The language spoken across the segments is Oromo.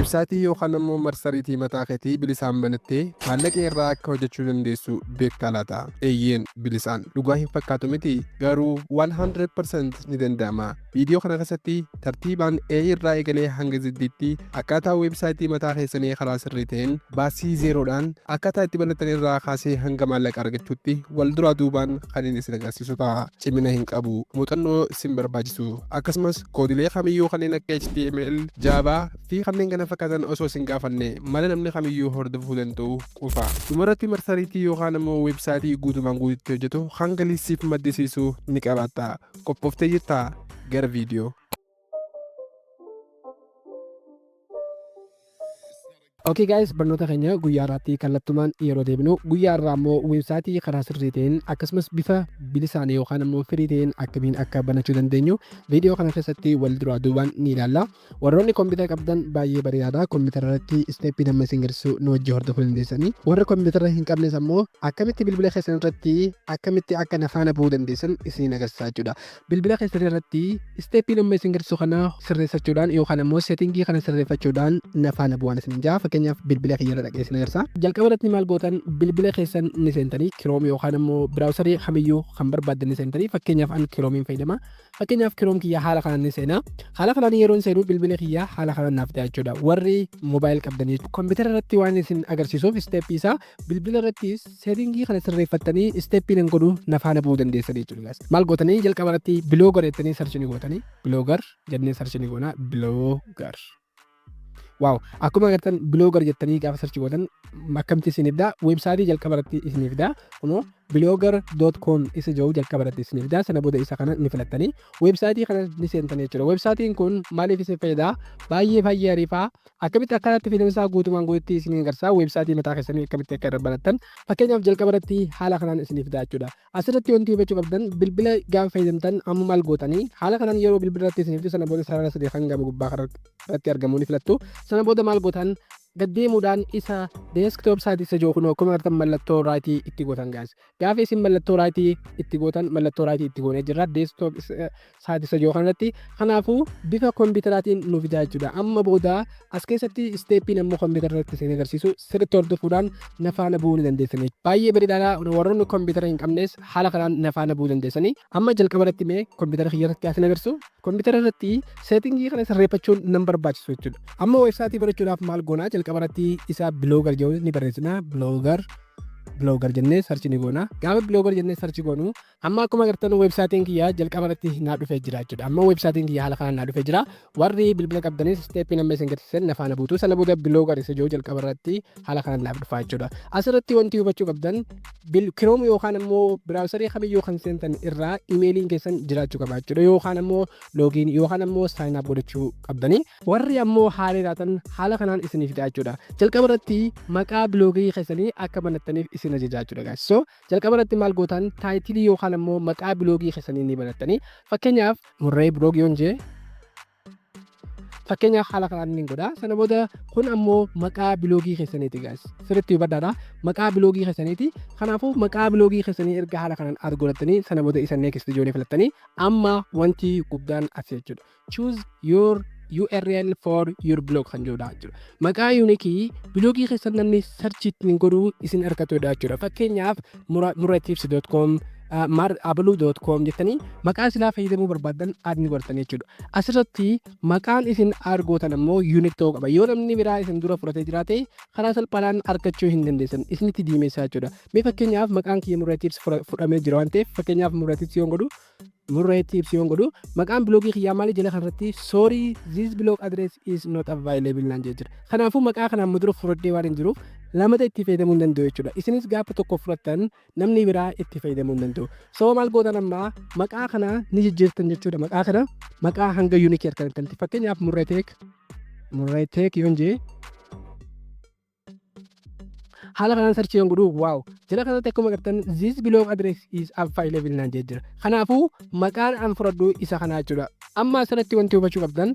Websaayitii yookaan immoo marsariitii mataa keetii bilisaan banattee maallaqa irraa akka hojjechuu dandeessu beektaa laata? Eeyyeen bilisaan dhugaa hin fakkaatu miti garuu 100% ni danda'ama. Viidiyoo kana keessatti tartiibaan A irraa eegalee hanga Zdiitti akkaataa websaayitii mataa keessanii karaa sirrii ta'een baasii zeeroodhaan akkaataa itti banattan irraa kaasee hanga maallaqa argachuutti wal duraa duubaan kan inni isin agarsiisu ta'a. Cimina hin qabu, muuxannoo isin barbaachisu akkasumas koodilee kamiyyuu kanneen akka HTML, Java fi kanneen kana fakkaatan osoo isin gaafanne mala namni kamiyyuu hordofuu danda'u qofa. Dhumarratti marsariitii yookaan immoo websaayitii guutumaan guututti hojjetu hanga liisiif maddisiisu ni qabaatta. Qophooftee jirtaa? Gara viidiyoo. Okay guys, barnoota keenya guyyaa irratti kallattumaan yeroo deebinu guyyaa irraa immoo websaayitii karaa sirrii ta'een akkasumas bifa bilisaan yookaan immoo firii ta'een akkamiin akka banachuu dandeenyu viidiyoo kana keessatti wal duraa duubaan ni ilaalla. Warroonni kompiitara qabdan baay'ee bareedaadha. Kompiitara irratti isteeppii nama isin garsiisu nu wajjin hordofuu dandeessanii. Warra kompiitara hin qabnes ammoo akkamitti bilbila keessan irratti akkamitti akka nafaana bu'uu dandeessan isin agarsiisaa jechuudha. Bilbila keessan irratti isteeppii nama isin garsiisu kana sirreessachuudhaan yookaan immoo seetingii kana sirreeffachuudhaan nafaana bu'aan isin jaa. Fakkeenyaaf bilbila keenya dhaqee isin agarsiisa. Jalqaba irratti maal gootan bilbila keessan ni seentanii Chrome yookaan immoo browserii kamiyyuu kan barbaaddan ni seentanii fakkeenyaaf an Chromeen fayyadama. Fakkeenyaaf Chrome kiyya haala kanaan ni seena. Haala kanaan yeroo inni seenu bilbila kiyya haala kanaan naaf ta'a jechuudha. Warri moobaayil qabdanii kompiitara irratti waan isin agarsiisuuf isteeppii isaa bilbila irratti seetingii kana sirreeffattanii isteeppiin hin godhu nafaana bu'uu dandeessanii jechuudha. Maal gootanii jalqaba irratti biloogar jettanii sarchii gootanii biloogar jennee sarchii goona biloogar. Waaw, akkuma agartan biloogar jettanii gaafa sarchii gootan akkamitti isin ibda websaayitii jalqaba irratti isin ibda kunoo blogger.com isa jedhu jalqaba irratti isin ibda sana booda isa kana ni filattanii websaayitii kana ni seentanii jechuudha. Websaayitiin kun maaliif isin fayyada? Baay'ee ariifaa akkamitti akkatti filamsaa guutumaan guututti isin agarsiisa. Websaayitii mataa keessanii akkamitti akka irra banattan fakkeenyaaf jalqaba irratti haala kanaan isin ibda jechuudha. Asirratti wanti hubachuu qabdan bilbila gaafa fayyadamtan amma maal gootanii haala kanaan yeroo bilbila irratti isin ibdu sana booda sarara sadii hanga gubbaa irratti argamu ni filattu. Sana booda maal gootan gaddeemuudhaan isa deeskitoop saayitii isa jiru kun akkuma artan mallattoo raayitii itti gootan gaas. Gaafa isin mallattoo raayitii itti gootan mallattoo raayitii itti goonee jirra deeskitoop saayitii isa jiru kanatti. Kanaafuu bifa kompiitaraatiin nu fidaa jechuudha. Amma booda as keessatti isteeppiin ammoo kompiitara irratti isin agarsiisu sirriitti hordofuudhaan nafaana bu'uu ni dandeessanii. Baay'ee bareedaadha. Warroonni kompiitara hin qabnes haala kanaan nafaana bu'uu dandeessanii. Amma jalqaba irratti mee kompiitara kiyya irratti isin agarsiisu. Kompiitara irratti seetingii kana sirreeffachuun nan barbaachisu jechuudha. Amma websaayitii barachuudhaaf maal goonaa jalqaba irratti isa biloogar jedhu ni barreessina. Blogger jennee sarchi ni goona. Gaafa blogger jennee sarchi goonu amma akkuma agartan websaayitiin kiyya jalqaba irratti naa dhufee jira jechuudha. Amma websaayitiin kiyya haala kanaan naa dhufee jira. Warri bilbila qabdanis isteeppii nama isin garsiisan nafaana buutu sana booda blogger isa jedhu jalqaba irratti haala kanaan naaf dhufa jechuudha. Asirratti wanti hubachuu qabdan Chrome yookaan immoo browserii kamiyyuu kan seentan irraa imeeliin keessan jiraachuu qaba jechuudha. Yookaan immoo loogiin yookaan immoo saayinii app godhachuu qabdanii warri ammoo haala laatan haala kanaan isiniif fida jechuudha. Jalqaba irratti maqaa biloogii keessanii akka banattaniif isin ajajaa jechuudha guys. So jalqaba irratti maal gootan taayitilii yookaan immoo maqaa biloogii keessanii ni banattanii fakkeenyaaf murree biloogii onjee fakkeenyaaf haala kanaan ni godha. Sana booda kun ammoo maqaa biloogii keessaniiti guys. Sirriitti hubadhaadha. Maqaa biloogii keessaniiti. Kanaafuu maqaa biloogii keessanii erga haala kanaan argattanii sana booda isa next ijoollee filattanii amma wanti guddaan as jechuudha. Choose your URL for your blog kan jedhudha jechuudha. Maqaa yuunikii biloogii keessan namni sarchiitti godhuu isin argatudha jechuudha. Fakkeenyaaf muratips.com abaluu.com jettanii maqaa silaa fayyadamuu barbaadan adni godhatanii jechuudha. Asirratti maqaan isin argootan ammoo yuunik ta'uu qaba. Yoo namni biraa isin dura fudhatee jiraate karaa salphaadhaan argachuu hin dandeessan isinitti diimeessaa jechuudha. Mee fakkeenyaaf maqaan kiyya muratips fudhamee jira waan ta'eef fakkeenyaaf muratips yoon godhu muratips yoon godhu maqaan biloogii kiyyaa maali jala kanarratti sorry this blog address is not available naan jechuudha. Kanaafuu maqaa kanaan mudura fudhadhee waan hin jiruuf lamata itti fayyadamuu hin danda'u jechuudha. Isinis gaafa tokko fudhattan namni biraa itti fayyadamuu hin danda'u. So maal gootan amma maqaa kana ni jijjiirtan jechuudha. Maqaa kana maqaa hanga yuunikii argatanitti fakkeenyaaf murreeteek yoon jee haala kanaan sarchii yoon godhu waaw jala kanatti akkuma agartan this blog address is available naan jira. Kanaafuu maqaan an fudhadhu isa kanaa jechuudha. Amma asirratti wanti hubachuu qabdan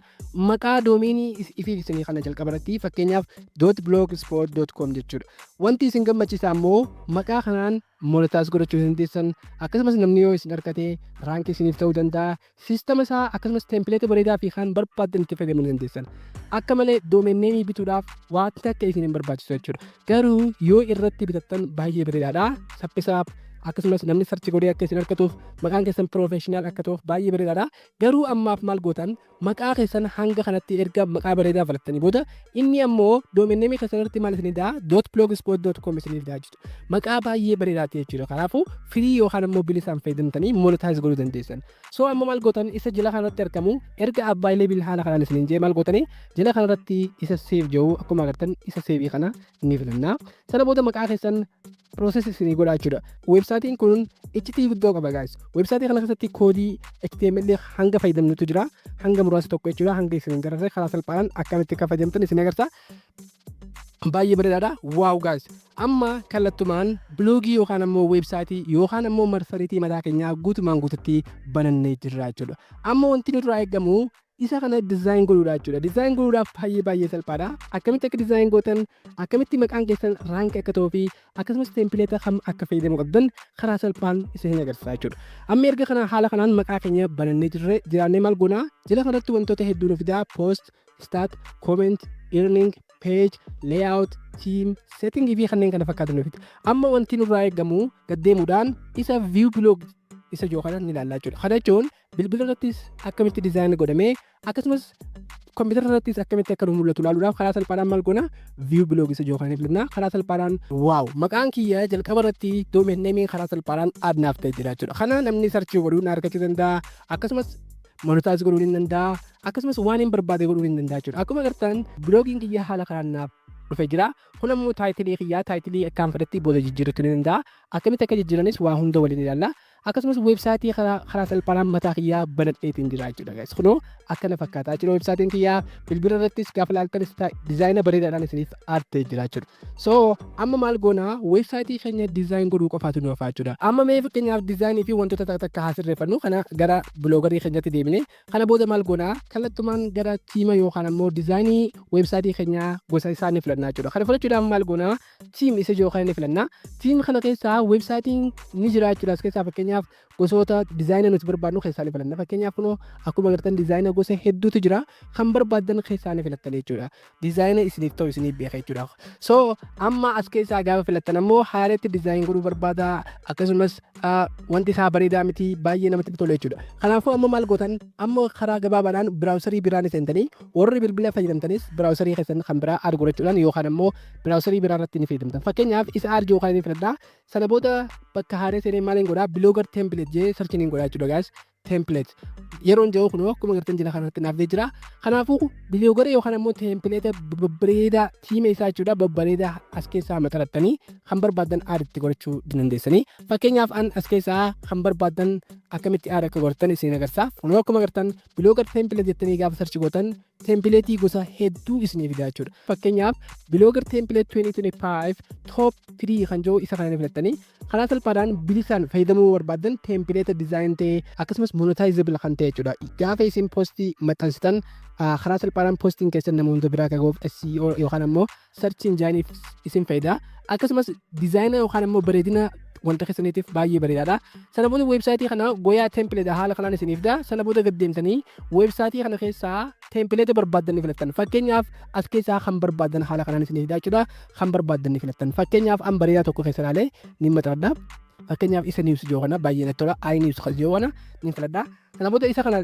maqaa doomiinii ifii isinii kana jalqabarratti fakkeenyaaf .blogspot.com jechuudha. Wanti isin gammachiisa ammoo maqaa kanaan monetize godhachuu dandeessan akkasumas namni yoo isin argate raankii isiniif ta'uu danda'a. Siistama isaa akkasumas tempileeta bareedaa fi kan barbaadan itti fayyadamuu dandeessan. Akka malee doomeen neemii bituudhaaf waanti akka isin hin barbaachisu jechuudha. Garuu yoo irratti bitattan baay'ee bareedaadha. Saphisaaf akkasumas namni sarchi godhee akka isin argatuuf maqaan keessan professional akka ta'uuf baay'ee bareedaadha. Garuu ammaaf maal gootan maqaa keessan hanga kanatti erga maqaa bareedaa filattanii booda inni ammoo doomeen neemii keessan irratti maal isinii daa .blogspot.com isinii daa jechuudha. Maqaa baay'ee bareedaati jechuudha. Kanaafuu firii yookaan ammoo bilisaan fayyadamtanii monetize godhuu dandeessan. So amma maal gootan isa jala kanarratti argamu erga available haala kanaan isiniin jee maal gootanii jala kanarratti isa save jedhu akkuma agartan isa save kana ni filanna. Sana booda maqaa keessan process isinii godhaa jechuudha. Websaatiin kun iccitii guddoo qaba guys. Websaatii kana keessatti koodii HTML hanga fayyadamnutu jira. Hanga muraasa tokko jechuudha. Hanga isin gargaarsa karaa salphaan akkamitti akka fayyadamtan isin agarsiisa. Baay'ee bareedaadha. Waaw guys. Amma kallattumaan bloogii yookaan ammoo websaatii yookaan ammoo marsariitii mataa keenyaa guutumaan guututti banannee jirra jechuudha. Amma wanti nurraa eegamu isa kana design godhuudha jechuudha. Design godhuudhaaf baay'ee salphaadha. Akkamitti akka design gootan, akkamitti maqaan keessan raankii akka ta'uu fi akkasumas tempileeta kam akka fayyadamuu qabdan karaa salphaan isin agarsiisa jechuudha. Amma erga kana haala kanaan maqaa keenya banannee jiraannee maal goona? Jala kanatti wantoota hedduu nu fidaa post, start, comment, earning, page, layout, team, setting fi kanneen kana fakkaatan nu fida. Amma wanti nurraa eegamu gaddeemuudhaan isa view blog isa joo kana ni ilaallaa jechuudha. Kana jechuun bilbila irrattis akkamitti dizaayinii godhamee akkasumas kompiitara irrattis akkamitti akka nu mul'atu ilaaluudhaaf karaa salphaadhaan maal goona view blog isa joo kana filannaa karaa salphaadhaan waaw maqaan kiyya jalqaba irratti doomeen neemiin karaa salphaadhaan adnaaf ta'e jira jechuudha. Kana namni sarchii godhuun argachuu danda'a akkasumas monetize godhuu ni danda'a akkasumas waan hin barbaade godhuu ni danda'a jechuudha. Akkuma agartan bloogiin kiyya haala kanaan naaf dhufee jira. Kun ammoo taayitilii kiyyaa taayitilii akkaan fedhetti booda jijjiirrachuu ni danda'a. Akkamitti akka jijjiiranis waa hunda waliin ilaalla. Akkasumas websaatii karaa salphaadhaan mataa kiyyaa banadheetiin jira jechuudha guys. Kunoo akkana fakkaataa jechuudha websaatiin kiyyaa bilbila irrattis gaafa ilaaltanis dizaayina bareedaadhaan isiniif aartee jira jechuudha. So amma maal goona websaatii keenya dizaayini godhuu qofaatu nu hafaa jechuudha. Amma mee fakkeenyaaf dizaayinii fi wantoota takka haasirreeffannu kana gara biloogarii keenyatti deebine kana booda maal goona kallattumaan gara tiima yookaan ammoo dizaayinii websaatii keenyaa gosa isaa ni filannaa jechuudha. Kana filachuudhaan maal goona tiim isa yookaan ni filannaa. Tiim kana keessaa websaatiin ni jira jechuudha. As keessaa fakkeenyaaf gosoota dizaayina nuti barbaadnu keessaa ni filanna. Fakkeenyaaf kunoo akkuma agartan dizaayina gosa hedduutu jira kan barbaadan keessaa ni filattan jechuudha. Dizaayina isiniif ta'u isiniif beeka jechuudha. So amma as keessaa gaafa filattan ammoo haaretti dizaayin godhuu barbaada akkasumas wanti isaa bareedaa miti baay'ee namatti tolu jechuudha. Kanaafuu amma maal gootan amma karaa gabaabaadhaan biraawusarii biraan seentanii warri bilbila fayyadamtanis biraawusarii keessan kan biraa argu jechuudhaan yookaan ammoo biraawusarii biraa irratti ni fayyadamtan. Fakkeenyaaf isa arjuu kan ni filadhaa. Sana booda bakka haaree seenee maaliin godhaa biloogar template jee sarchiniin godhaa jechuudha guys. Template yeroon jedhu kun akkuma agartan jira kanatti naafdee jira. Kanaafuu biloogara yookaan ammoo template babbareedaa tiima isaa jechuudha babbareedaa as keessaa maxxarattanii kan barbaadan aadatti godhachuu dandeessanii. Fakkeenyaaf an as keessaa kan barbaadan akkamitti aada akka godhatan isin agarsiisa. Kunoo akkuma agartan biloogar template jettanii gaafa sarchi gootan tempileetii gosa hedduu isinii fidaa jechuudha. Fakkeenyaaf biloogar template 2025 top 3 kan jiru isa kana filattanii karaa salphaadhaan bilisaan fayyadamuu barbaadan tempileeta dizaayin ta'e akkasumas monetizable kan ta'e jechuudha. Gaafa isin postii maxxansitan karaa salphaadhaan postiin keessan namoota biraa qabuuf SEO yookaan ammoo search engine isin fayyada. Akkasumas dizaayina yookaan ammoo bareedina wanta keessaniitiif baay'ee bareedaadha. Sana booda websaayitii kana goyaa template haala kanaan isiniif fida. Sana booda gad deemtanii websaayitii kana keessaa template barbaadan ni filattan. Fakkeenyaaf as keessaa kan barbaadan haala kanaan isiniif fida jechuudha. Kan barbaadan ni filattan. Fakkeenyaaf an bareedaa tokko keessanaalee ni maxxaradha. Fakkeenyaaf isa news jiru kana baay'ee natti tola. I news kan jiru kana ni filadha. Sana booda isa kana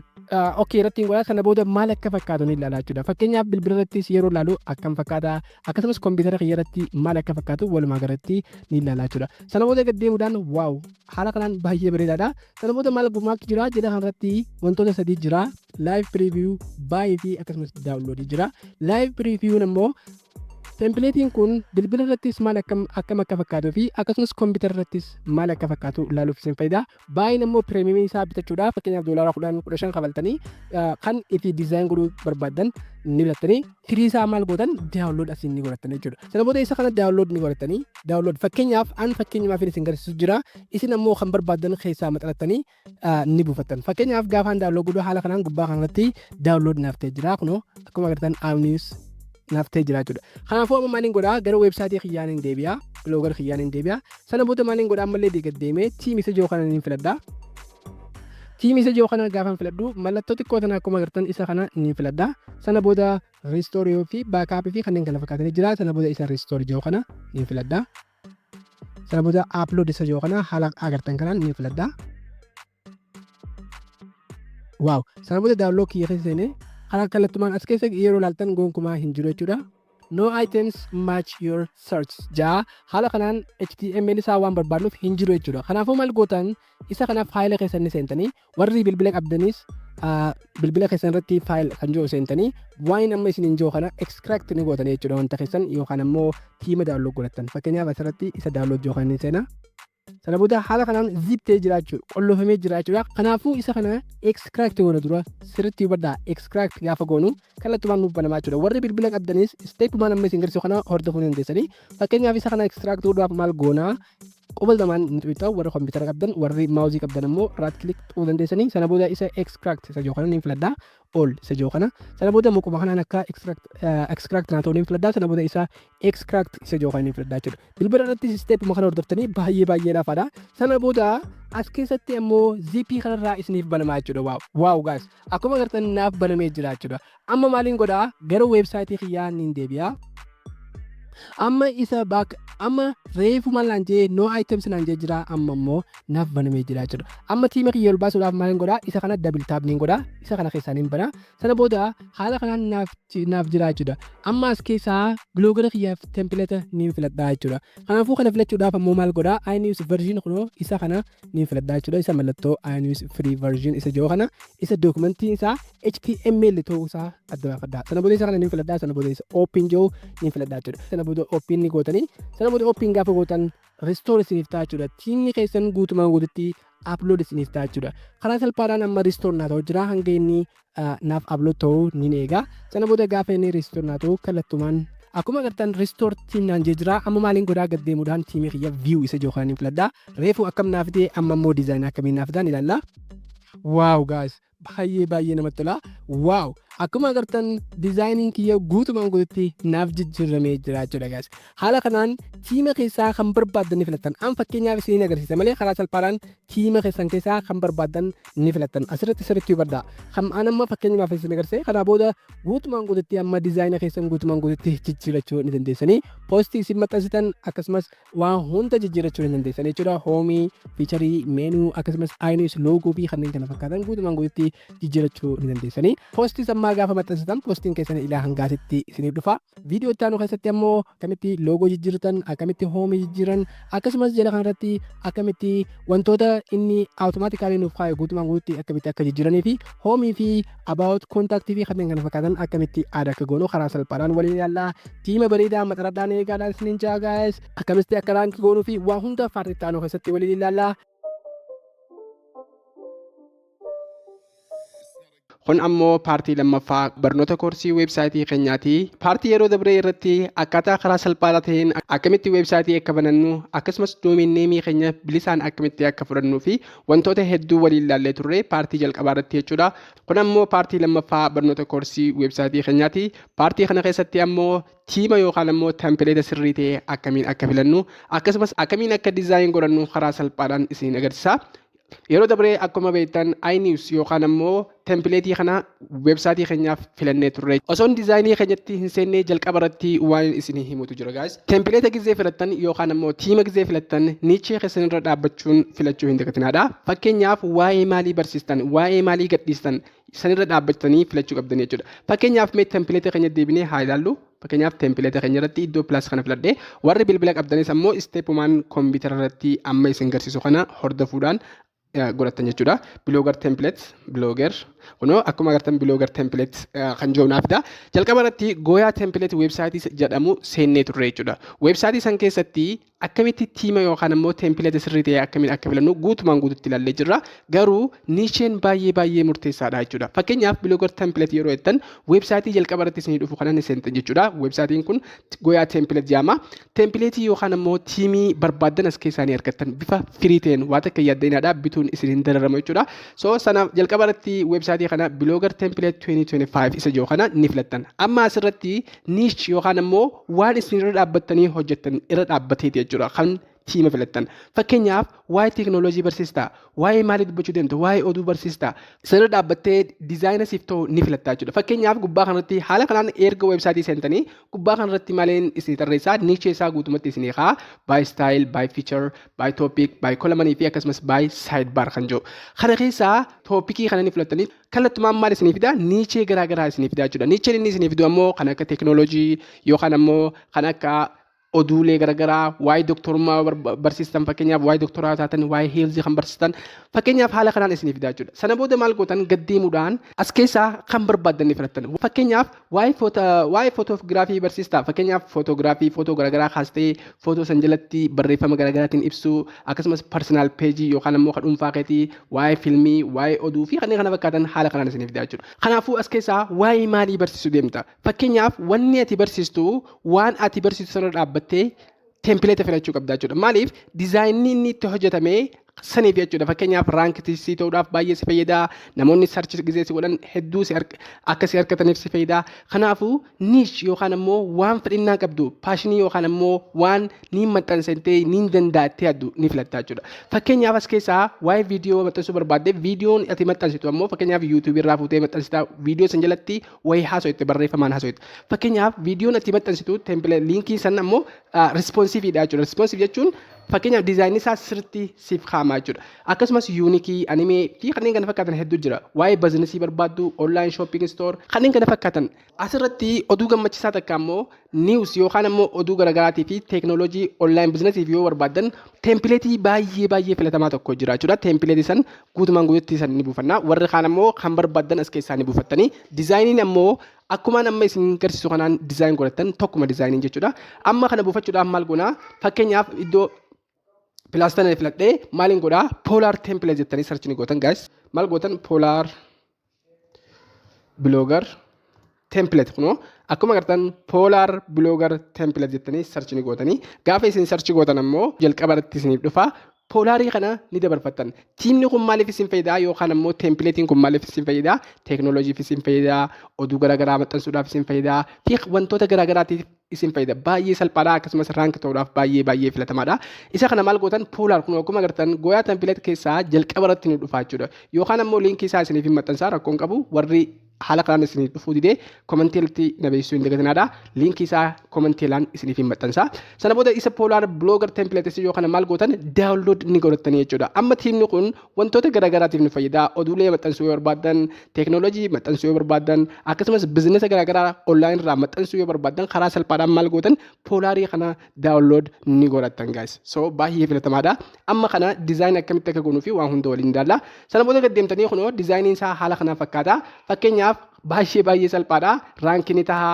okay irratti godhaa. Sana booda maal akka fakkaatu ni ilaalaa jechuudha. Fakkeenyaaf bilbila irrattis yeroo ilaalu akkam fakkaata akkasumas kompiitara kiyya irratti maal akka fakkaatu walumaa galatti ni ilaalaa jechuudha. Sana booda gad deemuudhaan waaw haala kanaan baay'ee bareedaadha. Sana booda maal jira jedha kanarratti wantoota sadii jira. Live preview, buy fi akkasumas download jira. Live preview ammoo Tempileetiin kun bilbila irrattis maal akkam akka fakkaatuu fi akkasumas kompiitara irrattis maal akka fakkaatu ilaaluuf isin fayyada. Baay'een immoo pireemiyamii isaa bitachuudhaaf fakkeenyaaf $10 kafaltanii kan itti diizaayin godhuu barbaaddan ni bilattanii firii isaa maal gootan daawunlood asiin ni godhattan jechuudha. Sana booda isa kana daawunlood ni godhatanii daawunlood fakkeenyaaf fakkeenyaaf isin garsiisu jira isin ammoo kan barbaaddan keessaa maxxansitanii ni buufattan. Fakkeenyaaf gaafa daawunlood godhuu haala kanaan gubbaa kanarratti daawunlood naaf ta'ee jira kunoo akkuma agartan Amnews naftee jira jechuudha. Kanaafuu amma maaliin godhaa gara weebsaayitii kiyyaan hin deebi'a. Blogger kiyyaan hin deebi'a. Sana booda maaliin godhaa ammallee deegad deemee tiimii isa jiru kana ni filadha. Tiimii isa jiru kana gaafa filadhu mallattoo xiqqoo tana akkuma agartan isa kana ni filadha. Sana booda restore fi backup fi kanneen kana fakkaatanii jira. Sana booda isa restore jiru kana ni filadha. Sana booda upload isa jiru kana haala agartan kanaan ni filadha. Waaw! Sana booda download kiyya keessa seenee haala kallattumaan as keessa yeroo ilaaltan gonkumaa hin jiru jechuudha. No items match your search jaa haala kanaan HTML isaa waan barbaadnuuf hin jiru jechuudha. Kanaafuu maal gootan isa kanaaf faayila keessan ni seentanii warri bilbila qabdanis bilbila keessan irratti faayil kan jiru seentanii waan amma isin hin jiru kana extract ni gootan jechuudha wanta keessan yookaan ammoo tiima daawunlood godhattan. Fakkeenyaaf asirratti isa daawunlood jiru kan ni seena. Sana booda haala kanaan ziptee jiraachuu qollofamee jiraachuudha. Kanaafuu isa kana extract goona dura sirriitti hubadhaa extract gaafa goonu kallattumaan nuuf banamaa jechuudha. Warri bilbila qabdanis steepumaan amma isin garsiisu kana hordofuu dandeessanii fakkeenyaaf isa kana extract godhuudhaaf maal goonaa qubal lamaan ni tuqxu warri kompiitara qabdan warri maawuzii qabdan ammoo right click xuu dandeessanii sana booda isa extract isa jiru kana ni filadhaa all isa jiru kana sana booda muquma kanaan akka extract naa ta'uu ni filadhaa sana booda isa extract isa jiru kana ni filadhaa jechuudha. Bilbila irratti steepuma kana hordoftanii baay'ee laafaadha. Sana booda as keessatti ammoo zippii kanarraa isiniif banamaa jechuudha. Waaw guys akkuma agartan naaf banamee jira jechuudha. Amma maaliin godhaa gara weebsaayitii kiyyaa niin deebi'a. Amma isa amma reefu malaan jee no items naan jee jira amma immoo naaf banamee jira jechuudha. Amma tiima kiyya ol baasuudhaaf maaliin godhaa isa kana double tap niin godhaa isa kana keessaan hin banaa sana booda haala kanaan naaf jira jechuudha. Amma as keessaa blogger kiyyaaf template niin filadhaa jechuudha. Kanaafuu kana filachuudhaaf ammoo maal godhaa iNews version kunoo isa kana niin filadhaa jechuudha. Isa mallattoo iNews free version isa jiru kana isa dokumentiin isaa HTML ta'uu isaa adda baafadhaa. Sana booda isa kana niin filadhaa sana booda isa open jiru niin filadhaa jechuudha. Sana booda open ni gootanii sana booda open gaafa gootan restore isiniif ta'a jechuudha. Tiimni keessan guutumaan guututti upload isiniif ta'a jechuudha. Karaa salphaadhaan amma restore naa ta'u jira hanga inni naaf upload ta'uu ni eega. Sana booda gaafa inni restore naa ta'u kallattumaan akkuma agartan restore tiim naan jee jira. Amma maaliin godhaa gad deemuudhaan tiimii kiyya view isa jiru kan filadhaa. Reefu akkam naaf ta'e amma immoo diizaayinii akkamiin naaf ta'an ilaalla. Waaw guys baay'ee namatti tola. Waaw akkuma agartan diizaayiniin kiyya guutumaan guututti naaf jijjiiramee jira jechuudha guys. Haala kanaan tiima keessaa kan barbaaddan ni filattan. An fakkeenyaaf isiniin agarsiisa malee karaa salphaadhaan tiima keessan keessaa kan barbaaddan ni filattan. Asirratti sirriitti hubadhaa. Kan an amma fakkeenyaaf isin agarsiise kana booda guutumaan guututti amma diizaayina keessan guutumaan guututti jijjiirachuu ni dandeessanii. Poostii isin maxxansitan akkasumas waan hunda jijjiirachuu ni dandeessanii jechuudha. Hoomii, fiicharii, meenuu akkasumas iNews loogoo fi kanneen kana fakkaatan guutumaan guututti jijjiirachuu ni dandeessanii. Poostii sammaa gaafa maxxansitan poostiin keessan ilaa hangaasitti isiniif dhufa. Viidiyoo itti aanu keessatti ammoo akkamitti loogoo jijjiiratan akkamitti hoomii jijjiiran akkasumas jala kanarratti akkamitti wantoota inni automaatikaalii nuuf kaa'e guutumaan guututti akkamitti akka jijjiiranii fi hoomii fi about kontaaktii fi kanneen kana fakkaatan akkamitti aada akka goonuu karaa salphaadhaan waliin ilaallaa. Tiima bareedaa maxxaradhaan eegaadhaan isiniin jaa guys akkamitti akka raankii goonuu fi waan hunda faartii itti aanu keessatti waliin ilaallaa. Kun ammoo paartii lammaffaa barnoota koorsii weebsaayitii keenyaati. Paartii yeroo dabree irratti akkaataa karaa salphaa ta'een akkamitti weebsaayitii akka banannu akkasumas doomein neemii keenya bilisaan akkamitti akka fudhannuu fi wantoota hedduu waliin ilaallee turre paartii jalqabaa irratti jechuudha. Kun ammoo paartii lammaffaa barnoota koorsii weebsaayitii keenyaati. Paartii kana keessatti ammoo tiima yookaan ammoo tempileeta sirrii ta'e akkamiin akka filannu akkasumas akkamiin akka diizaayin godhannu karaa salphaadhaan isin agarsiisa. Yeroo dabree akkuma beektan iNews yookaan ammoo tempileetii kana weebsaayitii keenyaaf filannee turre. Osoon diizaayinii keenyatti hin seennee jalqaba irratti waan isinii himutu jira guys. Tempileeta gizee filattan yookaan ammoo tiima gizee filattan niichee keessan irra dhaabbachuun filachuu hin dagatinaa. Fakkeenyaaf waa'ee maalii barsiistan, waa'ee maalii gadhiistan sanirra dhaabbatanii filachuu qabdan jechuudha. Fakkeenyaaf mee tempileeta keenya deebinee haa ilaallu. Fakkeenyaaf tempileeta keenya irratti iddoo pilaas kana filadhee warri bilbila qabdanis ammoo isteepumaan kompiitara irratti amma isin garsiisu kana hordofuudhaan godhatan jechuudha. Blogger templates, blogger Kunoo akkuma agartan biloogar template kan joomnaafidha. Jalqaba irratti Goyaa template websaayitii jedhamu seennee turre jechuudha. Websaayitii san keessatti akkamitti tiima yookaan immoo template sirrii ta'e akkamiin akka filannu guutumaan guututti ilaallee jirra. Garuu niisheen baay'ee murteessaadha jechuudha. Fakkeenyaaf biloogar template yeroo jettan websaayitii jalqaba irratti isinii dhufu kana ni seentan jechuudha. Websaayitiin kun Goyaa template jedhama. Template yookaan immoo tiimii barbaaddan as keessaa ni argattan bifa firii ta'een waan akka yaaddenaadhaa bituun isiniin dararamu jechuudha. So sana jalqaba irratti websaayitii kana biloogar template 2025 isa jiru kana ni filattan. Amma asirratti niish yookaan immoo waan isin irra dhaabbattanii hojjettan irra dhaabbateeti jechuudha kan tiima filattan. Fakkeenyaaf waa'ee teeknooloojii barsiistaa, waa'ee maalii dubbachuu deemtu, waa'ee oduu barsiistaa sana dhaabbattee diizaayina siif ta'u ni filattaa jechuudha. Fakkeenyaaf gubbaa kanarratti haala kanaan erga websaayitii seentanii gubbaa kanarratti maleen isin tarreessaa niichee isaa guutumatti isinii haa by style, by feature, by topic, by column fi akkasumas by sidebar kan jiru. Kana keessaa toopikii kana ni filattanii kallattumaan maal isinii fidaa niichee garaagaraa isinii fidaa jechuudha. Niicheen inni isinii fidu ammoo kan akka teeknooloojii yookaan ammoo kan akka oduulee garaagaraa waa'ee doktorummaa barsiistan fakkeenyaaf waa'ee doktoraa taatan waa'ee heelzii kan barsiistan fakkeenyaaf haala kanaan isiniif fidaa jechuudha. Sana booda maal gootan gaddeemuudhaan as keessaa kan barbaaddan ni filattan. Fakkeenyaaf waa'ee footoograafii barsiistaa fakkeenyaaf footoo garaagaraa kaastee footoo san jalatti barreeffama garaagaraatiin ibsuu akkasumas personal peejii yookaan immoo kan dhuunfaa keetii waa'ee filmii waa'ee oduu fi kanneen kana fakkaatan haala kanaan isiniif fidaa jechuudha. Kanaafuu as keessaa waa'ee maalii barsiisuu deemta? Fakkeenyaaf wanni ati barsiistu waan ati barsiistu sana dhaabbattee template filachuu qabda jechuudha. Maaliif diizaayinii inni itti hojjetame saniif jechuudha. Fakkeenyaaf raankii ta'uudhaaf baay'ee si fayyada. Namoonni sarchi gisee si godhan hedduu akka si argataniif si fayyada. Kanaafuu niish yookaan immoo waan fedhinnaa qabdu paashinii yookaan immoo waan ni maxxansitee ni danda'attee addu ni filatta jechuudha. Fakkeenyaaf as keessaa waa'ee viidiyoo maxxansuu barbaadde viidiyoon ati maxxansitu ammoo fakkeenyaaf yuutuubii irraa fuutee maxxansita viidiyoo san jalatti wayii haasofte barreeffamaan haasofte. Fakkeenyaaf viidiyoon ati maxxansitu template liinkii san ammoo responsiividha jechuudha. Responsiiv jechuun fakkeenyaaf diizaayinii isaa sirriitti siif kaa'ama jechuudha. Akkasumas yuunikii, animee fi kanneen kana fakkaatan hedduu jira. Waa'ee bizinesii barbaaddu, online shopping store kanneen kana fakkaatan. Asirratti oduu gammachiisaa takka ammoo niiws yookaan ammoo oduu garaagaraatii fi teeknooloojii online bizinesiif yoo barbaaddan tempileetii baay'ee filatamaa tokko jira jechuudha. Tempileetii san guutumaan guututti san ni buufanna. Warri kaan ammoo kan barbaaddan as keessaa ni buufattanii diizaayiniin ammoo akkuma amma isin garsiisu kanaan diizaayin godhattan tokkuma diizaayiniin jechuudha. Amma kana buufachuudhaaf maal goonaa? Fakkeenyaaf iddoo pilaastana filadhee maaliin godhaa? Poolaar template jettanii sarchi ni gootan guys. Maal gootan? Poolaar biloogar template kunoo akkuma agartan poolaar biloogar template jettanii sarchi ni gootanii gaafa isin sarchi gootan ammoo jalqaba irratti isiniif dhufa. Poolaarii kana ni dabarfattan. Tiimni kun maaliif isin fayyadaa yookaan ammoo tempileetiin kun maaliif isin fayyadaa? Teeknooloojiif isin fayyadaa, oduu garaagaraa maxxansuudhaaf isin fayyadaa fi wantoota garaagaraatiif isin fayyada. Baay'ee salphaadha akkasumas raank ta'uudhaaf baay'ee filatamaadha. Isa kana maal gootan? Poolaar kun akkuma agartan Goyaa tempileet keessaa jalqaba irratti ni dhufa jechuudha. Yookaan ammoo liinkii isaa isiniif maxxansaa rakkoon qabu warri haala kanaan isiniif dhufuu didee komenteelatti na beeksisuu hin dagatinaadha. Liinkii isaa komenteelaan isiniif maxxansaa. Sana booda isa poolaar biloogar tempileetis yookaan maal gootan? Daawunlood ni godhattanii jechuudha. Amma tiimni kun wantoota garaagaraatiif ni fayyada. Oduulee maxxansuu yoo barbaadan, teeknooloojii maxxansuu yoo barbaadan, akkasumas bizinesa garaagaraa onlaayinii irraa maxxansuu yoo barbaadan karaa salphaadhaan maal gootan? Poolaarii kana daawunlood ni godhattan guys. So baay'ee filatamaadha. Amma kana diizaayin akkamitti akka goonuu fi waan hunda waliin ilaalla. Sana booda gaddeemtanii kunoo diizaayiniin isaa haala kanaan fakkaata. Fakkeenyaaf baay'ee salphaadha. Raankii ni taha,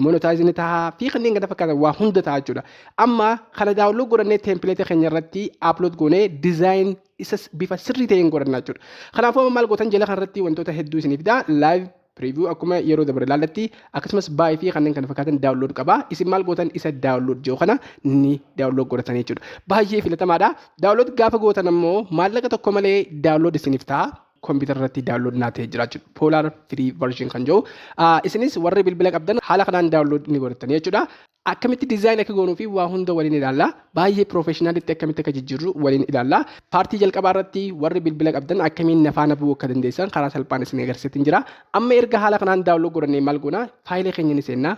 monetaayiziin ni taha fi kanneen kana fakkaatan waa hunda ta'a jechuudha. Amma kana daawunlood godhannee tempileeta keenya irratti upload goonee diizaayin isa bifa sirrii ta'een godhannaa jechuudha. Kanaafuu maal gootan jala kanarratti wantoota hedduu isiniif fidaa. Live preview akkuma yeroo dabre ilaallatti akkasumas baay'ee fi kanneen kana fakkaatan daawunlood qaba. Isin maal gootan? Isa daawunlood jiru kana ni daawunlood godhatanii jechuudha. Baay'ee filatamaadha. Daawunlood gaafa gootan ammoo maallaqa tokko malee daawunlood isiniif ta'a. Kompiitara irratti daawunlood naatee jira jechuudha. Poolaar firii version kan jiru. Isinis warri bilbila qabdan haala kanaan daawunlood ni godhatanii jechuudha. Akkamitti diizaayin akka goonuu fi waa hunda waliin ilaalla. Baay'ee piroofeeshinaalitti akkamitti akka jijjiirru waliin ilaalla. Paartii jalqabaa irratti warri bilbila qabdan akkamiin nafaana bu'uu akka dandeessan karaa salphaan isin agarsiisaa jira. Amma erga haala kanaan daawunlood godhannee maal goona? Faayila keenya ni seenna.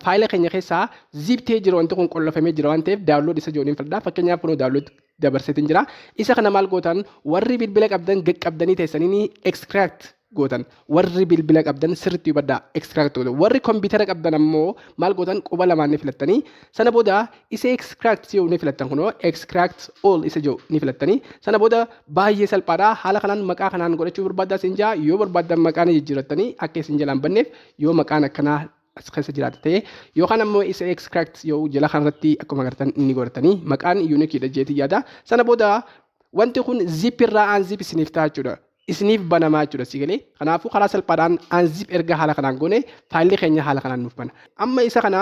Faayila keenya keessaa ziiptee jira wanti kun qollofamee jira waan ta'eef daawunlood isa jooniin fudhadhaa. Fakkeenyaaf kunoo daawunlood dabarseetiin jira. Isa kana maal gootan? Warri bilbila qabdan qaqqabdanii teessanii extract gootan warri bilbila qabdan sirriitti hubadhaa extract gootan warri kompiitara qabdan ammoo maal gootan quba lamaan ni filattanii sana booda isa extract yoo ni filattan kunoo extract all isa jiru ni filattanii sana booda baay'ee salphaadha haala kanaan maqaa kanaan godhachuu barbaaddaa isin jaa yoo barbaaddan maqaa ni jijjiirattanii akka isin jalaan banneef yoo maqaan akkanaa as keessa jiraata ta'e yookaan ammoo isa extract yoo jala kanarratti akkuma agartan inni godhatanii maqaan unique jeetii yaada sana booda wanti kun zip irraa unzip isiniif ta'a jechuudha isiniif banamaa jechuudha sigalee kanaafuu karaa salphaadhaan unzip erga haala kanaan goone faayilii keenya haala kanaan nuuf bana amma isa kana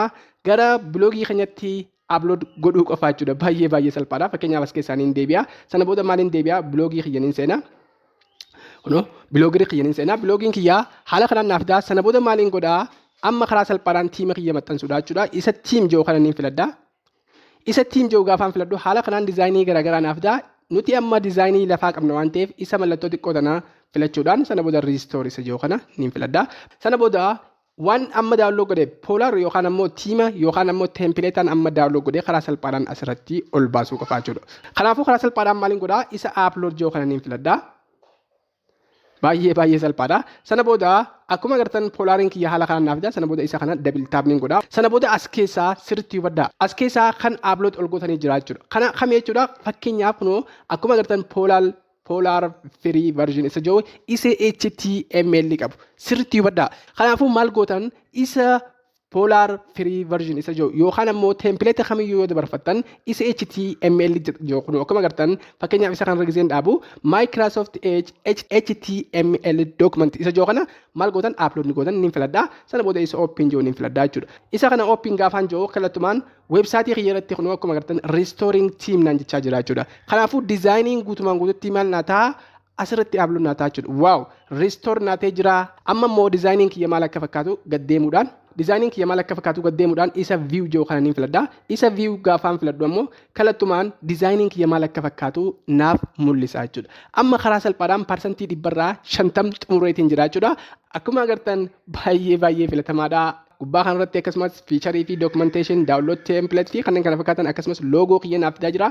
gara biloogii keenyatti upload godhuu qofaa jechuudha baay'ee salphaadha fakkeenyaaf as keessaan hin deebi'a sana booda maaliin deebi'a biloogii kiyyaniin seenaa kunoo biloogii kiyyaniin seenaa biloogiin kiyyaa haala kanaan naaf daa sana booda maaliin godhaa amma karaa salphaadhaan tiima kiyya maxxansuudha jechuudha isa tiim jiru kana niin filadhaa isa tiim jiru gaafaan filadhu haala kanaan diizaayinii garaagaraa naaf daa nuti amma diizaayinii lafaa qabna waan ta'eef isa mallattoo xiqqoo tanaa filachuudhaan sana booda riistoor isa jiru kana niin filadhaa sana booda waan amma daawloo godhe poolar yookaan ammoo tiima yookaan ammoo teempileetaan amma daawloo godhe karaa salphaadhaan asirratti ol baasuu qofaa jechuudha kanaafuu karaa salphaadhaan maaliin godhaa isa upload jiru kana niin filadhaa baay'ee salphaadha sana booda akkuma agartan poolaariin kiyya haala kanaan naaf sana booda isa kana double tap niin godha sana booda as keessaa sirriitti hubadhaa as keessaa kan upload ol gootanii jira jechuudha kana kam jechuudha fakkeenyaaf kunoo akkuma agartan poolaar free version isa jiru isa HTML qabu sirriitti hubadhaa kanaafuu maal gootan isa poolaar free version isa jiru yookaan ammoo teempileeta kamiyyuu yoo dabarfattan isa HTML jiru kun akkuma agartan fakkeenyaaf isa kanarra giseen dhaabu Microsoft Edge HTML document isa jiru kana maal gootan upload ni gootan niin filadhaa sana booda isa open jiru niin filadhaa jechuudha isa kana open gaafaan jiru kallattumaan websaayitii kiyya irratti kun akkuma agartan restoring team naan jechaa jira jechuudha kanaafuu diizaayiniin guutumaan guututti maal naa ta'a asirratti upload naa ta'a jechuudha waaw restore naa ta'ee jira amma immoo diizaayiniin kiyya maal akka fakkaatu gaddeemuudhaan diizaayiniin kiyya maal akka fakkaatu gaddeemuudhaan isa view jiru kana niin filadhaa isa view gaafaan filadhu ammoo kallattumaan diizaayiniin kiyya maal akka fakkaatu naaf mul'isa jechuudha amma karaa salphaadhaan parsantii 50% xumureetiin jira jechuudha akkuma agartan baay'ee filatamaadha gubbaa kanarratti akkasumas fiicharii fi documentation download template fi kanneen kana fakkaatan akkasumas loogoo kiyya naaf fidaa jira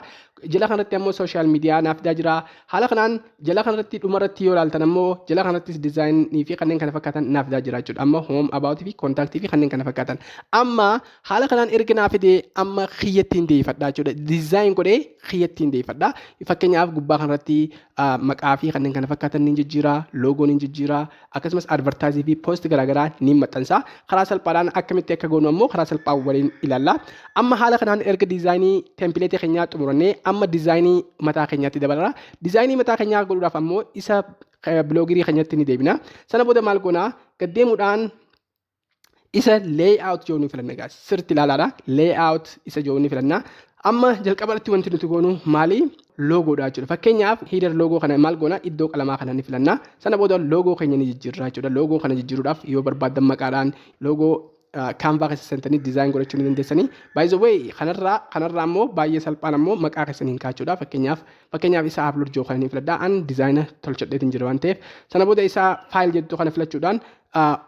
jala kanarratti ammoo social media naaf fidaa jira haala kanaan jala kanarratti dhumarratti yoo ilaaltan ammoo jala kanarrattis diizaayinii fi kanneen kana fakkaatan naaf fidaa jira jechuudha amma home about fi contact fi kanneen kana fakkaatan amma haala kanaan erga naaf fidee amma kiyyattiin deeffadhaa jechuudha diizaayin godhee kiyyattiin deeffadhaa fakkeenyaaf gubbaa kanarratti maqaa fi kanneen kana fakkaatan niin jijjiira loogoo niin jijjiira akkasumas advertaayizii fi poost garaagaraa niin maxxansa karaa salphaadhaan akkamitti akka goonu ammoo karaa salphaa waliin ilaalla amma haala kanaan erga diizaayinii teempileetii keenyaa xumurannee amma diizaayinii mataa keenyaatti dabalra diizaayinii mataa keenyaa godhuudhaaf ammoo isa biloogirii keenyatti ni deebina sana booda maal goona gaddeemuudhaan isa layout yoo ni filanna gaas sirriitti ilaalaadha layout isa yoo ni filanna amma jalqabarratti wanti nuti goonu maali loogoodha jechuudha fakkeenyaaf header loogoo kana maal goona iddoo qalamaa kana ni filanna sana booda loogoo keenya ni jijjiirra jechuudha loogoo kana jijjiiruudhaaf yoo barbaaddan maqaadhaan loogoo canva keessa seentanii diizaayinii godhachuu ni dandeessanii by the way kanarraa ammoo baay'ee salphaan ammoo maqaa keessaniin kaachuudha fakkeenyaaf isa upload jiru kana ni filadhaa an diizaayina tolchadheetiin jira waan ta'eef sana booda isa faayil jettu kana filachuudhaan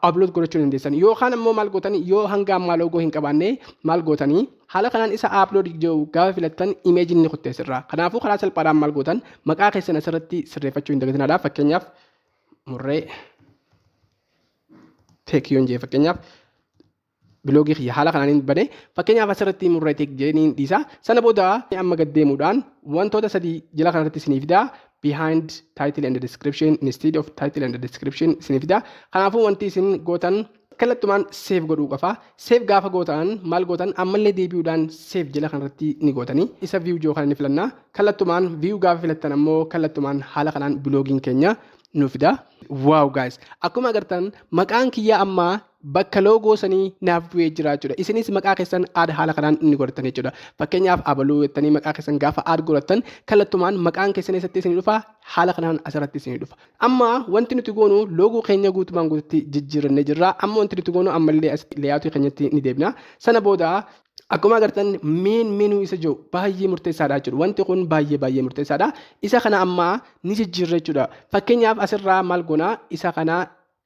upload godhachuu ni dandeessan yookaan ammoo maal gootanii yoo hanga ammaa loogoo hin qabaanne maal gootanii haala kanaan isa upload jiru gaafa filattan imeejiin ni kutteessirra kanaafuu karaa salphaadhaan maal gootan maqaa keessan asirratti sirreeffachuu hin dagatinaadha fakkeenyaaf murree teekiyoon jee fakkeenyaaf biloogii kiyya haala kanaan bane fakkeenyaaf asirratti murree teek jeeniin dhiisa sana booda amma gaddeemuudhaan wantoota sadii jala kanarratti isiniif fidaa behind title and description instead of title and description isiniif fidaa kanaafuu wanti isin gootan kallattumaan save godhuu qofa save gaafa gootan maal gootan ammallee deebi'uudhaan save jala kanarratti ni gootanii isa view joo kana ni filanna kallattumaan view gaafa filattan ammoo kallattumaan haala kanaan biloogiin keenya nu fida wow guys akkuma agartan maqaan kiyya amma bakka loogoo sanii naaf bu'ee jira jechuudha isinis maqaa keessan aada haala kanaan inni godhatan jechuudha fakkeenyaaf abaluu jettanii maqaa keessan gaafa aada godhatan kallattumaan maqaan keessan eessatti isinii dhufa haala kanaan asirratti isinii dhufa amma wanti nuti goonu loogoo keenya guutumaan guututti jijjiirannee jirra amma wanti nuti goonu ammallee leeyaatuu keenyatti ni deebina sana booda akkuma agartan meenuu isa jiru baay'ee murteessaadha jechuudha wanti kun baay'ee murteessaadha isa kana amma ni jijjiirra jechuudha fakkeenyaaf asirraa maal goona isa kana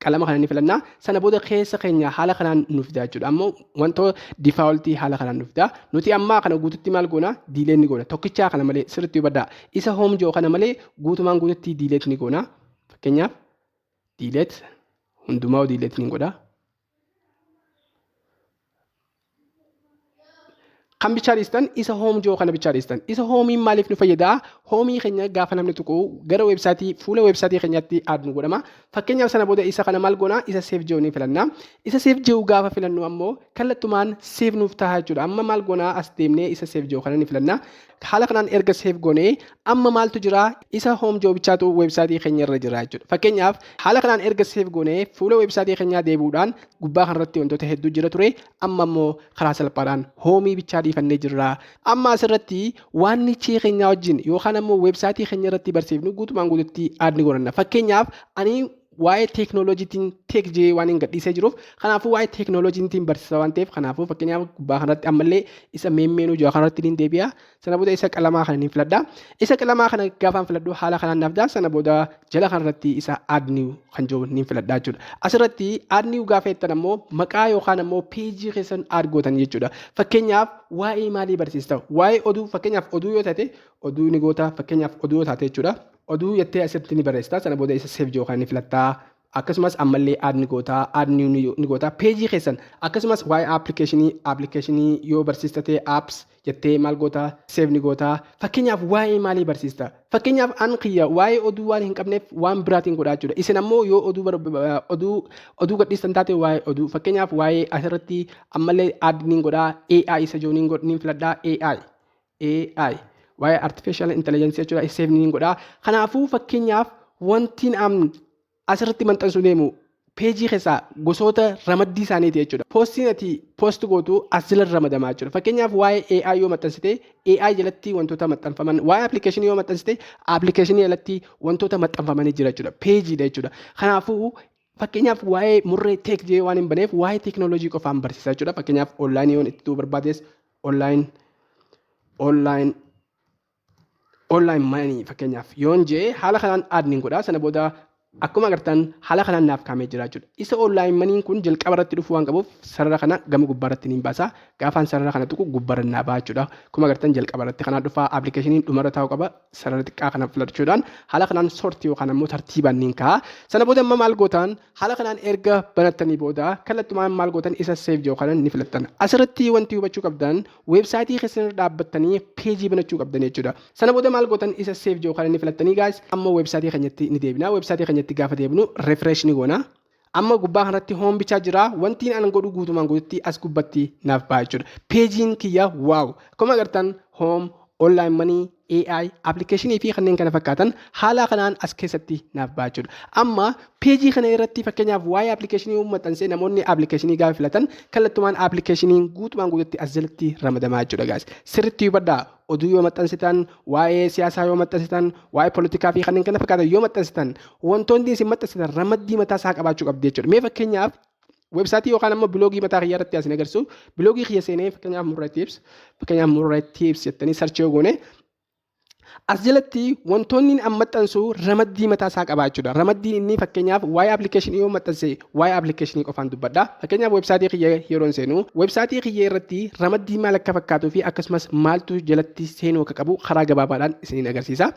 qalama kana ni filanna sana booda keessa keenya haala kanaan nu fida jechuudha ammoo wantoota defaultii haala kanaan nu fida nuti amma kana guututti maal goona diileen ni goona tokkichaa kana malee sirriitti hubadhaa isa home joo kana malee guutumaan guututti diileet ni goona fakkeenyaaf diileet hundumaa diileet ni godha. Kan bichaa dhiistan isa hoom joo kana bichaa dhiistan. Isa hoomiin maaliif nu fayyada? Hoomii keenya gaafa namni tuqu gara weebsaayitii fuula weebsaayitii keenyaatti aadnu godhama. Fakkeenyaaf sana booda isa kana maal goona? Isa seef joo ni filanna. Isa seef joo gaafa filannu ammoo kallattumaan seef nuuf ta'a jechuudha. Amma maal goona? As deemnee isa seef joo kana ni filanna. Haala kanaan erga seef goonee amma maaltu jira? Isa hoom joo bichaatu weebsaayitii keenya irra jira jechuudha. Fakkeenyaaf haala kanaan erga seef goonee fuula weebsaayitii keenyaa deebi'uudhaan gubbaa kanarratti wantoota hedduu jira ture. Amma ammoo karaa salphaadhaan hoomii bichaa dhiifannee jirra. Amma asirratti waan nichee keenya wajjin yookaan ammoo weebsaayitii keenya irratti barsiifnu guutumaan guututti aadni godhanna. Fakkeenyaaf ani waa'ee teeknooloojiitiin teek jee waan hin gadhiisee jiruuf kanaafuu waa'ee teeknooloojiitiin barsiisa waan ta'eef kanaafuu fakkeenyaaf gubbaa kanatti ammallee isa meemmeenuu jiru kanarratti ni deebi'a. Sana booda isa qalamaa kana ni filadha. Isa qalamaa kana gaafaan filadhu haala kanaan naafda. Sana booda jala kanarratti isa aadniw kan jiru ni filadha jechuudha. Asirratti aadniw gaafa jettan ammoo maqaa yookaan ammoo peejii keessan aad gootan jechuudha. Fakkeenyaaf waa'ee maalii barsiista? Waa'ee oduu fakkeenyaaf oduu yoo taate oduu ni goota fakkeenyaaf oduu yoo taate jechuudha. Oduu jettee asitti ni barreessita. Sana booda isa seef joo kan ni filatta. Akkasumas ammallee aad ni goota, aad ni goota peejii keessan. Akkasumas waa'ee appilikeeshinii yoo barsiista ta'e apps jettee maal goota seef ni goota. Fakkeenyaaf waa'ee maalii barsiista? Fakkeenyaaf an kiyya waa'ee oduu waan hin qabneef waan biraatiin godhaa jechuudha. Isin ammoo yoo oduu gadhiistan taate waa'ee oduu fakkeenyaaf waa'ee asirratti ammallee aad ni godhaa AI isa joo ni filadhaa AI. Waa'ee artificial intelligence jechuudha seef ni godhaa. Kanaafuu fakkeenyaaf wantiin asirratti maxxansuu deemu peejii keessaa gosoota ramaddii isaaniiti jechuudha. Poostiin ati poost gootu as jala ramadamaa jechuudha. Fakkeenyaaf waa'ee AI yoo maxxansite AI jalatti wantoota maxxanfaman, waa'ee appilikeeshinii yoo maxxansite appilikeeshinii jalatti wantoota maxxanfamanii jira jechuudha. Peejiidha jechuudha. Kanaafuu fakkeenyaaf waa'ee murree teek jee waan hin baneef waa'ee teeknooloojii qofaan barsiisa jechuudha. Fakkeenyaaf onlaayinii yoo itti barbaades online money fakkeenyaaf yoon jee haala kanaan aad ni godha. Sana booda akkuma agartan haala kanaan naaf kaamee jira jechuudha. Isa online maniin kun jalqaba irratti dhufu waan qabuuf sarara kana gama gubbaa irratti ni baasa. Gaafaan sarara kana tuqu gubbaa irratti ba'a jechuudha. Akkuma agartan jalqaba irratti kana dhufa appilikeeshiniin dhumarra taa'u qaba. Sarara xiqqaa kana filachuudhaan haala kanaan soortii yookaan ammoo tartiibaan ni ka'a. Sana booda amma maal gootan haala kanaan erga banattanii booda kallattumaan maal gootan isa seef joo kana ni filattan. Asirratti wanti hubachuu qabdan weebsaayitii keessan dhaabbattanii peejii banachuu qabdan jechuudha. Sana booda maal gootan isa seef joo kana ni filattanii gaas amma weebsaayitii keenyatti ni deebina. Weebsaayitii keenyatti gaafa deebinu refresh ni goona. Amma gubbaa kanatti hoom bichaa jira. Wantiin an godhu guutumaan guututti as gubbatti naaf ba'a jechuudha. Peejiin kiyya waaw. Akkuma agartan hoom, online money, AI, appilikeeshinii fi kanneen kana fakkaatan haala kanaan as keessatti naaf ba'a jechuudha. Amma peejii kana irratti fakkeenyaaf waa'ee appilikeeshinii maxxansee namoonni appilikeeshinii gaafa filatan kallattumaan appilikeeshiniin guutumaan guututti as jalatti ramadamaa jechuudha gaas. Sirriitti hubadhaa. Oduu yoo maxxansitan, waa'ee siyaasaa yoo maxxansitan, waa'ee poolitikaa fi kanneen kana fakkaatan yoo maxxansitan wantoonni isin maxxansitan ramaddii mataa isaa qabaachuu qabdi jechuudha. Mee fakkeenyaaf weebsaayitii yookaan ammoo biloogii mataa kiyyaa irratti asin agarsiisu biloogii kiyya seenee fakkeenyaaf murree tips jettanii sarchii yoo goone as jalatti wantoonni an maxxansu ramaddii mataa isaa qabaa jechuudha. Ramaddiin inni fakkeenyaaf waa'ee appilikeeshinii yoo maxxanse waa'ee appilikeeshinii qofaan dubbadha. Fakkeenyaaf weebsaayitii kiyya yeroon seenu weebsaayitii kiyya irratti ramaddii maal akka fakkaatuu fi akkasumas maaltu jalatti seenuu akka qabu karaa gabaabaadhaan isiniin agarsiisa.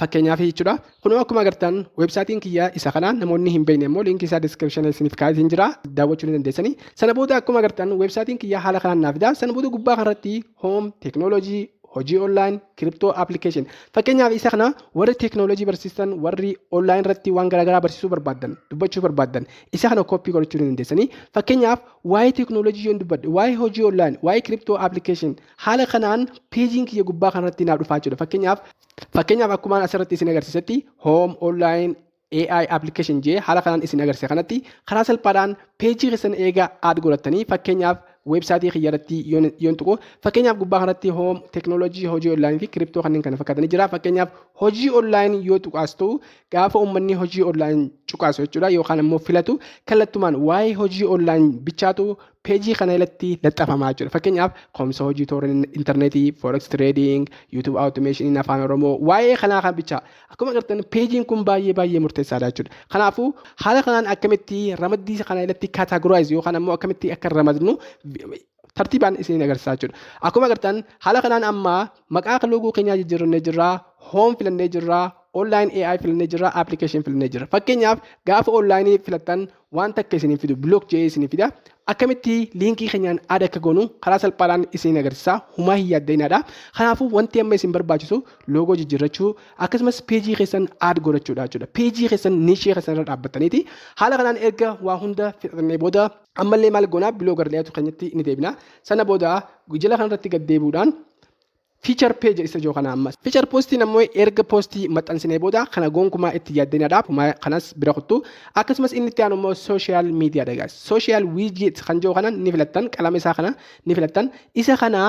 Fakkeenyaaf jechuudha. Kunoo akkuma agartan weebsaayitiin kiyya isa kana namoonni hin beekne immoo liinkii isaa description isiniif kaa'ee jira daawwachuu ni dandeessanii. Sana booda akkuma agartan weebsaayitiin kiyya haala kanaan naaf fida. Sana booda gubbaa kanarratti home technology hojii online crypto application fakkeenyaaf isa kana warri teeknooloojii barsiisan warri online irratti waan garaagaraa barsiisuu barbaadan dubbachuu barbaadan isa kana koppii godhachuu ni dandeessanii. Fakkeenyaaf waa'ee teeknooloojii yoo dubbadde waa'ee hojii online waa'ee crypto application haala kanaan peejiin kiyya gubbaa kanarratti naaf dhufaa jechuudha. Fakkeenyaaf akkuma asirratti isin agarsiisetti home online AI application jee haala kanaan isin agarsiisa kanatti karaa salphaadhaan peejii keessan eega aad godhattanii fakkeenyaaf weebsaayitii kiyya irratti yoon tuqu fakkeenyaaf gubbaa kanatti home teeknooloojii hojii online fi crypto kanneen kana fakkaatanii jira. Fakkeenyaaf hojii online yoo tuqaastu gaafa uummanni hojii online cuqaasu jechuudha yookaan immoo filatu kallattumaan waa'ee hojii online bichaatu peejii kana irratti laxafamaa jechuudha. Fakkeenyaaf koomsa hojii toora intarneetii, forex trading, YouTube automation afaan Oromoo waa'ee kanaa kan bichaa akkuma agartan peejiin kun baay'ee murteessaadha jechuudha. Kanaafuu haala kanaan akkamitti ramaddii kana irratti categorize yookaan ammoo akkamitti akka ramadnu tartiibaan isin agarsiisaa jechuudha. Akkuma agartan haala kanaan amma maqaa loogoo keenyaa jijjiirannee jirra, home filannee jirra, online AI filannee jirra, application filannee jirra. Fakkeenyaaf gaafa online filattan wanta akka isiniif fidu blockchain isiniif fida. Akkamitti liinkii keenyaan add akka goonu karaa salphaadhaan isin agarsiisa. Humaa hin yaaddeenadha. Kanaafuu wanti amma isin barbaachisu loogoo jijjiirrachuu akkasumas peejii keessan add godhachuudha jechuudha. Peejii keessan niishee keessan irra dhaabbataniiti. Haala kanaan erga waa hunda fixannee booda ammallee maal goonaa biloogar layout keenyatti ni deebina. Sana booda jala kanarratti gad deebi'uudhaan feature page isa jiru kana ammas feature postii ammoo erga postii maxxansinee booda kana gonkumaa itti yaaddeenadha. Kanas bira kuttu akkasumas inni itti aanu immoo social media dha guys. Social widget kan jiru kana ni filattan, qalama isaa kana ni filattan. Isa kana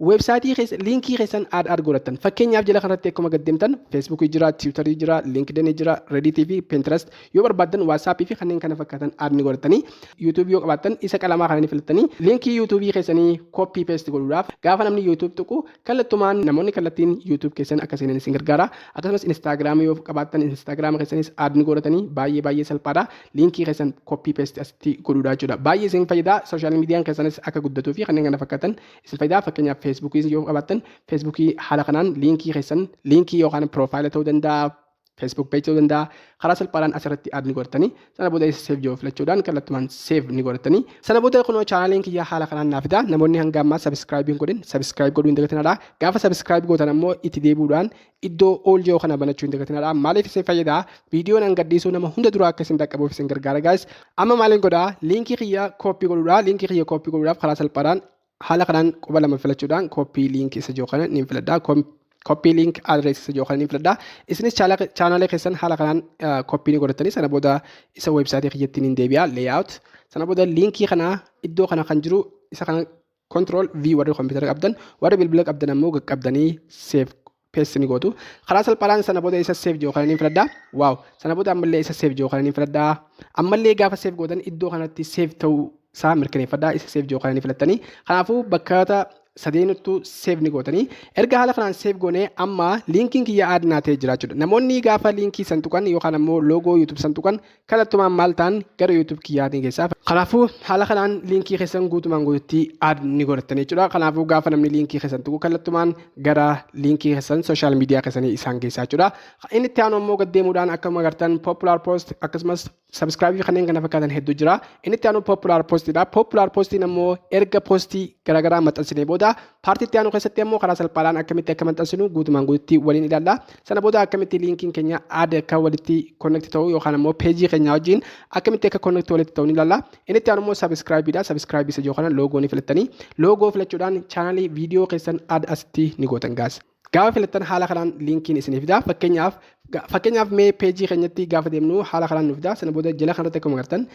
websaayitii keessa liinkii keessan add godhattan. Fakkeenyaaf jala kanarratti akkuma gad deemtan Facebook jira, Twitter jira, LinkedIn jira, Reddit fi Pinterest yoo barbaaddan WhatsApp fi kanneen kana fakkaatan add ni godhattanii YouTube yoo qabaattan isa qalamaa kana ni filattanii liinkii YouTube keessanii copy paste godhuudhaaf gaafa namni YouTube tuqu kallattumaan namoonni kallattiin YouTube keessan akka seenan isin gargaara. Akkasumas Instagram yoo qabaattan Instagram keessanis add ni godhatanii baay'ee salphaadha. Liinkii keessan copy paste asitti godhuudha jechuudha. Baay'ee isin fayyada. Social media keessanis akka guddatuu fi kanneen kana fakkaatan isin fayyada. Fakkeenyaaf Facebook yoo qabaattan Facebook haala kanaan liinkii yookaan profile ta'uu danda'a. Facebook page ta'uu danda'a. Karaa salphaadhaan asirratti add ni godhatanii sana booda save yoo filachuudhaan kallattumaan save ni godhatanii sana booda kunoo chaanaliin kiyya haala kanaan naaf fida. Namoonni hanga ammaa subscribe godhin subscribe godhuu hin dagatinadha. Gaafa subscribe gootan ammoo itti deebi'uudhaan iddoo all jiru kana banachuu hin dagatinadha. Maaliif isin fayyada? Viidiyoon an gadhiisuu nama hunda dura akka isin dhaqqabuuf isin gargaara guys. Amma maaliin godhaa? Liinkii kiyya copy godhuudha. Liinkii kiyya copy godhuudhaaf karaa salphaadhaan haala kanaan quba lama filachuudhaan copy link isa jiru kana ni filadha. Copy link address isa jiru kana ni filadha. Isinis channel keessan haala kanaan copy ni godhatanii sana booda isa website kiyyatti ni deebi'a layout. Sana booda linkii kana iddoo kana kan jiru isa kana control V warri computer qabdan warri bilbila qabdan ammoo qaqqabdanii save paste ni gootu. Karaa salphaadhaan sana booda isa save jiru kana ni filadha. Wow. Sana booda ammallee isa save jiru kana ni filadha. Ammallee gaafa save gootan iddoo kanatti save ta'uu isaa mirkaneeffadhaa. Isa save jiru kana ni filattanii. Kanaafuu bakka sadeenuttu save ni gootanii erga haala kanaan save goonee amma linkiin kiyya add naatee jira jechuudha. Namoonni gaafa linkii san tuqan yookaan ammoo loogoo YouTube san tuqan kallattumaan maal ta'an gara YouTube kiyyaatiin keessaa. Kanaafuu haala kanaan linkii keessan guutumaan guututti add ni godhatanii jechuudha. Kanaafuu gaafa namni linkii keessan tuqu kallattumaan gara linkii keessan social media keessanii isaan keessaa jechuudha. Inni itti aanu ammoo gad deemuudhaan akkuma agartan popular post akkasumas subscribe kanneen kana fakkaatan hedduu jira. Inni itti aanu popular postidha. Popular postiin ammoo erga postii garaagaraa maxxansinee booda paartii itti aanu keessatti ammoo karaa salphaadhaan akkamitti akka maxxansinu guutumaan guututti waliin ilaalla. Sana booda akkamitti linkiin keenya add akka walitti connect ta'u yookaan ammoo peejii keenya wajjin akkamitti akka connect walitti ta'u ni ilaalla. Inni itti aanu ammoo subscribeidha. Subscribe isa jiru kana loogoo ni filattanii loogoo filachuudhaan chaanalii viidiyoo keessan add asitti ni gootan gaas. Gaafa filattan haala kanaan linkiin isiniif fida. Fakkeenyaaf mee peejii keenyatti gaafa deemnu haala kanaan nuuf fida. Sana booda jala kanarratti akkuma agartan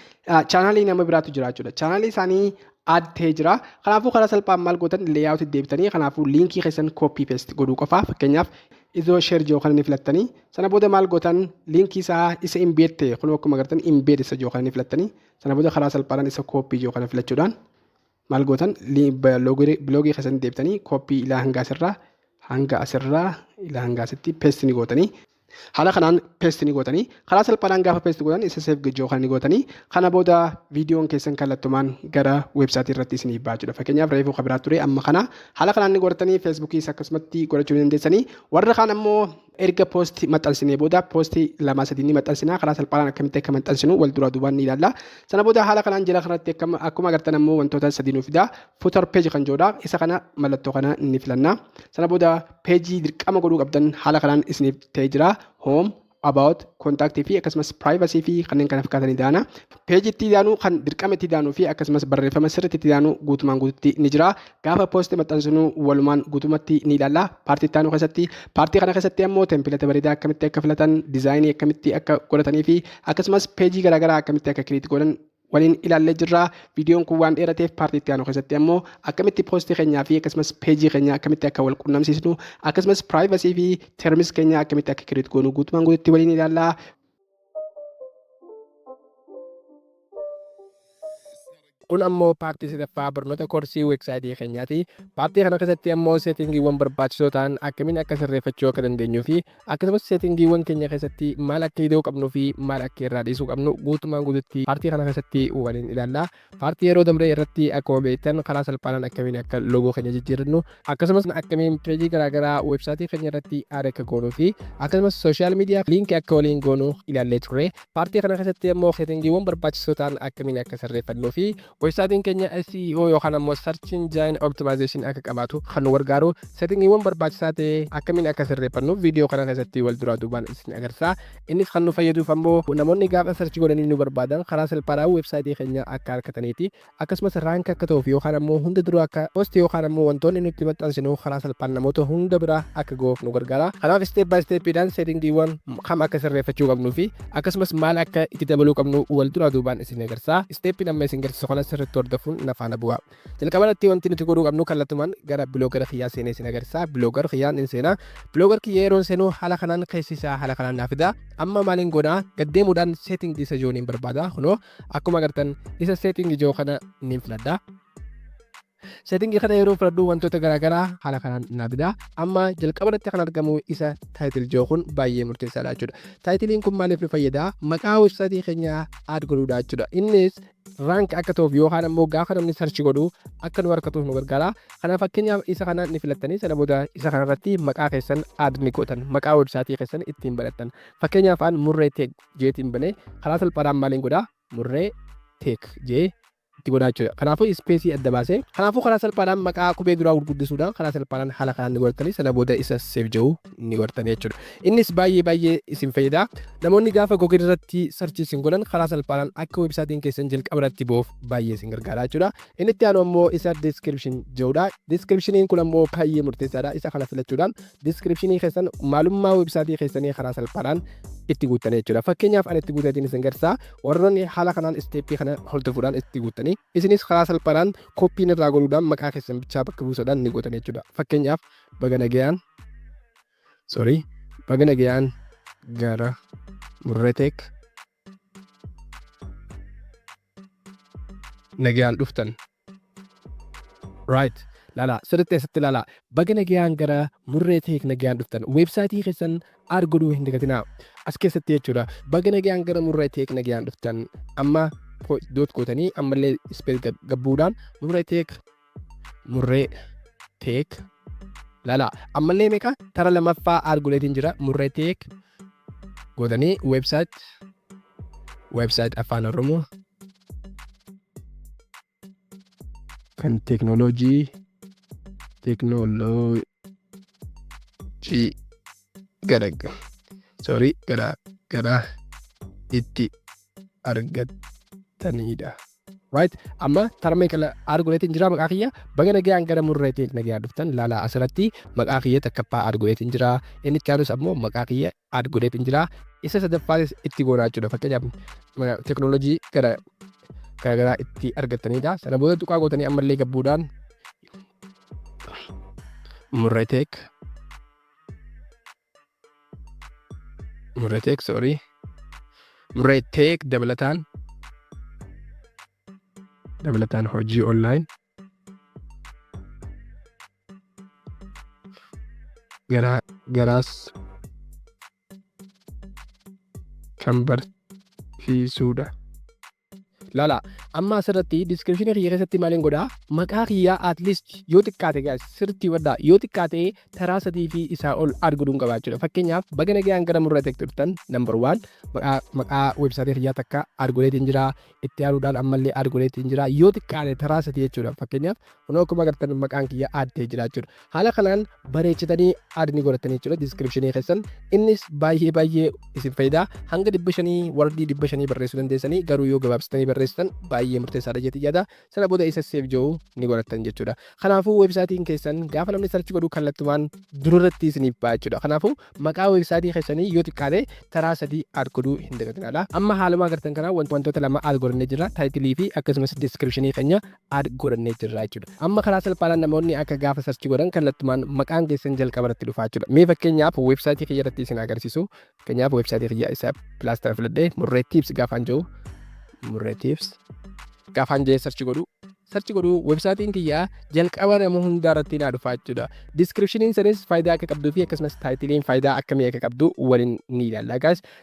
chaanalii nama biraatu jira jechuudha. Chaanalii isaanii add ta'ee jira. Kanaafuu karaa salphaan maal gootan layout deebitanii kanaafuu linkii keessan copy paste godhuu qofa. Fakkeenyaaf iddoo share jiru kana ni filattanii sana booda maal gootan linkii isaa isa embed ta'e kun akkuma agartan embed isa jiru kana ni filattanii sana booda karaa salphaan isa copy jiru kana filachuudhaan maal gootan bloogii keessan deebitanii copy ilaa hanga asirraa ilaa hanga asitti paste ni gootanii haala kanaan paste ni gootanii karaa salphaadhaan gaafa paste gootan isa save jiru kana ni gootanii kana booda viidiyoon keessan kallattumaan gara website irratti isinii ba'a jechuudha. Fakkeenyaaf reefuu qabiraa ture amma kana haala kanaan ni godhatanii Facebookiis akkasumatti godhachuu ni dandeessanii. Warra kaan ammoo erga post maxxansinee booda post lama sadii ni maxxansinaa karaa salphaadhaan akkamitti akka maxxansinu wal duraa duubaan ni ilaalla. Sana booda haala kanaan jala kanatti akkuma agartan ammoo wantoota sadii nuuf fida. Footer page kan jedhudha. Isa kana mallattoo kana ni filanna. Sana booda peejii dirqama godhuu qabdan haala kanaan isiniif ta'ee jira. Home, about, contact fi akkasumas privacy fi kanneen kana fakkaatan daana. Peejii itti daanu kan dirqama itti daanuu fi akkasumas barreeffama sirriitti itti daanu guutumaan guututti ni jira. Gaafa post maxxansinu walumaan guutumatti ni ilaalla. Paartii itti daanu keessatti paartii kana keessatti ammoo template bareedaa akkamitti akka filatan, dizaayinii akkamitti akka godhatanii fi akkasumas peejii garaagaraa akkamitti akka create godhan waliin ilaallee jirra. Viidiyoon kun waan dheerateef paartii itti aanu keessatti ammoo akkamitti poostii keenyaa fi akkasumas peejii keenya akkamitti akka wal quunnamsiisnu akkasumas privacy fi terms keenya akkamitti akka create goonu guutumaan guututti waliin ilaalla. Kun ammoo paartii sadaffaa barnoota koorsii weebsaayitii keenyaati. Paartii kana keessatti ammoo seetingiiwwan barbaachisoo ta'an akkamiin akka sirreeffachuu akka dandeenyuu fi akkasumas seetingiiwwan keenya keessatti maal akka hidhuu qabnuu fi maal akka irraa dhiisuu qabnu guutumaan guututti paartii kana keessatti waliin ilaalla. Paartii yeroo dabree irratti akkuma beektan karaa salphaadhaan akkamiin akka loogoo keenya jijjiirrannu akkasumas akkamiin peejii garaagaraa weebsaayitii keenya irratti aada akka goonuu fi akkasumas sooshaal miidiyaa liinkii akka waliin goonuu ilaallee turre. Paartii kana keessatti ammoo seetingiiwwan barbaachisoo ta'an akkamiin akka sirreeffannuu fi weebsaayitiin keenya SEO yookaan ammoo Search Engine Optimization akka qabaatu kan nu gargaaru seetingiiwwan barbaachisaa ta'e akkamiin akka sirreeffannu viidiyoo kana keessatti wal duraa duubaan isin agarsiisa. Innis kan nu fayyaduuf ammoo namoonni gaafa sarchi godhanii nu barbaadan karaa salphaadhaan weebsaayitii keenya akka argataniiti akkasumas raank akka ta'uuf yookaan ammoo hunda dura akka post yookaan ammoo wantoonni nutti maxxansinu karaa salphaan namoota hunda bira akka ga'uuf nu gargaara. Kanaaf step by stepiidhaan seetingiiwwan kam akka sirreeffachuu qabnuu fi akkasumas maal akka itti dabaluu qabnu wal duraa duubaan isin agarsiisa. Steppiin amma isin agarsiisu kana sirriitti hordofuun nafaana bu'aa. Jalqaba irratti wanti nuti godhuu qabnu kallattumaan gara biloogara kiyyaa seenee isin agarsiisa. Biloogar kiyyaan in seenaa. Biloogar kiyya yeroo seenuu haala kanaan keessisa haala kanaan naaf fida. Amma maaliin godhaa gaddeemuudhaan seetingii isa jooniin barbaada. Kunoo akkuma agartan isa seetingii joo kana niin filadha. Seetingii kana yeroo filadhu wantoota garaagaraa haala kanaan naaf fida. Amma jalqaba irratti kan argamu isa taayitil joo kun baay'ee murteessaadha jechuudha. Taayitiliin kun maaliif nu fayyada? Maqaa weebsaayitii keenyaa aad godhuudha jechuudha. Innis rank akka ta'uuf yookaan ammoo gaafa namni sarchi godhu akka nu harkatuuf nu gargaara. Kanaaf fakkeenyaaf isa kana ni filattanii sana booda isa kanarratti maqaa keessan aad ni gootan maqaa weebsaayitii keessan ittiin banattan. Fakkeenyaaf aan murree teek jeetiin banee karaa salphaadhaan maaliin godhaa murree teek jee itti godhaa jechuudha. Kanaafuu ispeesii adda baasee kanaafuu karaa salphaadhaan maqaa qubee duraa gurguddisuudhaan karaa salphaadhaan haala kanaan ni godhatanii sana booda isa seef jedhu ni godhatanii jechuudha. Innis baay'ee isin fayyada. Namoonni gaafa Google irratti sarchii isin godhan karaa salphaadhaan akka weebsaayitiin keessan jalqaba irratti bu'uuf baay'ee isin gargaara jechuudha. Inni itti aanu ammoo isa description jedhudha. Descriptioniin kun ammoo baay'ee murteessaadha. Isa kana filachuudhaan descriptionii keessan maalummaa weebsaayitii keessanii karaa salphaadhaan itti guuttanii jechuudha. Fakkeenyaaf ani itti guutatiin isin agarsiisa. Warroonni haala kanaan isteeppii kana hordofuudhaan itti guuttanii isinis karaa salphaadhaan koppiin irraa godhuudhaan maqaa keessan bichaa bakka buusuudhaan ni gootan jechuudha. Fakkeenyaaf baga nagayaan gara murreeteek nagayaan dhuftan. Right. Lala sirriitti eessatti lala baga nagayaan gara murreeteek nagayaan dhuftan weebsaayitii keessan aad godhuu hin dagatinaa as keessatti jechuudha. Baga nagayaan gara murreeteek nagayaan dhuftan amma doot gootanii ammallee ispees gabbuudhaan murree teek lala ammallee meeqa tara lamaffaa aad godheetiin jira murree teek gootanii weebsaayit afaan oromoo kan teeknooloojii gara itti argatanidha. Right? Amma tarmee kala aad godheetiin jira maqaa kiyya baga nagayaan gara murreeteek nagayaan dhuftan laalaa asirratti maqaa kiyya takkaffaa aad godheetiin jira. Inni itti aanus ammoo maqaa kiyya aad godheetiin jira. Isa sadaffaanis itti goonaa jechuudha. Fakkeenyaaf teeknooloojii garaagaraa itti argatanidha. Sana booda tuqaa gootanii ammallee gabbuudhaan murreeteek dabalataan hojii online garaas kan barsiisudha. Lala amma asirratti description kiyya keessatti maaliin godhaa maqaa kiyyaa at least yoo xiqqaate guys sirriitti waddaa yoo xiqqaate taraa sadii fi isaa ol aad godhuun qabaa jechuudha. Fakkeenyaaf baga nagayaan gara murreeteek dhuftan number 1 maqaa weebsaayitii kiyyaa takka aad godheetiin jira itti aanuudhaan ammallee aad godheetiin jira yoo xiqqaate taraa sadii jechuudha. Fakkeenyaaf kunoo akkuma agartan maqaan kiyya aad ta'ee jira jechuudha. Haala kanaan bareechitanii aad ni godhatanii jechuudha descriptionii keessan innis baay'ee isin fayyada. Hanga 500 wordii 500 barreessuu dandeessanii garuu yoo gabaabsitanii barreessitan baay'ee murteessaadha jechuudha yaada. Sana booda isa seef jedhu ni godhatan jechuudha. Kanaafuu weebsaayitiin keessan gaafa namni sarchi godhu kallattumaan durarratti isiniif ba'a jechuudha. Kanaafuu maqaa weebsaayitii keessanii yoo xiqqaate taraa sadii aad godhuu hin dagatinaa. Amma haaluma agartan kana wantoota lama aad godhannee jirra taayitilii fi akkasumas descriptionii keenya aad godhannee jirra jechuudha. Amma karaa salphaadhaan namoonni akka gaafa sarchi godhan kallattumaan maqaan keessan jalqaba irratti dhufaa jechuudha. Mee fakkeenyaaf weebsaayitii kiyya irratti isin agarsiisu. Fakkeenyaaf weebsaayitii kiyya isa pilaastara filadhee murree tiips gaafaan jiru murree tiips gaafaan jee sarchi godhu websaayitiin kiyyaa jalqaba nama hundaa irratti naa dhufaa jechuudha. Descriptioniin sanis faayidaa akka qabduu fi akkasumas taayitiliin faayidaa akkamii akka qabdu waliin ni ilaalla.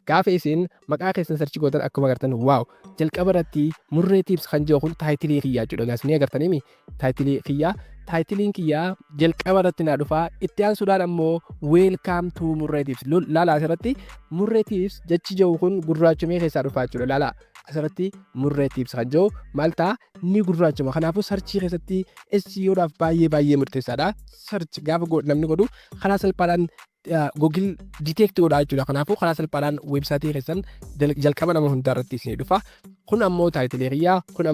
Gaafa isin maqaa keessan sarchi gootan akkuma agartan waaw jalqaba irratti murree tips kan jiru kun taayitilii kiyyaa jechuudha. Ni agartanii taayitilii kiyyaa. Taayitiliin kiyyaa jalqaba irratti naa dhufaa. Itti aansuudhaan ammoo weelkaam tuu murree tips. Laalaa asirratti murree tips jechi jiru kun gurraachumee keessaa dhufaa jechuudha. Laalaa asirratti murree tips kan jiru maal ta'a ni gurraachuma. Kanaafuu sarchii keessatti SEOdhaaf baay'ee murteessaadha. Sarchi gaafa namni godhu karaa salphaadhaan Google detect godhaa jechuudha. Kanaafuu karaa salphaadhaan websaayitii keessan jalqaba nama hundaa irratti isin dhufa. Kun ammoo taayitilii kiyyaa. Kun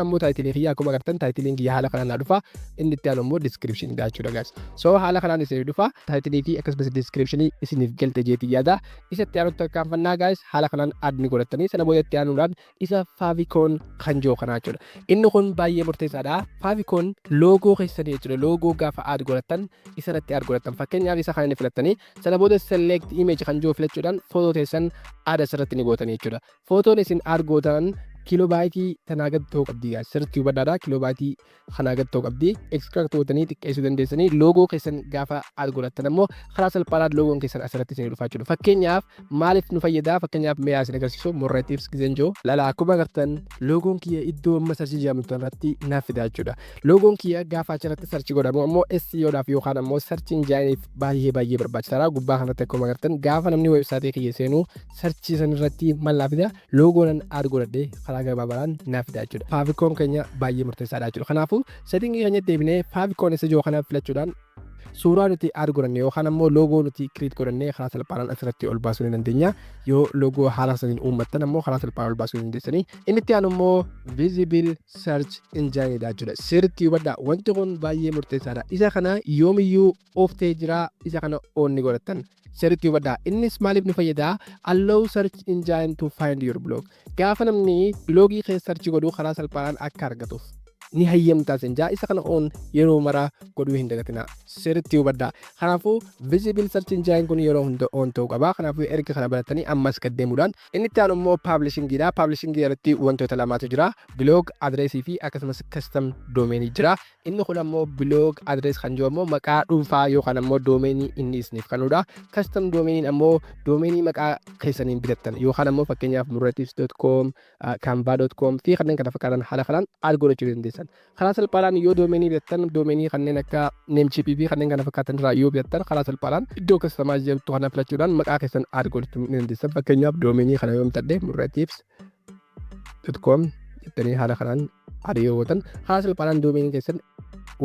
ammoo taayitilii kiyyaa akkuma agartan taayitiliin kiyyaa haala kanaan dhufa. Inni itti aanu ammoo description jechuudha guys. So haala kanaan isin dhufa. Taayitilii fi akkasumas descriptionii isiniif galte jeetii yaada. Isa itti aanutti tarkaanfannaa guys haala kanaan adni godhatanii sana booda itti aanuudhaan isa Favicon kan jiru kanaa jechuudha. Inni kun baay'ee murteessaadha. Favicon loogoo keessanii jechuudha. Loogoo gaafa aad godhatan isa irratti aad godhatan. Fakkeenyaaf isa kan inni filattanii sana booda select image kan jiru filachuudhaan footoo teessan aada asirratti ni gootanii jechuudha. Footoon isin aad gootan kiiloobaaytii tanaa gad ta'uu qabdi. Sirriitti hubadhaadha. Kiiloobaaytii kanaa gad ta'uu qabdi. Extract gootanii xiqqeessuu dandeessanii loogoo keessan gaafa aad godhatan ammoo karaa salphaadhaan loogoon keessan asirratti isin dhufaa jechuudha. Fakkeenyaaf maaliif nu fayyada? Fakkeenyaaf mee isin agarsiisu murree tips gizeen jiru. Lala akkuma agartan loogoon kiyya iddoo amma sarchii jedhamtu irratti naaf fida jechuudha. Loogoon kiyya gaafa achirratti sarchii godhamu ammoo SEOdhaaf yookaan ammoo sarchii injaayiniif baay'ee barbaachisaadha. Gubbaa kanatti akkuma agartan gaafa namni websaayitii kiyya seenuu sarchii san irratti maal naaf fida? Loogoonan aad godhadhee karaa gabaabaraan naaf fida jechuudha. Favicon keenya baay'ee murteessaadha jechuudha. Kanaafuu settingii keenyatti deebinee Favicon isa jiru kana filachuudhaan suuraa nuti aad godhanne yookaan ammoo loogoo nuti create godhanne karaa salphaadhaan asirratti ol baasuu ni dandeenya. Yoo loogoo haala saniin uummattan ammoo karaa salphaan ol baasuu ni dandeessanii. Inni itti aanu immoo visible search engine dha jechuudha. Sirriitti hubadhaa wanti kun baay'ee murteessaadha. Isa kana yoomiyyuu ooftee jira isa kana on ni godhattan. Sirriitti hubadhaa. Innis maaliif nu fayyada? Allow search engine to find your blog. Gaafa namni bloogii keessa search godhu karaa salphaadhaan akka argatuuf ni hayyamtaa senjaa isa kana on yeroo mara godhuu hin dagatina. Sirriitti hubadhaa. Kanaafuu visible search engine kun yeroo hunda on ta'uu qaba. Kanaafuu erga kana baratanii ammas gaddeemuudhaan inni itti aanu immoo publishingidha. Publishing irratti wantoota lamatu jira. Blog addressii fi akkasumas custom domain jira. Inni kun ammoo blog address kan jiru ammoo maqaa dhuunfaa yookaan ammoo domain inni isiniif kanudha. Custom domain ammoo domain maqaa keessaniin bitattan yookaan ammoo fakkeenyaaf murretips.com, canva.com fi kanneen kana fakkaatan haala kanaan aad godhachuu dandeessan. Karaa salphaadhaan yoo doomeenii bitattan doomeenii kanneen akka Namecheap fi kanneen kana fakkaatan irraa yoo bitattan karaa salphaadhaan iddoo customize jettu kana filachuudhaan maqaa keessan aad gochuu ni dandeessan. Fakkeenyaaf doomeenii kana yoo bitadhe murretips.com jettanii haala kanaan aad yoo gootan karaa salphaadhaan doomeenii keessan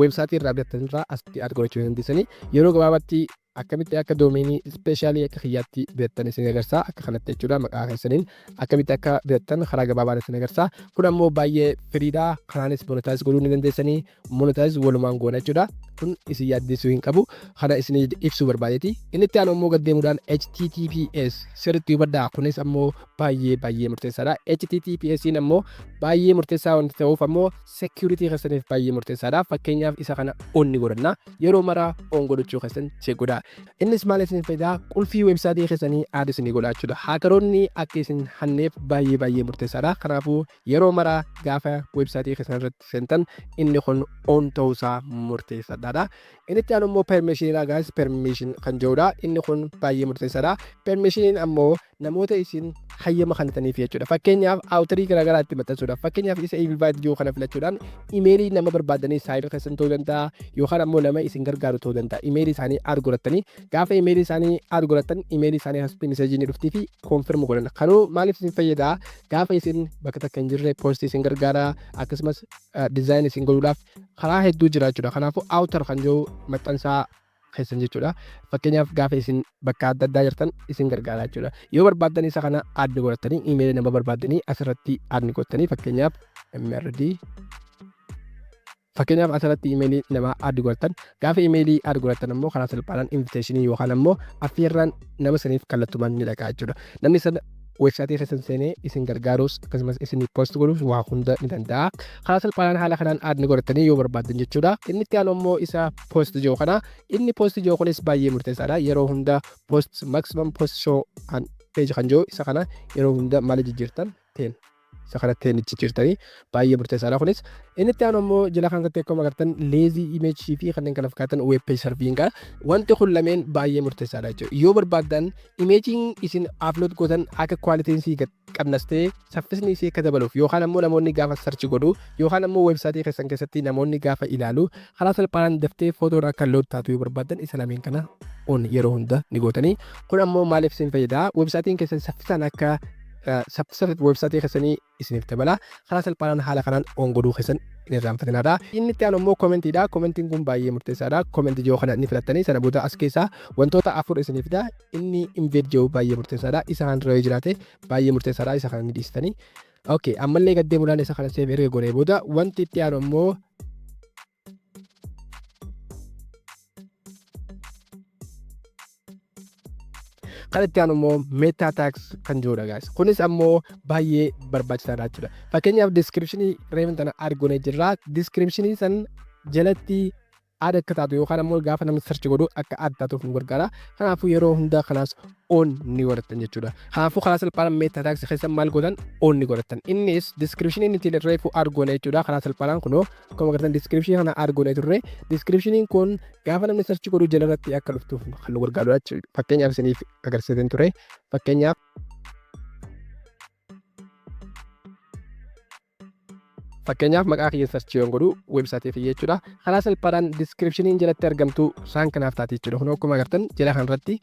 websaayitii irraa bitattan irraa asitti aad gochuu ni dandeessanii. Yeroo gabaabaatti akkamitti akka doomeenii ispeeshaalii akka kiyyaatti bitattan isin agarsiisa. Akka kanatti jechuudha maqaa keessaniin akkamitti akka bitattan karaa gabaabaan isin agarsiisa. Kun ammoo baay'ee firiidha. Kanaanis monetize godhuu ni dandeessanii. Monetize walumaan goona jechuudha. Kun isin yaaddessuu hin qabu. Kana isin ibsuu barbaadeeti. Inni itti aanu ammoo gaddeemuudhaan HTTPS sirriitti hubadhaa. Kunis ammoo baay'ee murteessaadha. HTTPSin ammoo baay'ee murteessaa wanti ta'uuf ammoo security keessaniif baay'ee murteessaadha. Fakkeenyaaf isa kana on ni godhanna. Yeroo mara on godhachuu keessan cheegodhaa. Innis maal isin fayyadaa? Qulfii websaayitii keessanii aad isin godhaa jechuudha. Haakeroonni akka isin hanneef baay'ee murteessaadha. Kanaafuu yeroo mara gaafa websaayitii keessan irratti seentan inni kun on ta'uusaa murteessaadha. Inni itti aanu immoo permissionidha guys. Permission kan jedhudha. Inni kun baay'ee murteessaadha. Permission ammoo namoota isin hayyama kennitaniif jechuudha. Fakkeenyaaf awutarii garaagaraa itti maxxansuudhaaf fakkeenyaaf isa invite jiru kana filachuudhaan imeelii nama barbaadanii saayita keessan ta'uu danda'a yookaan ammoo nama isin gargaaru ta'uu danda'a. Imeelii isaanii aad godhatanii gaafa imeelii isaanii aad godhatan imeelii isaanii as meseejii ni dhuftii fi koonfirm godhan. Kanuu maaliif isin fayyada? Gaafa isin bakka takka hin jirre poostii isin gargaara akkasumas dizaayinii isin godhuudhaaf karaa hedduu jira jechuudha. Kanaafuu awutar kan jiru maxxansaa keessan jechuudha. Fakkeenyaaf gaafa isin bakka adda addaa jirtan isin gargaara jechuudha. Yoo barbaaddan isa kana aad godhatanii imeelii nama barbaadanii asirratti aad godhatanii fakkeenyaaf MRD fakkeenyaaf asirratti imeelii nama aad godhatan gaafa imeelii aad godhatan ammoo karaa salphaadhaan inviteeshinii yookaan ammoo affeerraan nama saniif kallattumaan ni dhaqa jechuudha. Namni sana websaayitii keessan seenee isin gargaarus akkasumas isin post godhuus waa hunda ni danda'a. Karaa salphaadhaan haala kanaan aad godhatanii yoo barbaadan jechuudha. Inni itti aanu ammoo isa post jiru kana. Inni post jiru kunis baay'ee murteessaadha. Yeroo hunda post maximum post show page kan jiru isa kana yeroo hunda maal jijjiirtan kanatti ni jijjiirtanii baay'ee murteessaadha kunis. Inni itti aanu immoo jala kan gattee akkuma agartan lazy image fi kanneen kana fakkaatan web page surfing wanti kun lameen baay'ee murteessaadha jechuudha. Yoo barbaaddan imeejiin isin upload gootan akka quality isii qannastee saffisni isii akka dabaluuf yookaan ammoo namoonni gaafa search godhu yookaan ammoo websaayitii keessan keessatti namoonni gaafa ilaalu karaa salphaan daftee footoo akka load taatu yoo barbaaddan isa lameen kana on yeroo hunda ni gootanii. Kun ammoo maaliif isin fayyada? Websaayitiin keessan saffisaan akka saffisa websaayitii keessanii isiniif dabala. Karaa salphaan haala kanaan on godhuu keessan hin irraanfatinaadha. Inni itti aanu immoo koomentiidha. Koomentiin kun baay'ee murteessaadha. Koomentii jiru kana ni filattanii sana booda as keessaa wantoota afur isiniif fida. Inni invite jiru baay'ee murteessaadha. Isa kan irra jiraate baay'ee murteessaadha. Isa kan dhiistanii. Okay, ammallee gaddeemuudhaan isa kana seef erga godhee booda wanti itti aanu immoo kan itti aanu immoo meta tags kan jirudha guys. Kunis ammoo baay'ee barbaachisaadha jechuudha. Fakkeenyaaf descriptionii reefin tana argine jirra. Descriptionii san jalatti ada akka taatu yookaan ammoo gaafa namni search godhu akka ada taatuuf nu gargaara. Kanaafuu yeroo hundaa kanaas on ni godhattan jechuudha. Kanaafuu karaa salphaan meta tags keessa maal godhan on ni godhattan. Innis descriptionii inni ittiin reefu argine jechuudha. Karaa salphaan kunoo akkuma agartan descriptionii kana argine turre. Descriptioniin kun gaafa namni search godhu jalarratti akka dhuftuuf kan nu gargaarudha jechuudha. Fakkeenyaaf isiniif agarsiisan ture. Fakkeenyaaf maqaa kiyya search yoon godhu websaayitii fi jechuudha. Karaa salphaan descriptioniin jalatti argamtu isaan kanaaf taati jechuudha. Kun akkuma agartan jala kanarratti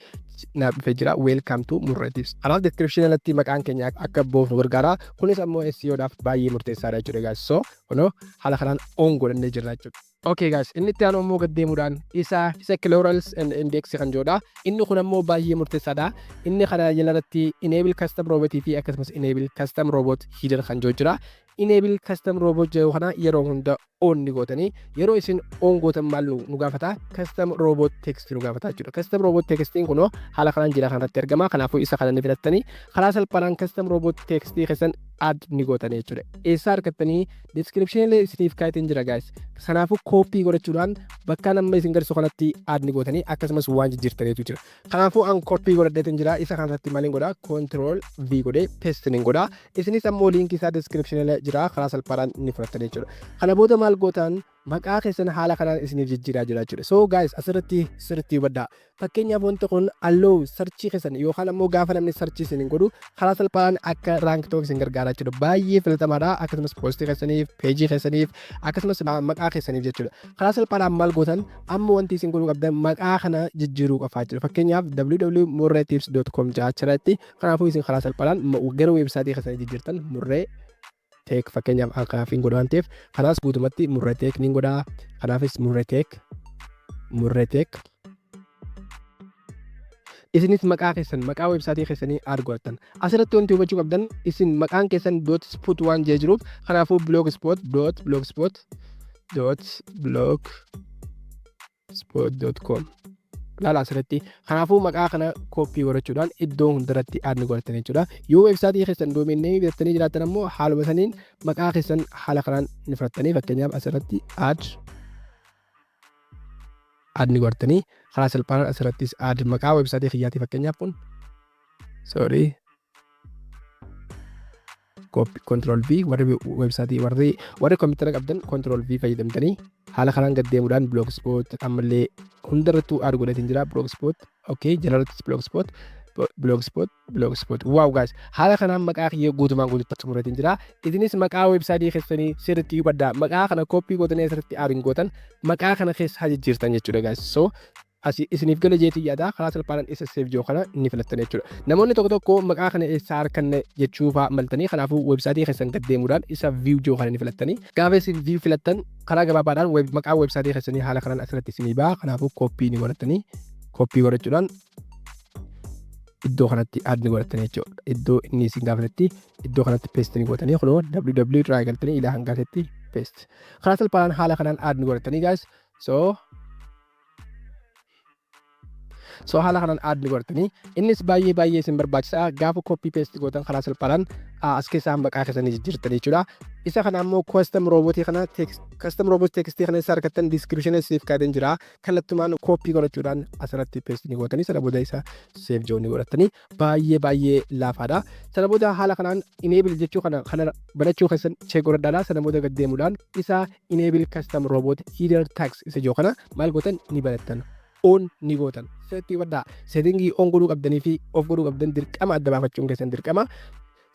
naaf dhufee jira welcome to Murray Tips. Alaas description jalatti maqaan keenya akka bu'uuf nu gargaara. Kunis ammoo SEOdhaaf baay'ee murteessaadha jechuudha guys. So kunoo haala kanaan on godhannee jirra jechuudha. Okay guys, inni itti aanu ammoo gaddeemuudhaan isa clients and index kan jirudha. Inni kun ammoo baay'ee murteessaadha. Inni kana jalarratti enable custom robot fi akkasumas enable custom robot header kan jira. Enable custom robot jedhu kana yeroo hunda on ni gootanii yeroo isin on gootan maal nu gaafata custom robot text nu gaafata jechuudha. Custom robot textiin kunoo haala kanaan jala kanatti argama. Kanaafuu isa kana ni filattanii karaa salphaan custom robot textii keessan add ni gootanii jechuudha. Eessa argattanii description illee isiniif kaayitiin jira guys. Kanaafuu copy godhachuudhaan bakka nama isin garsu kanatti add ni gootanii akkasumas waan jijjiirtaniitu jira. Kanaafuu an copy godhadheetiin jira. Isa kanatti maaliin godha control V godhee paste ni godha. Isinis ammoo linkii isaa description illee jira. Karaa salphaan ni fudhattanii jechuudha. Kana booda maal gootan maqaa keessan haala kanaan isiniif jijjiiraa jira jechuudha. So guys asirratti sirriitti hubadhaa. Fakkeenyaaf wanti kun allow searchii keessan yookaan ammoo gaafa namni searchii isin godhu karaa salphaan akka rank ta'uuf isin gargaara jechuudha. Baay'ee filatamaadha. Akkasumas poostii keessaniif, peejii keessaniif, akkasumas maqaa keessaniif jechuudha. Karaa salphaan maal gootan amma wanti isin godhuu qabdan maqaa kana jijjiiruu qofaa jechuudha. Fakkeenyaaf www.murraytips.com jiraachirratti kanaafuu isin karaa salphaan gara websaayitii keessanii jijjiirtan Murray Tech fakkeenyaaf akkaafin godhan ta'eef kanaas guutumatti Murray Tech ni godha. Kanaafis Murray Tech isinis maqaa keessan maqaa websaayitii keessanii argattan. Asirratti wanti hubachuu qabdan isin maqaan keessan .spot waan jiruuf kanaafuu blogspot.com laala asirratti kanaafuu maqaa kana copy godhachuudhaan iddoo hundarratti add ni godhatanii jechuudha. Yoo websaayitii keessan domain name bitatanii jiraatan ammoo haaluma saniin maqaa keessan haala kanaan ni fudhattanii fakkeenyaaf asirratti add ni godhatanii karaa salphaan asirrattis add maqaa websaayitii kiyyaatii fakkeenyaaf kun control V warri websaayitii warri kompiitara qabdan control V fayyadamtanii haala kanaan gaddeemuudhaan blogspot ammallee hundarrattuu add godhatiin jira blogspot. Okay, jalarrattis blogspot. Wow guys, haala kanaan maqaa kiyya guutumaan guututti muratiin jira. Isinis maqaa websaayitii keessanii sirriitti hubadhaa. Maqaa kana copy gootanii asirratti add gootan maqaa kana keessa jijjiirtan jechuudha guys. So isiniif gala jeetii yaada karaa salphaan isa save jiru kana ni filattan jechuudha. Namoonni tokko maqaa kana eessa arganna jechuufaa maltanii kanaafuu websaayitii keessan gaddeemuudhaan isa view jiru kana ni filattanii gaafa isin view filattan karaa gabaabaadhaan maqaa websaayitii keessanii haala kanaan asirratti isinii ba'a. Kanaafuu copy ni godhatanii copy godhachuudhaan iddoo kanatti add ni godhatanii jechuudha. Iddoo inni isin gaafatetti iddoo kanatti paste ni godhatanii kunoo www irraa galtanii ilaa hangaatetti paste. Karaa salphaan haala kanaan add ni godhatanii guys. So So haala kanaan add ni godhatanii innis baay'ee isin barbaachisaa gaafa copy paste gootan karaa salphaadhaan as keessaa maqaa keessanii jijjiirtanii jechuudha. Isa kana ammoo custom robot kana custom robot text kana isa argattan description siif kaa'een jira. Kallattumaan copy godhachuudhaan asirratti paste ni gootanii sana booda isa save joon ni godhatanii baay'ee laafaadha. Sana booda haala kanaan enable jechuu kana banachuu keessan check godhadhaa. Sana booda gad deemuudhaan isa enable custom robot header tags isa joo kana maal gootan ni barattan. On ni gootan. Setti waddaa settingii on godhuu qabdanii fi off godhuu qabdan dirqama adda baafachuun keessan dirqama.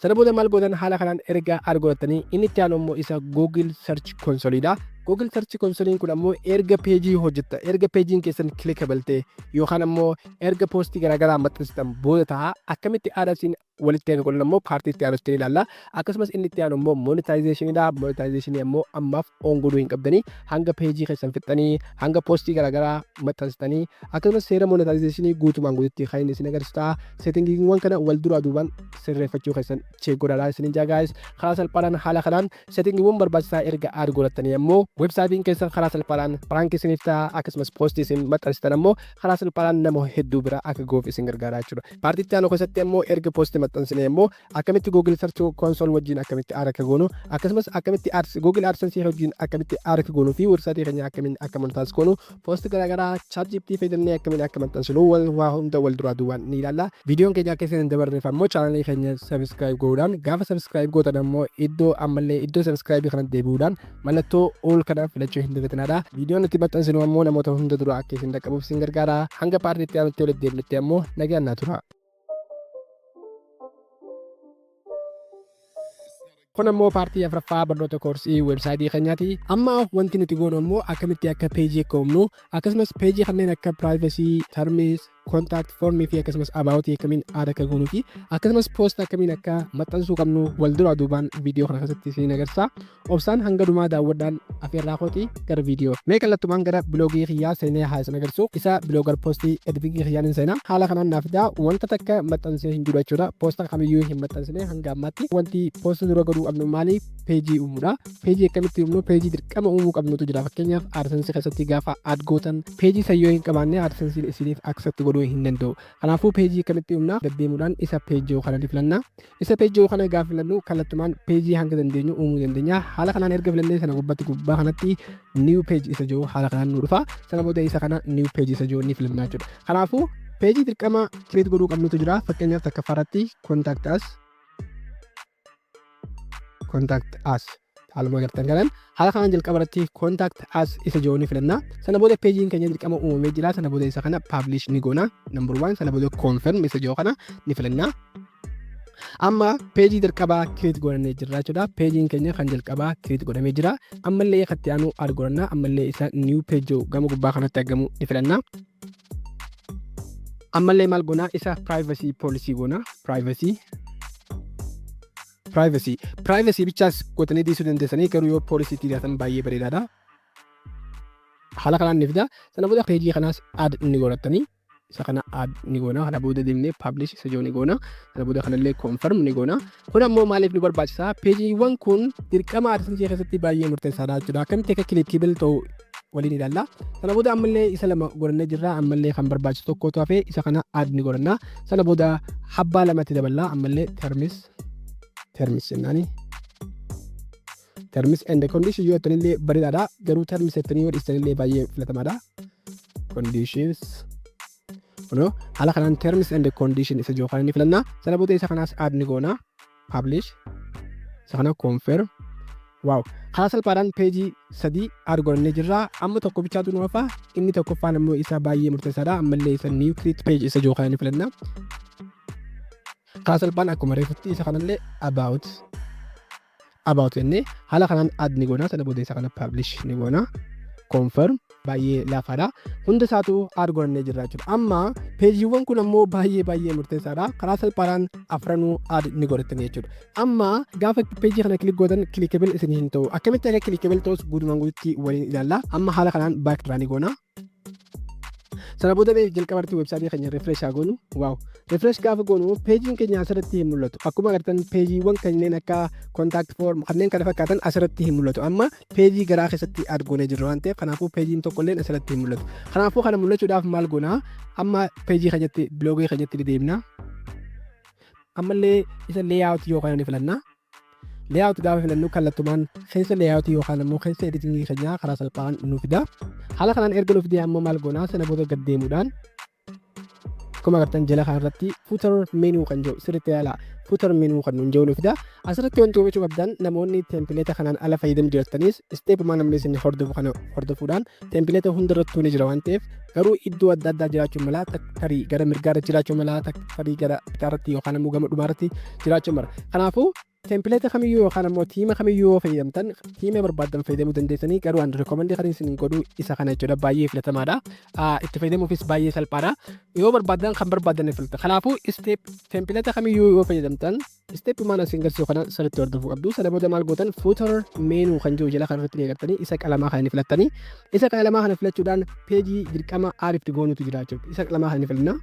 Sana booda maal gootan haala kanaan erga argatanii inni itti aanu immoo isa Google Search Console dha. Google Search Console kun ammoo erga page hojjetta erga pagein keessan clickable ta'e yookaan ammoo erga postii garaagaraa maxxansitan booda ta'a akkamitti aadasiin walitti aanu godhan ammoo paartii itti aanutti ilaalla. Akkasumas inni itti aanu immoo monetization dha. Monetization ammoo ammaaf on godhuu hin qabdanii hanga page keessan fixanii hanga postii garaagaraa maxxansitanii akkasumas seera monetization guutumaan guututti kan inni isin agarsiisa. Settingiiwwan kana wal duraa duubaan sirreeffachuu keessan check godhadhaa isin guys. Karaa salphaadhaan haala kanaan settingiiwwan barbaachisaa erga aad godhatanii ammoo websaayitiin keessan karaa salphaadhaan prank isiniif ta'a akkasumas postii isin maxxansitan ammoo karaa salphaadhaan nama hedduu bira akka goof isin gargaaraa jechuudha. Paartii itti aanu keessatti ammoo erga postii maxxansine ammoo akkamitti Google Search Console wajjin akkamitti aad akka goonu akkasumas akkamitti Google AdSense wajjin akkamitti aad akka goonuu fi websaayitii keenya akkamitti akka maxxansu goonu postii garaagaraa ChatGPT fayyadamnee akkamitti akka maxxansinu waa hunda wal duraa duubaan ni ilaalla. Viidiyoon keenya akka isin dabarreef ammoo chaanalii keenya subscribe godhuudhaan gaafa subscribe gootan ammoo iddoo ammallee iddoo subscribe kana deebi'uudhaan mallattoo all kana filachuu hin dagatinaadha. Viidiyoon nuti maxxansinu ammoo namoota hunda dura akka isin dhaqqabuuf isin gargaara. Hanga paartii itti aanutti walitti deebinutti ammoo nagaan naa tura. Kun ammoo paartii afraffaa barnoota koorsii websaayitii keenyaati. Amma wanti nuti goonu ammoo akkamitti akka peejii akka uumnu akkasumas peejii kanneen akka privacy, terms, contact form fi akkasumas about akkamiin aad akka goonuu fi akkasumas post akkamiin akka maxxansuu qabnu wal duraa duubaan viidiyoo kana keessatti isin agarsiisa. Obsaan hanga dhumaa daawwadhaan afeerraa kooti gara viidiyoo. Mee kallattumaan gara biloogii kiyyaa seenee haa isin agarsiisu. Isa biloogar postii editingii kiyyaan hin seenaa. Haala kanaan naaf fidaa wanta takka maxxansee hin jiru jechuudha. Posta kamiyyuu hin maxxansine hanga ammaatti wanti post dura godhuu qabnu maali peejii uumuudha. Peejii akkamitti uumnu peejii dirqama uumuu qabnutu jira. Fakkeenyaaf AdSense keessatti gaafa aad gootan peejii sayyoo hin qabaanne AdSense isiniif accept godhuu hin danda'u. Kanaafuu peejii akkamitti uumna deddeemuudhaan isa peejii kana filanna. Isa peejii kana gaafa filannu kallattumaan peejii hanga dandeenyu uumuu dandeenya. Haala kanaan erga filannee sana gubbaa kanatti new page isa jiru haala kanaan nu dhufa. Sana booda isa kana new page isa jiru ni filannaa jechuudha. Kanaafuu peejii dirqama create godhuu qabnutu jira. Fakkeenyaaf takka faratti contact us haaluma gartan galan haala kanaan jalqaba irratti contact us isa jiru ni filanna. Sana booda peejiin keenya dirqama uumamee jira. Sana booda isa kana publish ni goona. Number 1 sana booda confirm isa jiru kana ni filanna. Amma peejii dirqabaa create godhannee jirra jechuudha. Peejiin keenya kan jalqabaa create godhamee jira. Ammallee akkatti aanu aad godhanna. Ammallee isa new page gama gubbaa kanatti argamu ni filanna. Ammallee maal goona isa privacy policy goona. Privacy bichaas gootanii dhiisuu dandeessanii garuu yoo policy tidatan baay'ee bareedaadha. Haala kanaan ni fida. Sana booda peejii kanaas aad ni godhatanii isa kana aad ni goona. Kana booda deemnee publish isa jiru ni goona. Sana booda kanallee confirm ni goona. Kun ammoo maaliif nu barbaachisa? Peejiiwwan kun dirqama AdSense keessatti baay'ee murteessaadha jechuudha. Akkamitti akka clickable ta'u waliin ilaalla. Sana booda ammallee isa lama godhannee jirra. Ammallee kan barbaachisu tokkotu hafee isa kana aad ni godhanna. Sana booda habbaa lamatti daballaa. Ammallee terms and conditions yoo ta'anillee bareedaadha. Garuu terms jettanii yoo dhiisanillee baay'ee filatamaadha. Conditions haala kanaan terms and conditions isa jiru kana ni filanna. Sana booda isa kanaas aad ni goona. Publish isa kana confirm. Wow, karaa salphaadhaan peejii 3 aad godhannee jirra. Amma tokko bichaatu nu hafa. Inni tokkoffaan ammoo isa baay'ee murteessaadha. Ammallee isa new create page isa jiru kana ni filanna. Karaa salphaan akkuma reefutti isa kanallee about jennee haala kanaan aad ni goona. Sana booda isa kana publish ni goona. Confirm baay'ee laafaadha. Hunda isaatu aad godhannee jirra jechuudha. Amma peejiiwwan kun ammoo baay'ee murteessaadha. Karaa salphaadhaan afranuu aad ni godhatanii jechuudha. Amma gaafa peejii kana click gootan clickable isin hin ta'u. Akkamitti akka clickable ta'us guutumaan guututti waliin ilaalla. Amma haala kanaan back ni goona. Sana booda jalqabarratti websaayitii keenya refresh haa goonu. Waaw refresh gaafa goonu peejiin keenya asirratti hin mul'atu. Akkuma agartan peejiiwwan kanneen akka contact form kanneen kana fakkaatan asirratti hin mul'atu. Amma peejii garaa keessatti add goonee jirra waan ta'eef kanaafuu peejiin tokkollee asirratti hin mul'atu. Kanaafuu kana mul'achuudhaaf maal goona? Amma peejii keenyatti biloogii keenyatti deemna. Ammallee isa layout yookaan ni filanna. Layout gaafa filannu kallattumaan keessa layout yookaan immoo keessa editingii keenyaa karaa salphaan nu fida. Haala kanaan erga nu fidee ammoo maal goona? Sana booda gad deemuudhaan akkuma agartan jala kanarratti footer menu kan jiru sirriitti ilaala. Footer menu kan nuun jiru nu fida. Asirratti wanti hubachuu qabdan namoonni tempileeta kanaan ala fayyadamu jirtanis steepuma namni isin hordofu kana hordofuudhaan tempileeta hundarrattuu ni jira waan ta'eef garuu iddoo adda addaa jiraachuu mala tarii gara mirgaarratti jiraachuu mala tarii gara bitaarratti yookaan immoo gama dhumaarratti jiraachuu mala. Kanaafuu tempileeta kamiyyuu yookaan immoo tiima kamiyyuu fayyadamtan tiima barbaadan fayyadamuu dandeessanii garuu an rekomandii kan isin godhu isa kana jechuudha baay'ee filatamaadha. Itti fayyadamuufis baay'ee salphaadha. Yoo barbaadan kan barbaadan filata. Kanaafuu tempileeta kamiyyuu yoo fayyadamtan steepumaan isin garsiisu kana sirriitti hordofuu qabdu. Sana booda maal gootan footer menu kan jiru jala kanarratti eegartanii isa qalamaa kana filattanii isa qalamaa kana filachuudhaan peejii dirqama aariifti goonutu jira jechuudha. Isa qalamaa kana filanna.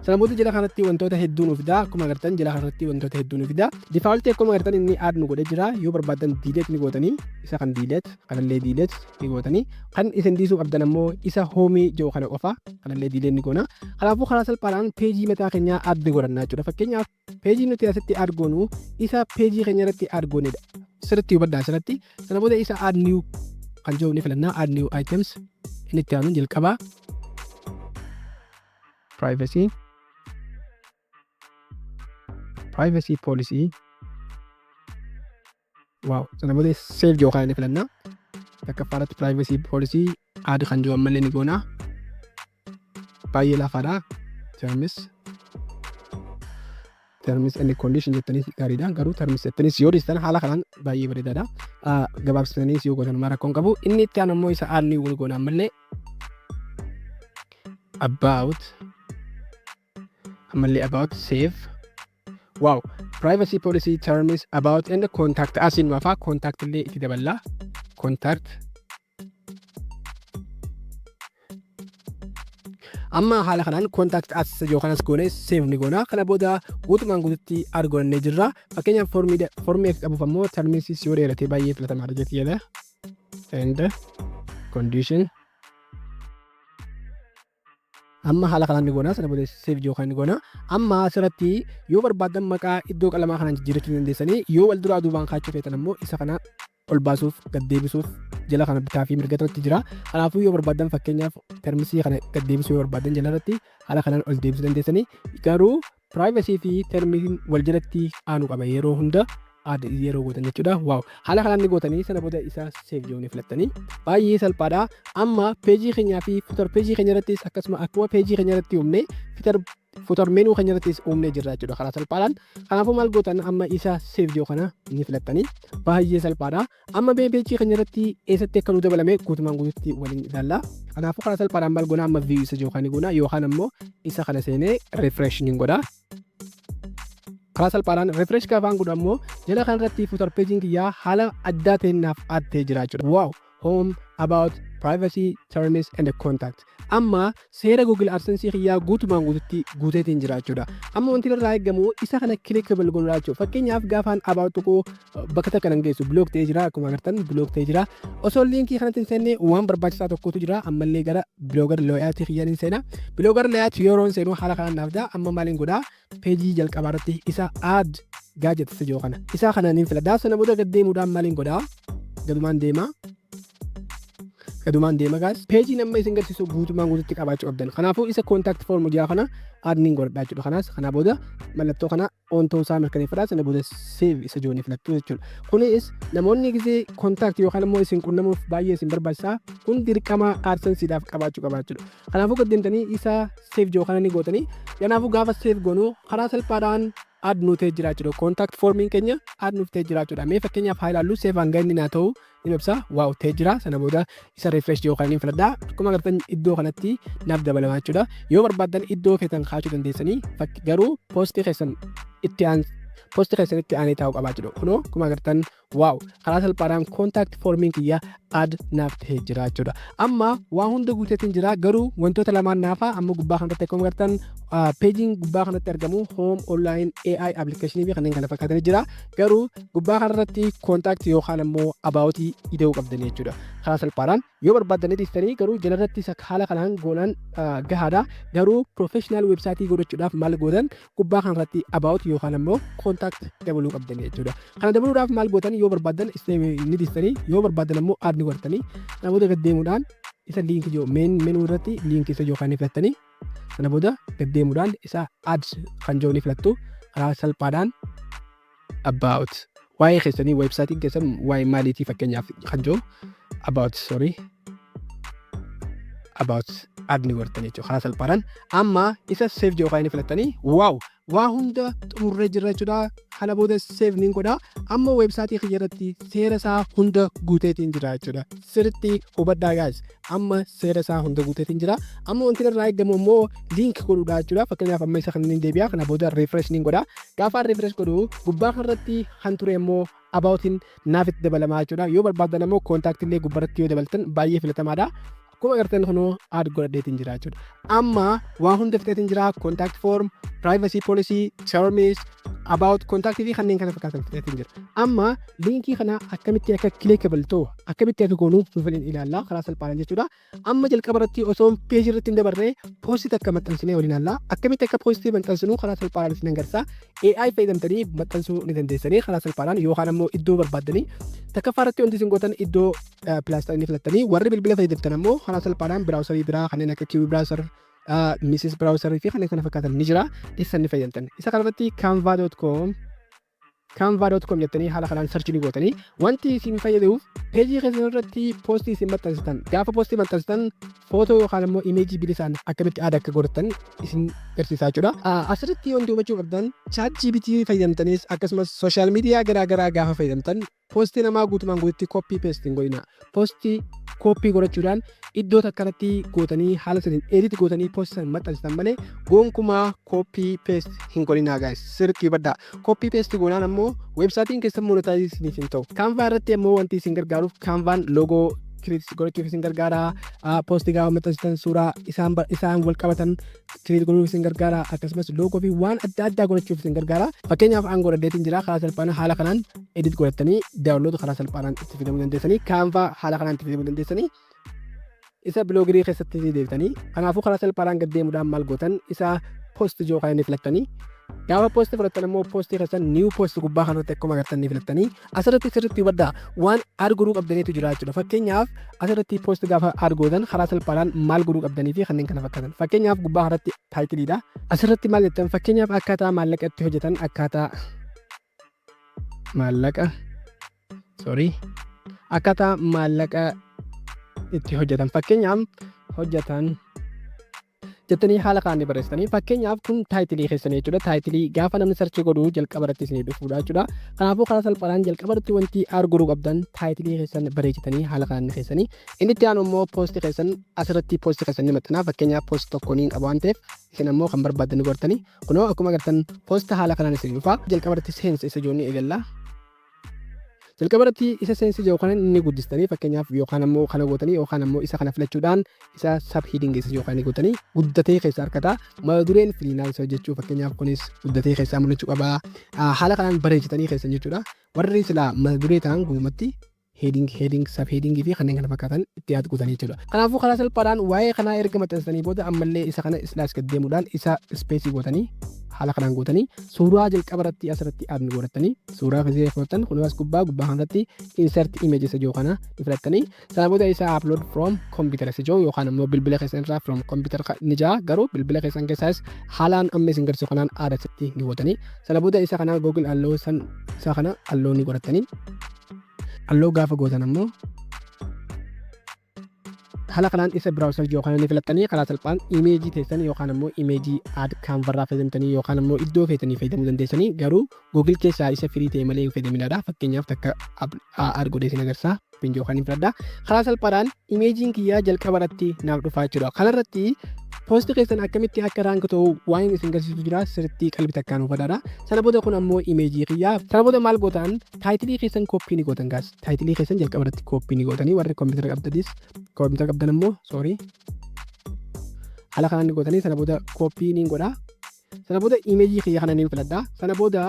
Sana booda jala kanatti wantoota hedduu nu fida. Akkuma agartan jala kanatti wantoota hedduu nu fida. Default akkuma agartan inni add nu godhee jira. Yoo barbaadan delete ni gootanii isa kan delete kanallee delete ni gootanii kan isin dhiisuu qabdan ammoo isa home jiru kana qofa kanallee delete ni goona. Kanaafuu karaa salphaadhaan peejii mataa keenyaa add ni godhanna jechuudha. Fakkeenyaaf peejii nuti asitti add goonu isa peejii keenya irratti add goonedha. Sirriitti hubadhaa asirratti. Sana booda isa add new kan jiru ni filanna. Add new items inni itti aanu jalqabaa privacy policy. Wow, sana booda save yookaan ni filanna. Takkaffaaratti privacy policy add kan jiru ammallee ni goona. Baay'ee laafaadha. Terms and condition jettanii gaariidha. Garuu terms jettaniis yoo dhiistan haala kanaan baay'ee bareedaadha. Gabaabsitaniis yoo gootan mara rakkoon qabu. Inni itti aanu ammoo isa add ni goona ammallee about save. Wow, privacy policy terms about and contact asin wafa contact illee itti daballa. Contact amma haala kanaan contact as yookaan as goone save ni goona. Kana booda guutumaan guututti argannee jirra. Fakkeenyaaf formii akka qabuuf ammoo terms yoo dheerate baay'ee filatamaadha jechuudha. And condition amma haala kanaan ni goona. Sana booda save yookaan ni goona. Amma asirratti yoo barbaadan maqaa iddoo qalamaa kanaan jijjiirachuu dandeessanii yoo wal duraa duubaan kaachuu feetan ammoo isa kana ol baasuuf gad deebisuuf jala kana bitaa fi mirga irratti jira. Kanaafuu yoo barbaadan fakkeenyaaf termisii kana gad deebisuu yoo barbaadan jala irratti haala kanaan ol deebisuu dandeessanii garuu privacy fi termisiin wal jalatti aanu qaba yeroo hunda yeroo gootan jechuudha. Waaw haala kanaan ni gootanii sana booda isa save yoo ni filattanii baay'ee salphaadha. Amma peejii keenyaa fi footer peejii keenya irrattis akkasuma akkuma peejii keenya irratti uumne footer menu keenya irrattis uumne jirra jechuudha karaa salphaadhaan. Kanaafuu maal gootan amma isa save yoo kana ni filattanii baay'ee salphaadha. Amma peejii keenya irratti eessatti akka nu dabalame guutumaan guututti waliin ilaalla. Kanaafuu karaa salphaadhaan maal goona amma view isa yookaan ni goona yookaan ammoo isa kana seenee refresh ni godha. Karaa salphaadhaan refresh gaafaan godhu ammoo jala kanarratti footer peejiin kiyyaa haala addaa ta'een naaf addee jira jechuudha. Wow, home, about, privacy, terms and contact. Amma seera Google AdSense kiyyaa guutumaan guututti guuteetiin jira jechuudha. Amma wanti irraa eegamu isa kana clickable godhudha jechuudha. Fakkeenyaaf gaafaan about tokko bakka takka nan geessu block ta'ee jira. Akkuma agartan block ta'ee jira. Osoo linkii kanatti hin seenne waan barbaachisaa tokkotu jira. Ammallee gara blogger layout kiyyaan hin seena. Blogger layout yeroo hin seenu haala kanaan naaf ta'a. Amma maaliin godhaa peejii jalqabaa irratti isa add gadgets jedhu kana isa kana niin filadhaa. Sana booda gad deemuudhaan maaliin godhaa gadumaan deema guys. Peejii nama isin garsiisu guutumaan guututti qabaachuu qabdan. Kanaafuu isa contact form jaa kana add niin godhadhaa jechuudha. Kanaas kana booda mallattoo kana on ta'uu isaa mirkaneeffadhaa. Sana booda save isa joonii filattu jechuudha. Kunis namoonni gisee contact yookaan immoo isin qunnamuuf baay'ee isin barbaachisaa kun dirqama AdSenseedhaaf qabaachuu qabaachuudha. Kanaafuu gad deemtanii isa save joo kana ni gootanii kanaafuu gaafa save goonuu karaa salphaadhaan add nu ta'ee jiraachudha. Contact formiin keenya add nuuf ta'ee jiraachudha. Mee fakkeenyaaf haa ilaallu save hanga inni naa ta'u ni ibsa. Waaw ta'ee jira. Sana booda isa refresh yookaan ni filadhaa. Akkuma agartan iddoo kanatti naaf dabalamaa jechuudha. Yoo barbaadan iddoo feetan kaachuu dandeessanii garuu poostii keessan itti aanee taa'uu qabaa jechuudha. Kunoo akkuma agartan waaw karaa salphaadhaan contact formiin kiyya add naaf ta'ee jira jechuudha. Amma waa hunda guuteetiin jira garuu wantoota lamaan naafa amma gubbaa kanatti akkuma agartan peejiin gubbaa kanatti argamu home online AI application fi kanneen kana fakkaatan jira garuu gubbaa kanarratti contact yookaan ammoo about ida'uu qabdanii jechuudha. Karaa salphaadhaan yoo barbaadanii dhiistanii garuu jalarratti isa haala kanaan goonaan gahaadha garuu professional website godhachuudhaaf maal gootan gubbaa kanarratti about yookaan ammoo contact dabaluu qabdanii jechuudha. Kana dabaluudhaaf maal gootan yoo barbaadan ni dhiistanii yoo barbaadan ammoo add ni godhatanii namoota gad deemuudhaan isa liinkii yoo meenuu irratti liinkii isa yookaan ni filattanii sana booda gad deemuudhaan isa add kan jiru ni filattu. Karaa salphaadhaan about waa'ee keessanii websaayitiin keessan waa'ee maaliitii fakkeenyaaf kan jiru about add ni godhatanii jechuudha. Karaa salphaadhaan amma isa save yookaan ni filattanii waaw waa hunda xumurree jira jechuudha. Kana booda save ni godha. Amma websaayitii kiyya irratti seera isaa hunda guuteetiin jira jechuudha. Sirriitti hubadhaa guys. Amma seera isaa hunda guuteetiin jira. Amma wanti irraa eegamu immoo link godhuudha jechuudha. Fakkeenyaaf amma isa kanneen deebi'a. Kana booda refresh ni godha. Gaafa refresh godhu gubbaa kanarratti kan ture immoo aboutiin naafitti dabalamaa jechuudha. Yoo barbaadan immoo contact illee gubbaarratti yoo dabaltan baay'ee filatamaadha. Akkuma agartan kunoo add godhadeetiin jira jechuudha. Amma waa hunda fixeetiin jira contact form, privacy policy, terms, about contact fi kanneen kana fakkaatan fixeetiin jira. Amma linkii kana akkamitti akka clickable ta'u akkamitti akka goonu nuufin ilaalla karaa salphaadhaan jechuudha. Amma jalqaba irratti osoo peejii irratti hin dabarree poostii akka maxxansinee waliin ilaalla. Akkamitti akka poostii maxxansinu karaa salphaadhaan isin agarsiisa. AI fayyadamtanii maxxansuu ni dandeessanii karaa salphaadhaan yookaan ammoo iddoo barbaadanii takkaffaa irratti wanti isin gootan iddoo pilaastarii filattanii warri bilbila fayyadamtan ammoo karaa salphaadhaan biraawusarii biraa kanneen akka kiwi biraawusar Mrs. Browser fi kanneen kana fakkaatan ni jira. Isaan ni fayyadamtan. Isa kanarratti canva.com jettanii haala kanaan search ni gootanii wanti isin fayyaduuf peejii keessan irratti poostii isin maxxansitan gaafa poostii maxxansitan footoo yookaan immoo imeejii bilisaan akkamitti add akka godhatan isin agarsiisaa jechuudha. Asirratti wanti hubachuu qabdan ChatGPT fayyadamtanis akkasumas sooshaal miidiyaa garaagaraa gaafa fayyadamtan poostii namaa guutumaan guututti copy paste hin godhina. Poostii copy godhachuudhaan iddoo takkanatti gootanii haala saniin edit gootanii poostii san maxxansitan malee gonkumaa copy paste hin godhinaa guys. Sirriitti hubadhaa. Copy paste goonaan ammoo websaayitiin keessan monetize isiniif hin ta'u. Canva irratti ammoo wanti isin gargaaruuf Canvaan loogoo create gochuuf isin gargaara. Poostii gaafa maxxansitan suuraa isaan wal qabatan create gochuuf isin gargaara. Akkasumas loogoo fi waan adda addaa gochuuf isin gargaara. Fakkeenyaaf aangoo dhadheetiin jira karaa salphaan haala kanaan edit godhatanii download karaa salphaan itti fayyadamuu dandeessanii. Canva haala kanaan itti fayyadamuu dandeessanii. Isa bloogirii keessatti deebitanii kanaafuu karaa salphaan gad deemuudhaan maal gootan isa post yookaan ni filattanii. Gaafa poostii fudhatan immoo poostii keessan new post gubbaa kanatti akkuma agartan ni filattanii asirratti sirriitti hubadhaa waan add godhuu qabdaniitu jira jechuudha. Fakkeenyaaf asirratti post gaafa add gootan karaa salphaan maal godhuu qabdanii fi kanneen kana fakkaatan. Fakkeenyaaf gubbaa kanatti taayitiliidha. Asirratti maal jettan fakkeenyaaf akkaataa maallaqa itti hojjetan akkaataa maallaqa itti hojjetan fakkeenyaaf hojjetan jettanii haala kanaan barreessitanii fakkeenyaaf kun taayitilii keessanii jechuudha. Taayitilii gaafa namni sarchi godhu jalqaba irratti isin dhufuudha jechuudha. Kanaafuu karaa salphaan jalqaba irratti wanti add godhuu qabdan taayitilii keessan bareechitanii haala kanaan keessanii inni itti aanu immoo poostii keessan asirratti poostii keessan ni maxxanaa. Fakkeenyaaf poostii tokko ni qaba waan ta'eef isin ammoo kan barbaadan godhatanii kunoo akkuma agartan poostii haala kanaan isin dhufa. Jalqaba irratti seensa isa joonni eegalla. Jalqaba irratti isa seensi jiru kana inni guddistanii fakkeenyaaf yookaan ammoo kana gootanii yookaan ammoo isa kana filachuudhaan isa sub heading isa yookaan gootanii guddatee keessa harkata mata dureen freelancer jechuu fakkeenyaaf kunis guddatee keessa mul'achuu qaba. Haala kanaan bareechitanii keessa jechuudha. Warri sila mata duree ta'an guutumatti heading sub heading fi kanneen kana fakkaatan itti yaad guutanii jechuudha. Kanaafuu karaa salphaadhaan waa'ee kanaa erga maxxansanii booda ammallee isa kana slash gad deemuudhaan isa space gootanii haala kanaan gootanii suuraa jalqaba irratti asirratti add godhatanii suuraa keessee fudhatan kunumas gubbaa kanatti insert image isa jiru kana filattanii sana booda isa upload from computer isa jiru yookaan ammoo bilbila keessan irraa from computer ni jira garuu bilbila keessan keessaas haalaan amma isin garsiisu kanaan add asitti ni gootanii sana booda isa kana google allo isa kana allo ni godhatanii allo gaafa gootan ammoo haala kanaan isa browser yookaan ni filattanii karaa salphaan imeejii teessan yookaan ammoo imeejii add canva irraa fayyadamtanii yookaan ammoo iddoo feetanii fayyadamuu dandeessanii garuu google keessaa isa firii ta'e malee fayyadaminaadha. Fakkeenyaaf takka add godhee isin agarsiisa pinjoo kan hin fudhadha. Karaa salphaadhaan imeejiin kiyyaa jalqaba irratti naaf dhufaa jechuudha. Kanarratti Poostii keessan akkamitti akka raank ta'u waan isin garsiisu jira sirriitti qalbii takkaan hubadhaadha. Sana booda kun ammoo imeejii kiyyaa. Sana booda maal gootan taayitilii keessan kooppii ni gootan gaas. Taayitilii keessan jalqaba irratti kooppii ni gootanii warri koompitara qabdan ammoo haala kanaan ni gootanii sana booda kooppii ni godhaa. Sana booda imeejii kiyya kana ni filadhaa. Sana booda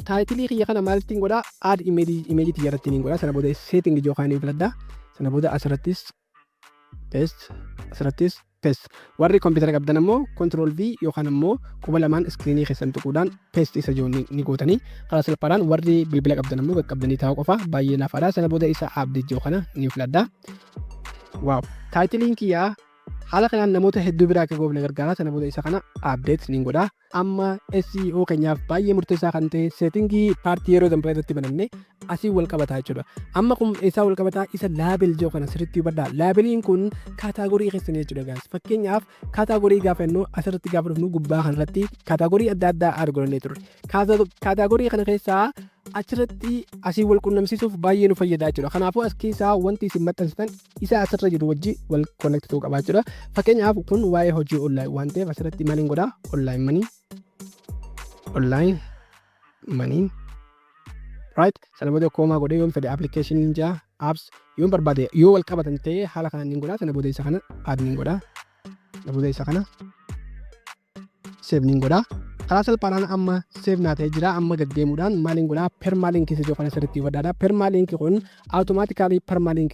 taayitilii kiyya kana maalitti ni godhaa add imeejii xiyya irratti ni godhaa. Sana booda setting ijoo kana ni filadhaa. Sana booda asirrattis paste warri koompitara qabdan ammoo control V yookaan ammoo quba lamaan iskiriinii keessan tuquudhaan paste isa jiru ni gootanii karaa salphaadhaan warri bilbila qabdan ammoo qaqqabdanii taa'uu qofa baay'ee laafaadha. Sana booda isa update jiru kana ni filadhaa. Waaw taayitiliin kiyyaa haala kanaan namoota hedduu biraa akka goofne gargaara. Sana booda isa kana update ni godhaa. Amma SEO keenyaaf baay'ee murteessaa kan ta'e seetingii paartii yeroo dambaa irratti bananne asii wal qabataa jechuudha. Amma kun isaa wal qabataa isa laabel jiru kana sirriitti hubadhaa. Laabeliin kun kaataagorii keessanii jechuudha gaas. Fakkeenyaaf kaataagorii gaafa jennu asirratti gaafa dhufnu gubbaa kanarratti kaataagorii adda addaa argannee turre. Kaataagorii kana keessaa achirratti asii wal qunnamsiisuuf baay'ee nu fayyada jechuudha. Kanaafuu as keessaa wanti isin maxxansitan isa asirra jiru wajji wal connect ta'uu qaba jechuudha. Fakkeenyaaf kun waa'ee hojii online waan ta'eef asirratti maaliin godhaa online money right. Sana booda koomaa godhee yoon fedhe application ninja apps yoon barbaade yoo wal qabatan ta'e haala kanaan ni godhaa. Sana booda isa kana add ni godhaa. Sana booda isa kana save ni godhaa. Karaa salphaadhaan amma save naa ta'ee jira. Amma gaggeemuudhaan maaliin godhaa permalink isa jiru kana sirriitti hubadhaadha. Permalink kun automatically permalink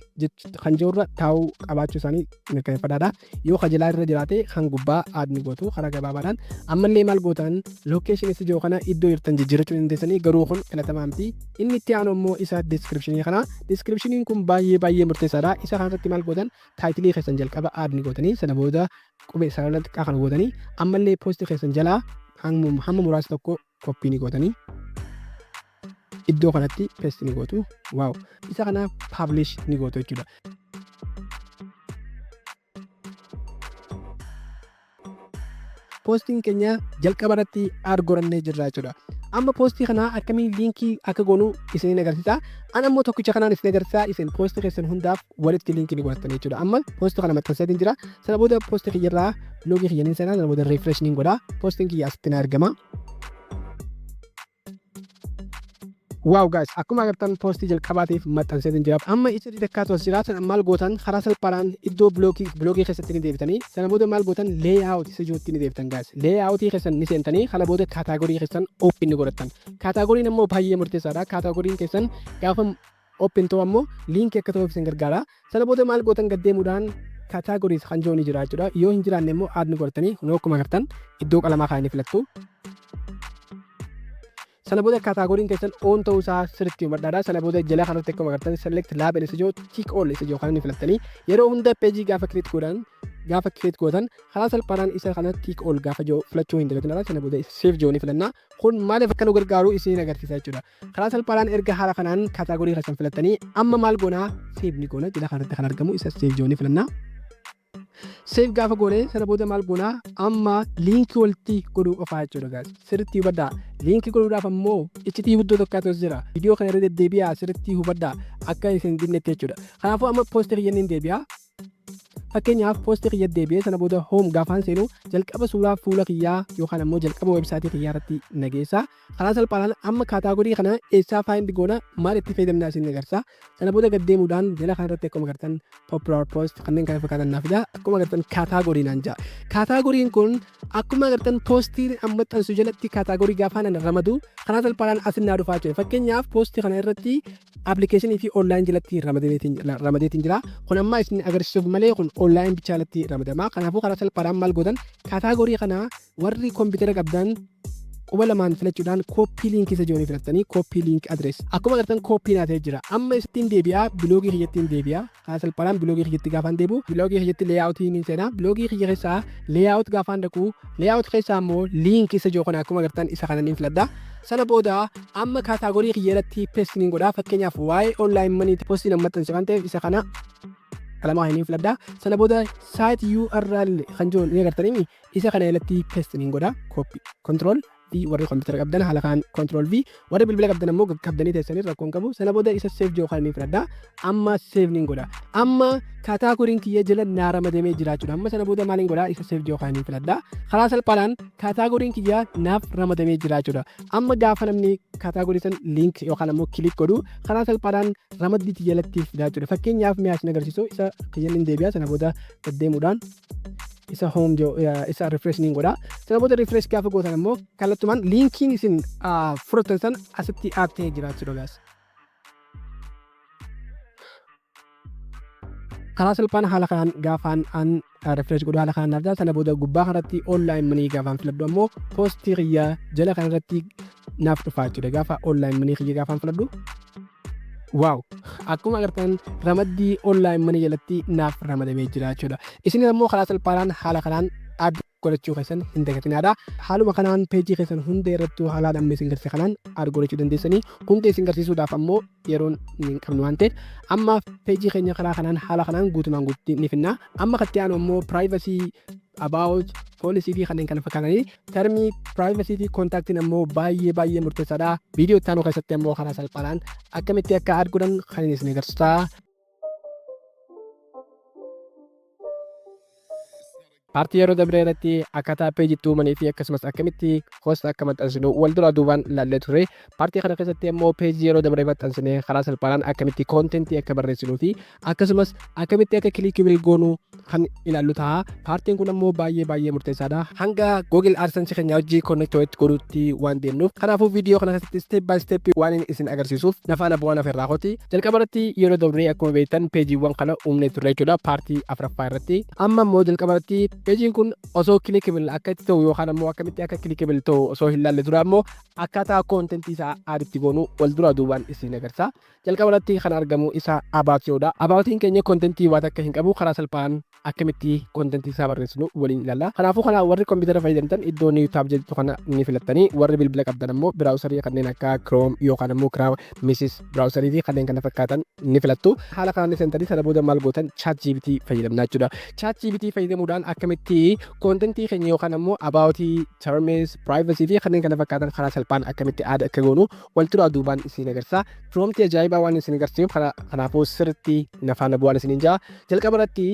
kan jirurra taa'uu qabaachuu isaanii mirkaneeffadhaadha. Yoo kajalaa irra jiraate kan gubbaa add ni gootu karaa gabaabaadhaan. Ammallee maal gootan location isa jiru kana iddoo jirtan jijjiirrachuu dandeessanii garuu kun filatamaa miti. Inni itti aanu immoo isa descriptionii kana. Descriptioniin kun baay'ee murteessaadha. Isa kanarratti maal gootan taayitilii keessan jalqaba add ni gootanii sana booda qubee isaa irratti kan gootanii ammallee poostii keessan jalaa hamma muraasa tokko koppii ni gootanii iddoo kanatti paste ni gootu. Waaw isa kana publish ni gootu jechuudha. Poostiin keenya jalqaba irratti argannee jirra jechuudha. Amma poostii kana akkamiin liinkii akka goonu isin agarsiisa. Ana ammoo tokkicha kanaan isin agarsiisa. Isin poostii keessan hundaaf walitti liinkii ni godhattan jechuudha. Amma poostii kana maxxanseetiin jira. Sana booda poostii kiyyarraa loogii kiyyaniin sana booda refresh ni godha. Poostiin kiyya asitti ni argama. Waaw guys akkuma agartan poostii jalqabaatiif maxxanseetiin jira. Amma isa didakkaatu as jira. Sana maal gootan karaa salphaadhaan iddoo biloogii keessatti ni deebitanii sana booda maal gootan layout isa jirutti ni deebitan guys. Layoutii keessan ni seentanii kana booda kaataagorii keessan open ni godhattan. Kaataagoriin ammoo baay'ee murteessaadha. Kaataagoriin keessan gaafa open ta'u ammoo liinkii akka ta'uuf isin gargaara. Sana booda maal gootan gaddeemuudhaan kaataagoriis kan jiru ni jira jechuudha. Yoo hin jiraanne immoo add ni godhatanii akkuma agartan iddoo qalamaa kaa'anii filattu. Sana booda kaataagoriin keessan on ta'uu isaa sirriitti hubadhaadha. Sana booda jala kanatti akkuma agartan select label isa jiru tick all isa jiru kan filattanii yeroo hunda peejii gaafa create gootan karaa salphaadhaan isa kana tick all gaafa jiru filachuu hin dagatinaa. Sana booda save jiru ni filannaa. Kun maaliif akka nu gargaaru isin agarsiisa jechuudha. Karaa salphaadhaan erga haala kanaan kaataagorii keessan filattanii amma maal goonaa save ni goona jala kanatti kan argamu isa save jiru ni filannaa. Save gaafa goone sana booda maal goonaa amma liinkii walitti godhuu qofaa jechuudha guys. Sirriitti hubadhaa. Liinkii godhuudhaaf ammoo iccitii guddoo tokkotu jira. Viidiyoo kana irra deddeebi'aa sirriitti hubadhaa akka isin dinnetti jechuudha. Kanaafuu amma poostii kiyyan hin deebi'aa. Fakkeenyaaf poostii kiyya deebi'ee sana booda home gaafaan seenu jalqaba suuraa fuula kiyyaa yookaan ammoo jalqaba websaayitii kiyyaa irratti nageessa. Karaa salphaadhaan amma kaataagorii kana eessaa find goona maal itti fayyadamna isin agarsiisa. Sana booda gaddeemuudhaan jala kanarratti akkuma agartan popular post kanneen kana fakkaatan naaf jira. Akkuma agartan kaataagorii naan jira. Kaataagoriin kun akkuma agartan poostii amma xansu jalatti kaataagorii gaafaan ramadu karaa salphaadhaan asin naa dhufaa jira. Fakkeenyaaf poostii kana irratti applicationii fi online jalatti ramadeetiin jira. Kun amma isin agarsiisuuf malee kun online bichaalatti ramadama. Kanaafuu karaa salphaadhaan maal gootan kaataagorii kana warri koompitara qabdan quba lamaan filachuudhaan kooppii liinkii isa jiru filattanii kooppii liink adrees akkuma agartan kooppii naatee jira. Amma isittiin deebi'aa biloogii kiyyattiin deebi'aa. Karaa salphaadhaan biloogii kiyyatti gaafaan deebi'u biloogii kiyyatti layout ni seenaa. Biloogii kiyya keessaa layout gaafaan dhaqu layout keessaa immoo liinkii isa jiru kana akkuma agartan isa kana ni filadha. Sana booda amma kaataagorii kiyya irratti paste ni godha. Fakkeenyaaf waa'ee online money poostii nama maxxanse waan ta'eef isa kana kalamaa hin filadha. Sana booda site URL kan jiru ni agartanii isa kana irratti paste ni godha. Copy control kanatti warri kompiitara qabdan haala kanaan control V warri bilbila qabdan ammoo qabdanii teessanii rakkoon qabu sana booda isa save jiru kan inni fudhadha amma save nin godha amma kaataagoriin kiyya jala naa ramadamee jiraachuudha amma sana booda maaliin godha isa save jiru kan inni fudhadha karaa salphaadhaan kaataagoriin kiyya naaf ramadamee jiraachuudha amma gaafa namni kaataagorii san link yookaan ammoo kilik godhu karaa salphaadhaan ramaddii jalatti fidaachuudha fakkeenyaaf mi'aa isin agarsiisu isa kiyyan hin deebi'a sana booda deddeemuudhaan isa home isa refresh nin godha sana booda refresh gaafa gootan ammoo kallattumaan linkiin isin fudhatan san asitti aatee jiraachuudha gaas karaa salphaan haala kanaan gaafaan an refresh godhu haala kanaan argaa sana booda gubbaa kanatti online money gaafaan filadhu ammoo poostii kiyya jala kanarratti naaf dhufaa jechuudha gaafa online money kiyya gaafaan filadhu waaw akkuma agartan ramaddii online money jalatti naaf ramadamee jira jechuudha isin ammoo karaa salphaadhaan haala kanaan add godhachuu keessan hin dagatinaadha haaluma kanaan peejii keessan hunda irrattuu haalaan amma isin garsiise kanaan add godhachuu dandeessanii hunda isin garsiisuudhaaf ammoo yeroon hin qabnu waan ta'eef amma peejii keenya karaa kanaan haala kanaan guutumaan guutti ni finna amma katti aanu ammoo privacy about policy fi kanneen kana fakkaatanii termii privacy fi contactiin ammoo baay'ee murteessaadha viidiyoo itti aanu keessatti ammoo karaa salphaadhaan akkamitti akka add godhan kan isin agarsiisa paartii yeroo dabree irratti akkaataa peejii tuumanii fi akkasumas akkamitti hosta akka maxxansinu wal duraa duubaan ilaallee ture paartii kana keessatti ammoo peejii yeroo dabree maxxansine karaa salphaadhaan akkamitti koontentii akka barreessinuu fi akkasumas akkamitti akka kilikibil goonuu kan ilaallu ta'a paartiin kun ammoo baay'ee murteessaadha hanga Google AdSense keenya hojii connect godhutti waan deemnuuf kanaafuu viidiyoo kana keessatti step by step waan isin agarsiisuuf nafaana bu'aan afirraa kooti jalqaba irratti yeroo dabree akkuma beektan peejiiwwan kana uumnee turre jechuudha paartii afuraffaa irratti amma ammoo jalqaba irratti peejiin kun osoo clickable akka itti ta'u yookaan ammoo akkamitti akka clickable ta'u osoo hin laalle dura ammoo akkaataa contentii isaa aaditti goonu wal duraa duubaan isin agarsiisa jalqaba irratti kan argamu isa about yoodha aboutiin keenya contentii waan akka hin qabu karaa salphaan akkamitti contentii isaa barreessinu waliin ilaalla kanaafuu kana warri kompiitara fayyadamtan iddoo new tab jedhu kana ni filattanii warri bilbila qabdan ammoo browserii kanneen akka Chrome yookaan ammoo Mrs browserii fi kanneen kana fakkaatan ni filattu haala kanaan sentanii sana booda maal gootan ChatGPT fayyadamna jechuudha ChatGPT fayyadamuudhaan akkamitti contentii keenya yookaan ammoo aboutii terms privacy fi kanneen kana fakkaatan karaa salphaan akkamitti add akka goonu wal duraa duubaan isin agarsiisa promptii ajaa'ibaa waan isin agarsiisuuf kanaafuu sirriitti nafaana bu'aan isin jaa jalqaba irratti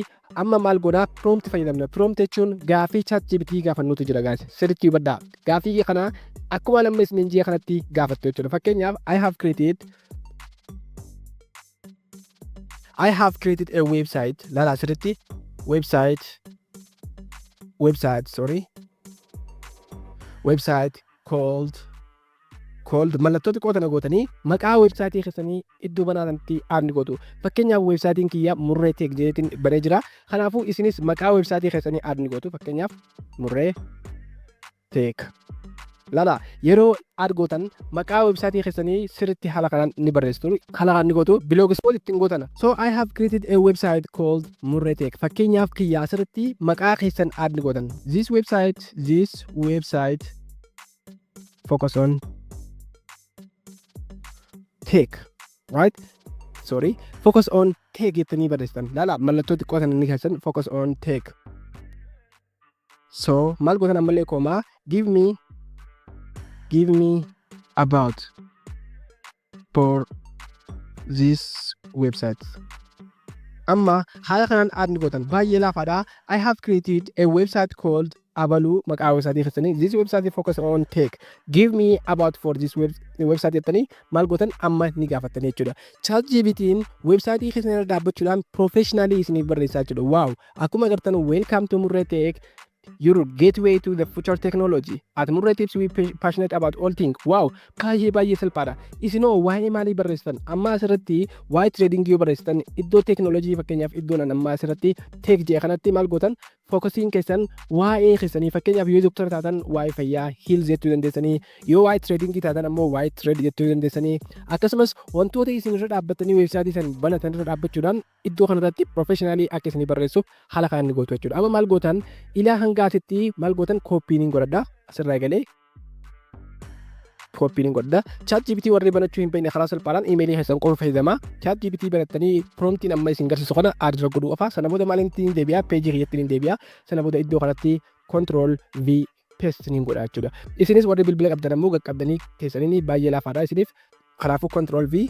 amma maal godhaa prompt fayyadamna prompt jechuun gaafii ChatGPT gaafannuutu jira gaas sirriitti hubadhaa gaafii kana akkuma lamma isin ji'a kanatti gaafattu jechuudha fakkeenyaaf I have created a website lala sirriitti website called mallattoo xiqqoo tana gootanii maqaa websaayitii keessanii iddoo banaatanitti aadni gootu fakkeenyaaf websaayitiin kiyya murree teek jedheetiin banee jira kanaafuu isinis maqaa websaayitii keessanii aadni gootu fakkeenyaaf murree teek lala yeroo aad gootan maqaa websaayitii keessanii sirriitti haala kanaan ni barreessitu haala kanaan ni gootu blogspot ittiin gootana so I have created a website called murree teek fakkeenyaaf kiyya sirriitti maqaa keessan aadni gootan this website focus on tech right focus on tech jettanii barreessitan lala mallattoo xiqqoo sana ni keessan focus on tech so maal gootan ammallee koomaa give me about for this website amma haala kanaan aadni gootan baay'ee laafaadha I have created a website called abaluu maqaa websaayitii keessanii this website focus on tech give me about for this website jettanii maal gootan amma ni gaafattanii jechuudha ChatGPT'n websaayitii keessanii irra dhaabbachuudhaan professionally isiniif barreessaa jechuudha waaw akkuma agartan welcome to Murree Tech your gateway to the future technology at Murree Tips we passionate about all things wow baay'ee salphaadha isinoo waa'ee maalii barreessitan amma asirratti waa'ee trading yoo barreessitan iddoo teknoolojii fakkeenyaaf iddoon amma asirratti tech jee kanatti maal gootan fookasiin keessan waa'ee keessanii fakkeenyaaf yoo doktora taatan waa'ee fayyaa health jechuu dandeessanii yoo waa'ee trading taatan ammoo waa'ee trade jechuu dandeessanii akkasumas wantoota isin irra dhaabbatanii websaayitii san banatan irra dhaabbachuudhaan iddoo kanarratti professionally akka isinii barreessuuf haala kanaan ni gootu jechuudha amma maal gootan ilaa hangaatitti maal gootan kooppiin godhadha asirraa galee kooppiin godhadha ChatGPT warri banachuu hin beekne karaa salphaadhaan iimeelii keessan qofa fayyadama ChatGPT banattanii promptiin amma isin garsiisu kana aadira godhuu qofa sana booda maaliin ittiin deebi'a peejii kiyyatti ittiin deebi'a sana booda iddoo kanatti control V peestiniin godha jechuudha. Isinis warri bilbila qabdan ammoo qaqqabdanii keessanii baay'ee laafaadha isiniif. Kanaafuu control V.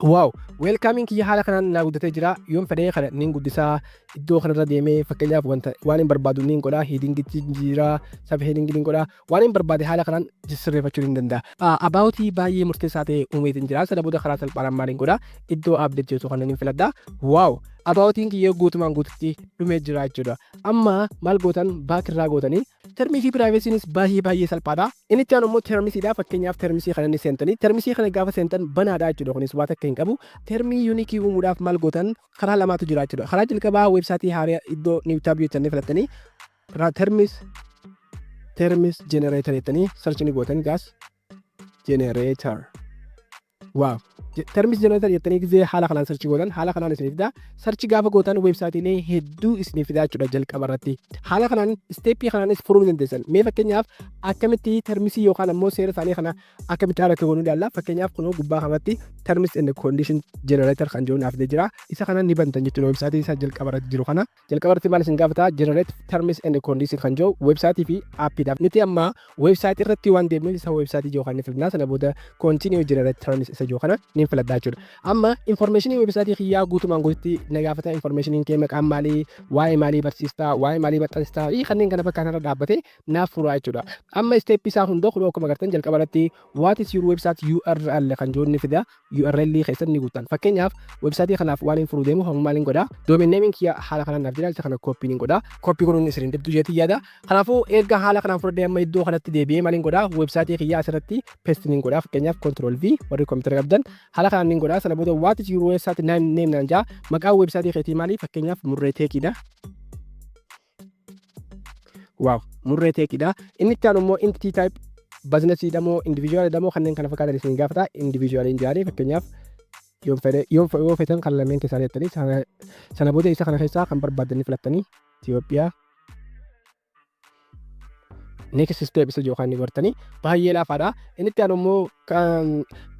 Waaw, welcoming kiyya haala kanaan naa guddatee jira. Yoon fedhee kana niin guddisaa iddoo kanarra deemee fakkeenyaaf waan hin barbaadu niin godha. Headingitti jira, sab headingi niin godha. Waan hin barbaade haala kanaan sirreeffachuu ni danda'a. Abaawotii baay'ee murteessaa ta'e uumeetiin jira. Sana booda karaa salphaadhaan maaliin godha? Iddoo update jettu kana niin filadha. Waaw, abaawotiin kiyya guutumaan guututti dhumee jira jechuudha. Amma maal gootan baakirraa gootanii termii fi piraayivesiinis baay'ee salphaadha. Inni itti aanu immoo termisiidha. Fakkeenyaaf termisii kana ni seentanii termisii kana gaafa seentan banaadha jechuudha. Kunis waan akka hin qabu. Termii yuunikii uumuudhaaf maal gootan karaa lamaatu jira jechuudha. Karaa jalqabaa weebsaayitii haaraa iddoo niw taab jettanii filattanii termis generator jettanii sarchi ni gootan gaas generator. Waaw. Termis generator jettanii gisee haala kanaan sarchi gootan haala kanaan isiniif fida. Sarchi gaafa gootan weebsaayitiilee hedduu isiniif fida jechuudha jalqaba irratti. Haala kanaan isteeppii kanaanis furuu ni dandeessan. Mee fakkeenyaaf akkamitti termisii yookaan ammoo seera isaanii kana akkamitti haala goonuu ilaalla. Fakkeenyaaf kunoo gubbaa kanatti terms and condition generator kan jiru naaf jira. Isa kana ni bantan jechuudha weebsaayitii isa jalqaba irratti jiru kana. Jalqaba irratti maal isin gaafata generate terms and condition kan jiru weebsaayitii fi aappiidhaaf. Nuti amma weebsaayitii irratti waan deemnuuf isa weebsaayitii jiru kan ni filnaa. Sana booda continue generate terms isa jiru kana ni filadhaa jechuudha. Amma informationii weebsaayitii kiyyaa guutumaan guututti na gaafata informationiin kee maqaan maalii, waa'ee maalii barsiistaa, waa'ee maalii maxxanstaa, kanneen kana bakka kanarra dhaabbatee naaf furaa jechuudha. Amma step isaa hundoo kunoo akkuma agartan jalqaba irratti what is your website URL kan jiru ni fida. URL keessan ni guutan. Fakkeenyaaf weebsaayitii kanaaf waan hin furuu deemu hamma maaliin godha. Domain naming kiyya haala kanaan naaf jira. Isa kana copy ni godha. Copy godhuun isin dibdu jeetii yaada. Kanaafuu erga haala kanaan fudhadhee amma iddoo kanatti deebi'ee maaliin godha weebsaayitii kiyyaa asirratti paste ni godha. Fakkeenyaaf control V warri computer qabdan haala kanaan ni godha. Sana booda what is your website name naan jaa maqaa weebsaayitii keetii maali? Fakkeenyaaf Murree Teekidha. Waaw, Murree Teekidha. Inni itti aanu immoo entity type business damo individual damo kanneen kana fakkaatan isin gaafata. Individual hin jaanii fakkeenyaaf yoo feetan kan lameen keessaa jettanii sana booda isa kana keessaa kan barbaadanii filattanii Itoophiyaa next step isa yookaan ni gortanii baay'ee laafaadha. Inni itti aanu immoo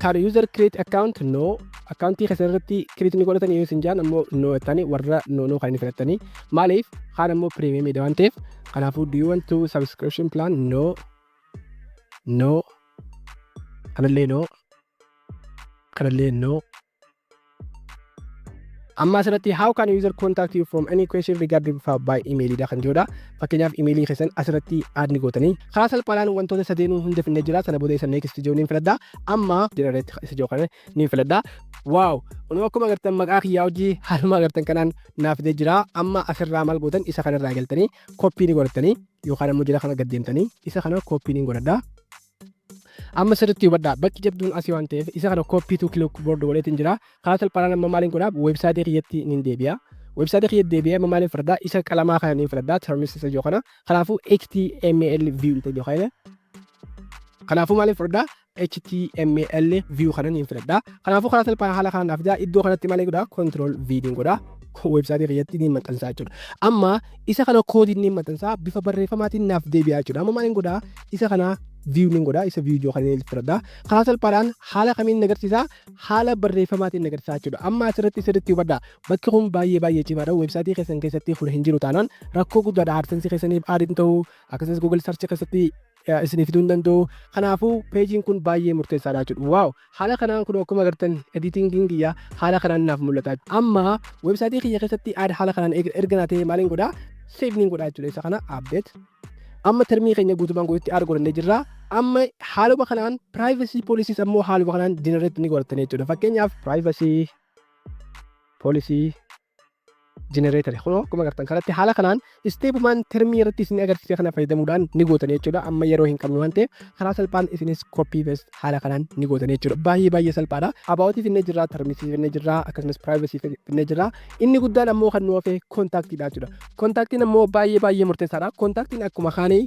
can user create account no accountii keessatti create ni godhatanii yoo isin jaan ammoo no jettanii warra no kan ni filattanii maaliif kaan ammoo premium dha waan ta'eef kanaafuu do you want to subscription plan no kanallee no. Amma asirratti how can user contact you from any question regarding by email dha kan jedhudha. Fakkeenyaaf emailii keessan asirratti add ni gootanii karaa salphaadhaan wantoota sadeenuu hunda finnee jira. Sana booda isa next jiru ni filadha. Amma generate isa jiru kana ni filadha. Waaw, kunoo akkuma agartan maqaa kiyyaa hojii haaluma agartan kanaan naaf fidee jira. Amma asirraa maal gootan isa kanarraa galtanii copy ni godhatanii yookaan ammoo jira kana gad deemtanii isa kana copy ni godhadha. Amma sirriitti hubadhaa bakki jabduun asii waan ta'eef isa kana copy to clipboard godheetiin jira. Karaa salphaadhaan amma maaliin godhaa weebsaayitii kiyyatti ni deebi'a. Weebsaayitii kiyyatti deebi'ee amma maaliin filadhaa isa qalamaa kana ni filadhaa terms isa jiru kana. Kanaafuu HTML view ta'e kana. Kanaafuu maaliin filadhaa HTML view kana ni filadhaa. Kanaafuu karaa salphaan haala kanaan naaf iddoo kanatti maaliin godhaa control V ni godhaa. Weebsaayitii kiyyatti ni maxxansaa jechuudha. Amma isa kana koodiin ni maxxansaa bifa barreeffamaatiin naaf deebi'aa jechuudha. Amma maaliin godhaa isa kana view ni godhaa isa view joo kanneen filadhaa. Karaa salphaadhaan haala kamiin nagarsiisaa haala barreeffamaatiin nagarsiisaa jechuudha. Amma asirratti sirriitti hubadhaa bakki kun baay'ee cimaadha. Weebsaayitii keessan keessatti kun hin jiru taanaan rakkoo guddaadha. AdSense keessaniif aadiin ta'uu akkasumas Google search keessatti isiniif fiduu hin danda'u. Kanaafuu peejiin kun baay'ee murteessaadha jechuudha. Waaw, haala kanaan kun akkuma agartan editingiin kiyya haala kanaan naaf mul'ata. Amma weebsaayitii kiyya keessatti haala kanaan erga ta'e maaliin godhaa save ni godhaa jechuudha. Isa kana update. Amma termii keenya guutumaan guututti add godhannee jirra. Amma haaluma kanaan privacy policies ammoo haaluma kanaan generate ni godhatanii jechuudha. Fakkeenyaaf privacy policy generator kunoo akkuma agartan kanatti haala kanaan steepumaan termii irratti isin agarsiisa kana fayyadamuudhaan ni gootanii jechuudha. Amma yeroo hin qabnu waan ta'eef karaa salphaan isinis copy paste haala kanaan ni gootanii jechuudha. Baay'ee salphaadha. Abaawotii finnee jirra, termisii finnee jirra, akkasumas privacy finnee jirra. Inni guddaan ammoo kan nu hafe kontaaktiidha jechuudha. Kontaaktiin ammoo baay'ee murteessaadha. Kontaaktiin akkuma kaanii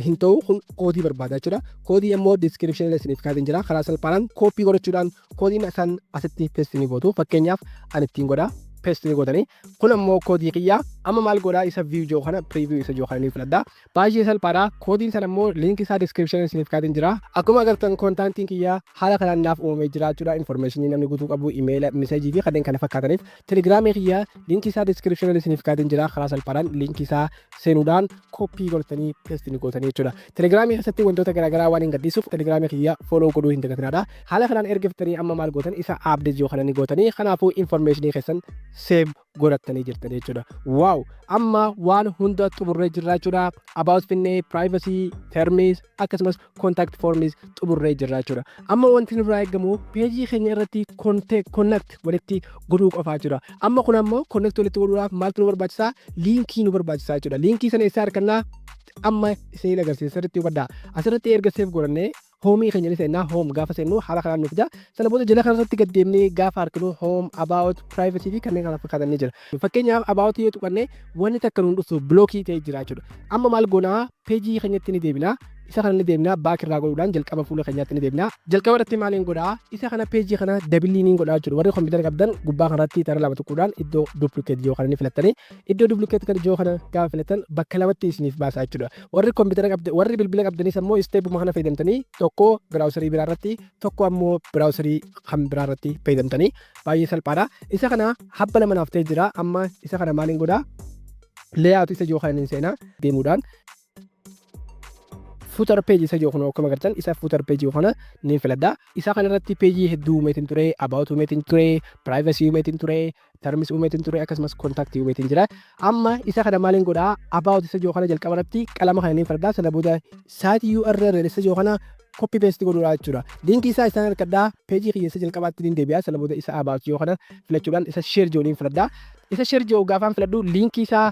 hin ta'u kun koodii barbaada jechuudha. Koodii ammoo description isiniif kaa'een jira. Karaa salphaan copy godhachuudhaan koodiin isaan asitti paste ni gootu. Fakkeenyaaf ani ittiin godha paste ni gootanii kun ammoo koodii kiyyaa amma maal godhaa isa view joo kana preview isa joo kana ni filadha baay'ee salphaadha koodiin sana immoo link isaa description isiniif kaatiin jira akkuma agartan kontaantiin kiyya haala kanaan naaf uumamee jira jechuudha informationii namni guutuu qabu email message fi kanneen kana fakkaataniif telegiraamii kiyya link isaa description isiniif kaatiin jira karaa salphaadhaan link isaa seenuudhaan koppii godhatanii paste ni gootanii jechuudha telegiraamii keessatti wantoota garaagaraa waan hin gaddisuuf telegiraamii kiyya follow godhuu hin dagatinadha haala kanaan ergiftanii amma maal gootan isa update yoo kana ni gootanii kanaafuu informationii keessan save godhatanii jirtan jechuudha waaw amma waan hunda xumurree jirra jechuudha about finne privacy terms akkasumas contact forms xumurree jirra jechuudha amma wanti nurraa eegamu peejii keenya irratti connect walitti godhuu qofaa jechuudha amma kun ammoo connect walitti godhuudhaaf maaltu nu barbaachisaa liinkii nu barbaachisaa jechuudha liinkii sana eessaa argannaa amma isin agarsiisa sirriitti hubadhaa asirratti erga save godhannee hoomii keenya ni seenna home gaafa seennu haala kanaan nuuf jira sana booda jala kanarratti gad deemnee gaafa arginu home about privacy fi kanneen kana fakkaatan ni jira fakkeenyaaf about yoo tuqanne wanni takka nuun dhufu blookii ta'ee jira jechuudha amma maal goonaa peejii keenyatti ni deebina isa kana ni deebina baak irraa godhuudhaan jalqaba fuula keenyaatti ni deebina jalqaba irratti maaliin godhaa isa kana peejii kana dabilii ni godhaa jechuudha warri kompiitara qabdan gubbaa kanarratti tara lama tuquudhaan iddoo duplicate yoo kana ni filattanii iddoo duplicate kan yoo kana gaafa filatan bakka lamatti isiniif baasaa jechuudha warri kompiitara qabdan warri bilbila qabdanis ammoo isteepuma kana fayyadamtanii tokko browserii biraa irratti tokko ammoo browserii kan biraa irratti fayyadamtanii baay'ee salphaadha isa kana habba lama naaf ta'ee jira amma isa kana maaliin godhaa layout isa yoo kana seenaa deemuudhaan footer page isa yoo kana akkuma agartan isa footer page yoo kana ni filadha isa kana irratti peejii hedduu uumeetiin ture about uumeetiin ture privacy uumeetiin ture terms uumeetiin ture akkasumas contact uumeetiin jira amma isa kana maaliin godhaa about isa yoo kana jalqaba irratti qalama kana ni filadha sana booda site URL isa yoo kana copy paste godhuudha jechuudha linkii isaa isaan argadhaa peejii kiyya isa jalqabaatti ni deebi'a sana booda isa about yoo kana filachuudhaan isa share jooniin filadha isa share joo gaafaan filadhu linkii isaa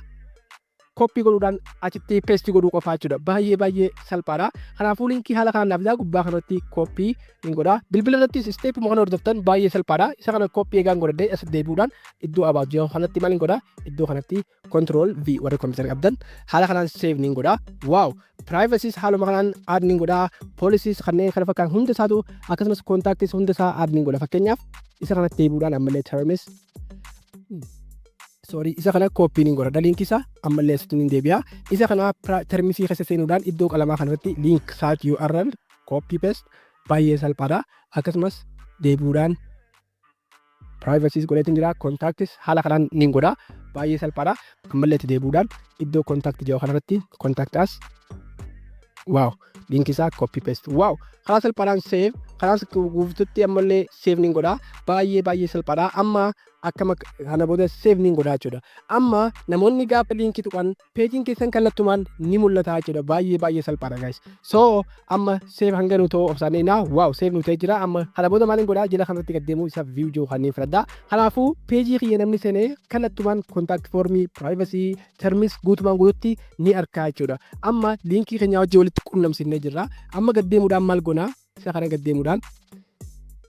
koppii godhuudhaan achitti paste godhuu qofaa jechuudha baay'ee salphaadha kanaafuu linkii haala kanaan naaf jira gubbaa kanarratti koppii ni godha bilbila irratti step kana hordoftan baay'ee salphaadha isa kana koppii eegaan godhadhee as deebi'uudhaan iddoo about yoo kanatti maaliin godha iddoo kanatti control v warri kompiitara qabdan haala kanaan save ni godha waaw privacies haaluma kanaan add ni godha policies kanneen kana fakkaan hunda isaatu akkasumas contacts hunda isaa add ni godha fakkeenyaaf isa kanatti deebi'uudhaan ammallee terms isa kana koppii ni godha linkii isaa ammallee asitti ni deebi'a isa kana termisii keessa seenuudhaan iddoo qalamaa kanarratti link site URL copy paste baay'ee salphaadha akkasumas deebi'uudhaan privacies godheetiin jira contacts haala kanaan ni godha baay'ee salphaadha ammallee itti deebi'uudhaan iddoo contact jedhu kanarratti contact us waaw linkii isaa copy paste waaw karaa salphaadhaan save karaa guutuutti ammallee save ni godha baay'ee salphaadha amma akkama kana booda save ni godha jechuudha amma namoonni gaafa linkii tuqan peejiin keessan kallattumaan ni mul'ata jechuudha baay'ee salphaadha guys so amma save hanga nu ta'u obsaaneenaa waaw save nu ta'ee jira amma kana booda maaliin godha jala kanatti gad deemuu isa view joo kanneen filadha kanaafuu peejii kiyya namni seenee kallattumaan contact form privacy terms guutumaan guututti ni argaa jechuudha amma linkii keenya wajjin walitti qunnamsiisnee jirra amma gad deemuudhaan maal goona isa kana gad deemuudhaan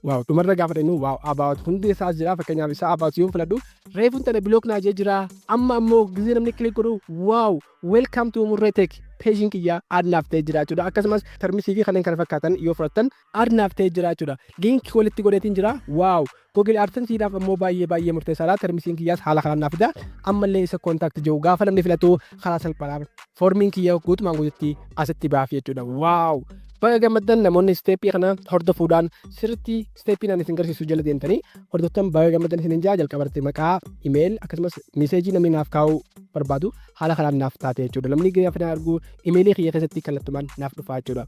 waaw dhumarra gaafa dhennu waaw about hundi isaa jira fakkeenyaaf isaa about yoo filadhu reefuun tana block naa jira amma ammoo gizee namni click godhu waaw welcome to Murree Tech peejiin kiyya adnaaf ta'ee jira jechuudha akkasumas termisii fi kanneen kana fakkaatan yoo fudhattan adnaaf ta'ee jira jechuudha linkii walitti godheetiin jira waaw Google AdSense dhaaf ammoo baay'ee murteessaadha termisiin kiyyaas haala kanaan naaf fida ammallee isa contact jiru gaafa namni filatu karaa salphaadhaan formiin kiyya guutumaan guututti asitti baafi jechuudha waaw baga gammadan namoonni steepii kana hordofuudhaan sirriitti steepii naan isin garsiisuu jala deemtanii hordoftan baga gammadan isin jaa jalqabarratti maqaa email akkasumas meeseejii namni naaf kaa'uu barbaadu haala kanaan naaf taate jechuudha namni gaafa na argu emailii kiyya keessatti kallattumaan naaf dhufaa jechuudha.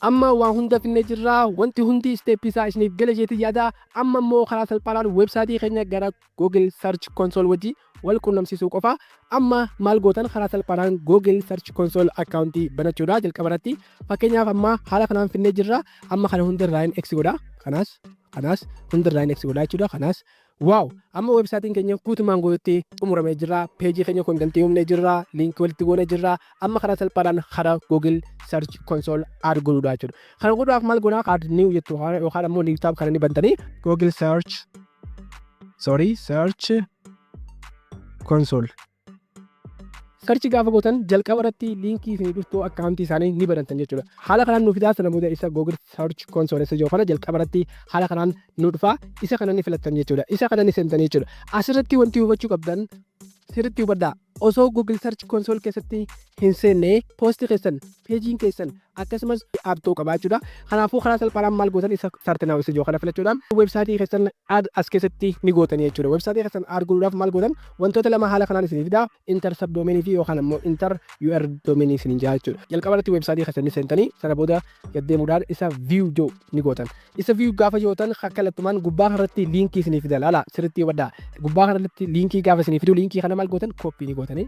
amma waan hunda finnee jirra wanti hundi steepii isaa isiniif gala jeetii yaada amma immoo karaa salphaadhaan weebsaayitii keenya gara Google Search Console wajji wal quunnamsiisuu qofa amma maal gootan karaa salphaadhaan Google Search Console accountii banachuudha jalqabarratti fakkeenyaaf amma haala kanaan finnee jirra amma kana hundarraan x godha kanaas hundarraan x godha jechuudha kanaas waaw amma weebsaayitiin keenya guutumaan guututti xumuramee jira peejii keenya kontentii humnee jirra liinkii walitti goonee jirra amma karaa salphaadhaan karaa Google Search Console add godhuudha jechuudha kana godhuudhaaf maal goonaa add new jettu yookaan ammoo new tab kana ni bantanii Google Search Console search gaafa gootan jalqabarratti liinkii isin dhuftuu akkaawuntii isaanii ni banatan jechuudha haala kanaan nuuf fidaa sana booda isa Google Search Console isa jiru kana jalqabarratti haala kanaan nu dhufa isa kana ni filattan jechuudha isa kana ni seentanii jechuudha asirratti wanti hubachuu qabdan sirriitti hubadhaa. Osoo Google Search Console keessatti hin seenne poostii keessan peejiin keessan akkasumas aad ta'uu qabaachuudha. Kanaafuu karaa salphaadhaan maal gootan isa sartinaawuu isa jiru kana filachuudhaan weebsaayitii keessan aad as keessatti ni gootanii jechuudha. Weebsaayitii keessan aad godhuudhaaf maal gootan wantoota lama haala kanaan isinii fidaa inter subdomenii fi yookaan immoo inter UR domenii isiniin jira jechuudha. Jalqaba irratti weebsaayitii keessan ni seentanii sana booda gaddeemuudhaan isa view joo ni gootan. Isa view gaafa gootan kallattumaan gubbaa kanarratti liinkii isinii fida. Laala sirriitti hubadhaa. Gubbaa kanarratti liinkii gaafa isinii fidu liinkii kana maal gootan koppii ni gootanii.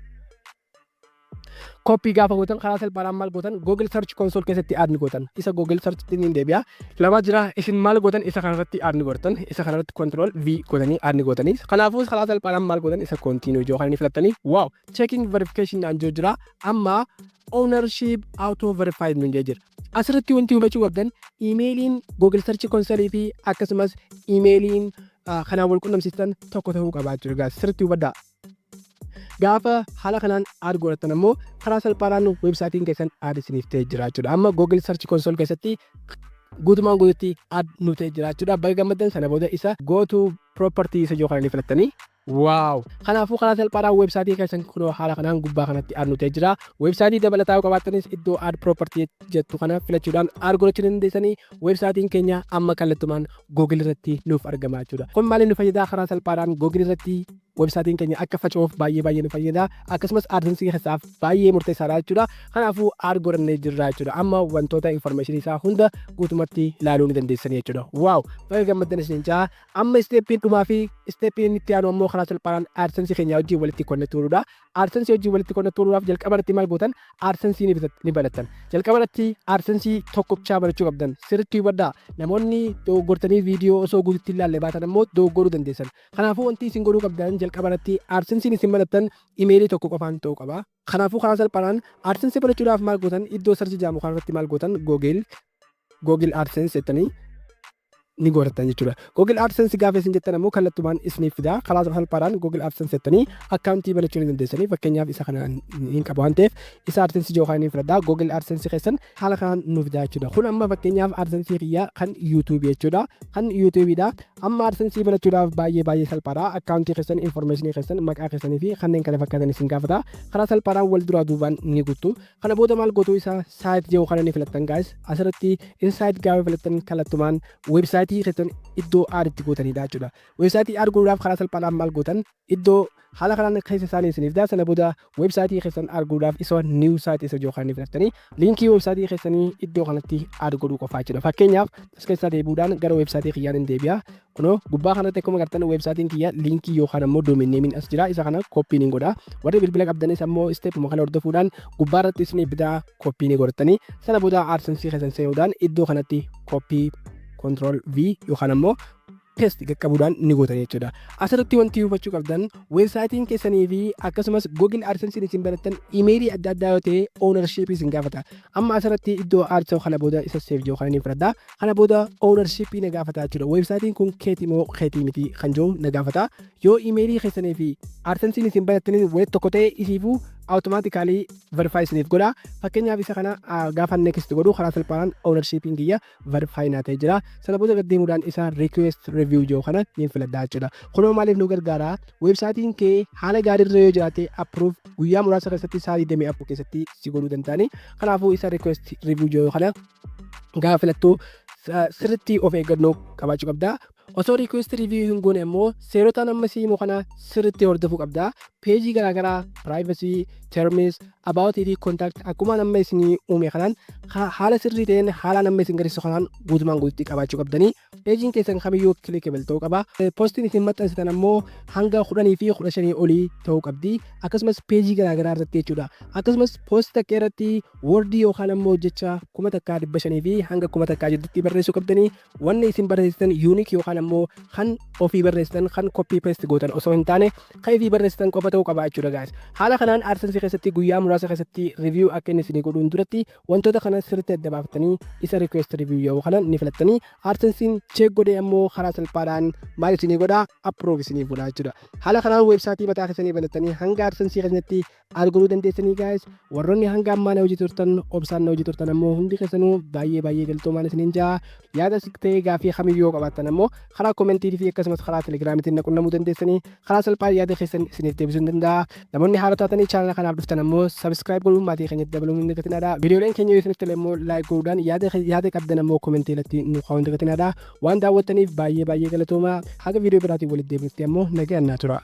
Koppii gaafa gootan karaa salphaadhaan maal gootan Google Search Console keessatti aad ni gootan. Isa Google Search ni deebi'a. Lama jira isin maal gootan isa kanarratti aad ni gootan. Isa kanarratti Control V gootanii aad ni gootanii. Kanaafuu karaa salphaadhaan maal gootan isa Continue joo kan inni filattanii. Wow! Checking verification dhaan jira. Amma ownership auto verified nun jira. Asirratti wanti hubachuu qabdan emailiin Google Search Console fi akkasumas emailiin kanaan wal qunnamsiistan tokko ta'uu qabaachuu egaa sirriitti hubadhaa. Gaafa haala kanaan aad godhatan ammoo karaa salphaadhaan weebsaayitiin keessan aad isiniif ta'ee jiraachuudha. Amma Google Search Console keessatti guutumaan guutuutti aad nu ta'ee jiraachuudha. Baga gammaddan sana booda isa go to property isa joo kan inni filattanii. Waaw! Kanaafuu karaa salphaadhaan weebsaayitii keessan kunoo haala kanaan gubbaa kanatti aad nu ta'ee jira. Weebsaayitii dabalataa qabaatanis iddoo aad property jettu kana filachuudhaan aad godhachuu dandeessanii weebsaayitiin keenya amma kallattumaan Google irratti nuuf argamaa jechuudha. Kun maaliif nu fayyada karaa salphaadhaan Google irratti weebsaayitiin keenya akka faca'uuf baay'ee nu fayyada. Akkasumas AdSense keessaaf baay'ee murteessaadha jechuudha. Kanaafuu aad godhannee jirra jechuudha. Amma wantoota information isaa hunda guutumatti ilaaluu ni dandeessanii jechuudha. Waaw! Baga gammaddan isin jaa. Amma isteeppiin dhumaa fi isteeppiin itti aanu ammoo karaa salphaadhaan AdSense keenya wajjin walitti konnektuudha. AdSense wajjin walitti konnektuudhaaf jalqaba irratti maal gootan AdSense ni balattan. Jalqaba irratti AdSense tokkochaa barachuu qabdan. Sirriitti hubadhaa. Namoonni dogoggortanii viidiyoo osoo guututti ilaalle baatan ammoo dogoggoruu dandeessan. Kanaafuu wanti isin godhuu qabdan jalqaba irratti AdSense isin balattan imeelii tokko qofaan ta'uu qaba. Kanaafuu karaa salphaadhaan AdSense barachuudhaaf maal gootan iddoo sarchi jaamu kanarratti maal gootan Google AdSense jettanii ni godhatan jechuudha. Google AdSense gaafa isin jettan ammoo kallattumaan isiniif fida. Karaa salphaadhaan Google AdSense jettanii akkaawuntii banachuu ni dandeessanii. Fakkeenyaaf isa kana hin qabu waan ta'eef isa AdSense joo kan inni filadhaa. Google AdSense keessan haala kanaan nu fida jechuudha. Kun amma fakkeenyaaf AdSense kiyya kan YouTube jechuudha. Kan YouTubeidha. Amma AdSense barachuudhaaf baay'ee salphaadha. Akkaawuntii keessan information keessan maqaa keessanii fi kanneen kana fakkaatan isin gaafata. Karaa salphaadhaan wal duraa duubaan ni guutu. Kana booda maal gootu isa site joo kan inni filattan guys. Asirratti inside gaafa filattan kallattumaan website keessan iddoo aad itti gootanidha jechuudha. Weebsaayitii aad godhuudhaaf karaa salphaadhaan maal gootan iddoo haala kanaan keessa isaanii isiniif daa sana booda weebsaayitii keessan aad godhuudhaaf isa new site isa joo kan inni filattanii liinkii weebsaayitii keessanii iddoo kanatti aad godhuu qofaa jechuudha. Fakkeenyaaf as keessaa deebi'uudhaan gara weebsaayitii kiyyaan hin deebi'a. Kunoo gubbaa kanatti akkuma agartan weebsaayitiin kiyya liinkii yookaan ammoo domain neemiin as jira. Isa kana koppii ni godha. Warri bilbila qabdanis ammoo isteepuma kana hordofuudhaan gubbaa irratti isiniif bitaa koppii ni godhatanii sana booda AdSense keessan seenuudhaan iddoo kanatti koppii Control V yookaan ammoo paste qaqqabuudhaan ni gootan jechuudha. Asirratti wanti hubachuu qabdan weebsaayitiin keessanii fi akkasumas Google AdSense isin barattan imeelii adda addaa yoo ta'e ownership isin gaafata. Amma asirratti iddoo AdSense kana booda isa save joo kan inni fudhadha. Kana booda ownership na gaafata jechuudha. Weebsaayitiin kun keetii moo keetii miti kan jiru na gaafata. Yoo imeelii keessanii fi AdSense isin barattaniin walitti tokko ta'e isiifuu automatically verify isiniif godha. Fakkeenyaaf isa kana gaafa next godhu karaa salphaadhaan ownershipin kiyya verify naa ta'ee jira. Sana booda gaddeemuudhaan isa request review joo kana ni filadhaa jechuudha. Kunoo maaliif nu gargaara? Weebsaayitiin kee haala gaariirra yoo jiraate approve guyyaa muraasa keessatti sa'aatii 24 keessatti si godhuu danda'ani. Kanaafuu isa request review joo kana gaafa filattu sirriitti of eeggannoo qabaachuu qabda. Osoo request review hin goone ammoo seerotaan amma siimuu kana sirriitti hordofuu qabda. Peejii garaagaraa privacy, terms, about fi contact akkuma nama isinii uume kanaan haala sirrii ta'een haala nama isin garsiisu kanaan guutumaan guututti qabaachuu qabdanii. Peejiin keessan kamiyyuu clickable ta'uu qaba. Postiin isin maxxansitan ammoo hanga 10 fi 15 olii ta'uu qabdi. Akkasumas peejii garaagaraa irratti jechuudha. Akkasumas post takka irratti wordii yookaan ammoo jecha 1500 fi hanga 1000 jedhutti barreessuu qabdanii. Wanni isin barreessitan unique yookaan ammoo kan ofii barreessitan kan copy paste gootan osoo hin taane kan ofii barreessitan qofa ta'uu qaba jechuudha guys. Haala kanaan AdSense keessatti guyyaa muraasa muraasa keessatti review akka inni isinii godhuun duratti wantoota kana sirriitti adda baaftanii isa request review yoo kana ni filattanii AdSense check godhee ammoo karaa salphaadhaan maal isinii godhaa approve isinii godhaa jechuudha. Haala kanaan weebsaayitii mataa keessanii banattanii hanga AdSense keessatti argachuu dandeessanii guys. Warroonni hanga ammaa hojii turtan obsaan hojii turtan ammoo hundi keessanuu baay'ee galtoomaan isiniin jaa. Yaada siktee gaafii kamiyyuu qabaattan ammoo karaa komentii fi akkasumas karaa telegiraamiitiin qunnamuu dandeessanii karaa salphaa yaada keessan isiniif deebisuu ni danda'a. Namoonni haaraa taatanii chaanala kanaaf dhuftan ammoo subscribe godhuun maatii keenyatti dabaluun hin dagatinaa. Viidiyooleen keenya yoo isinitti tole ammoo like godhuudhaan yaada qabdan ammoo komentii irratti nu kaa'uun hin dagatinaa. Waan daawwattaniif baay'ee galatoomaa. Haga viidiyoo biraatiin walitti deebinutti ammoo nagaan naa tura.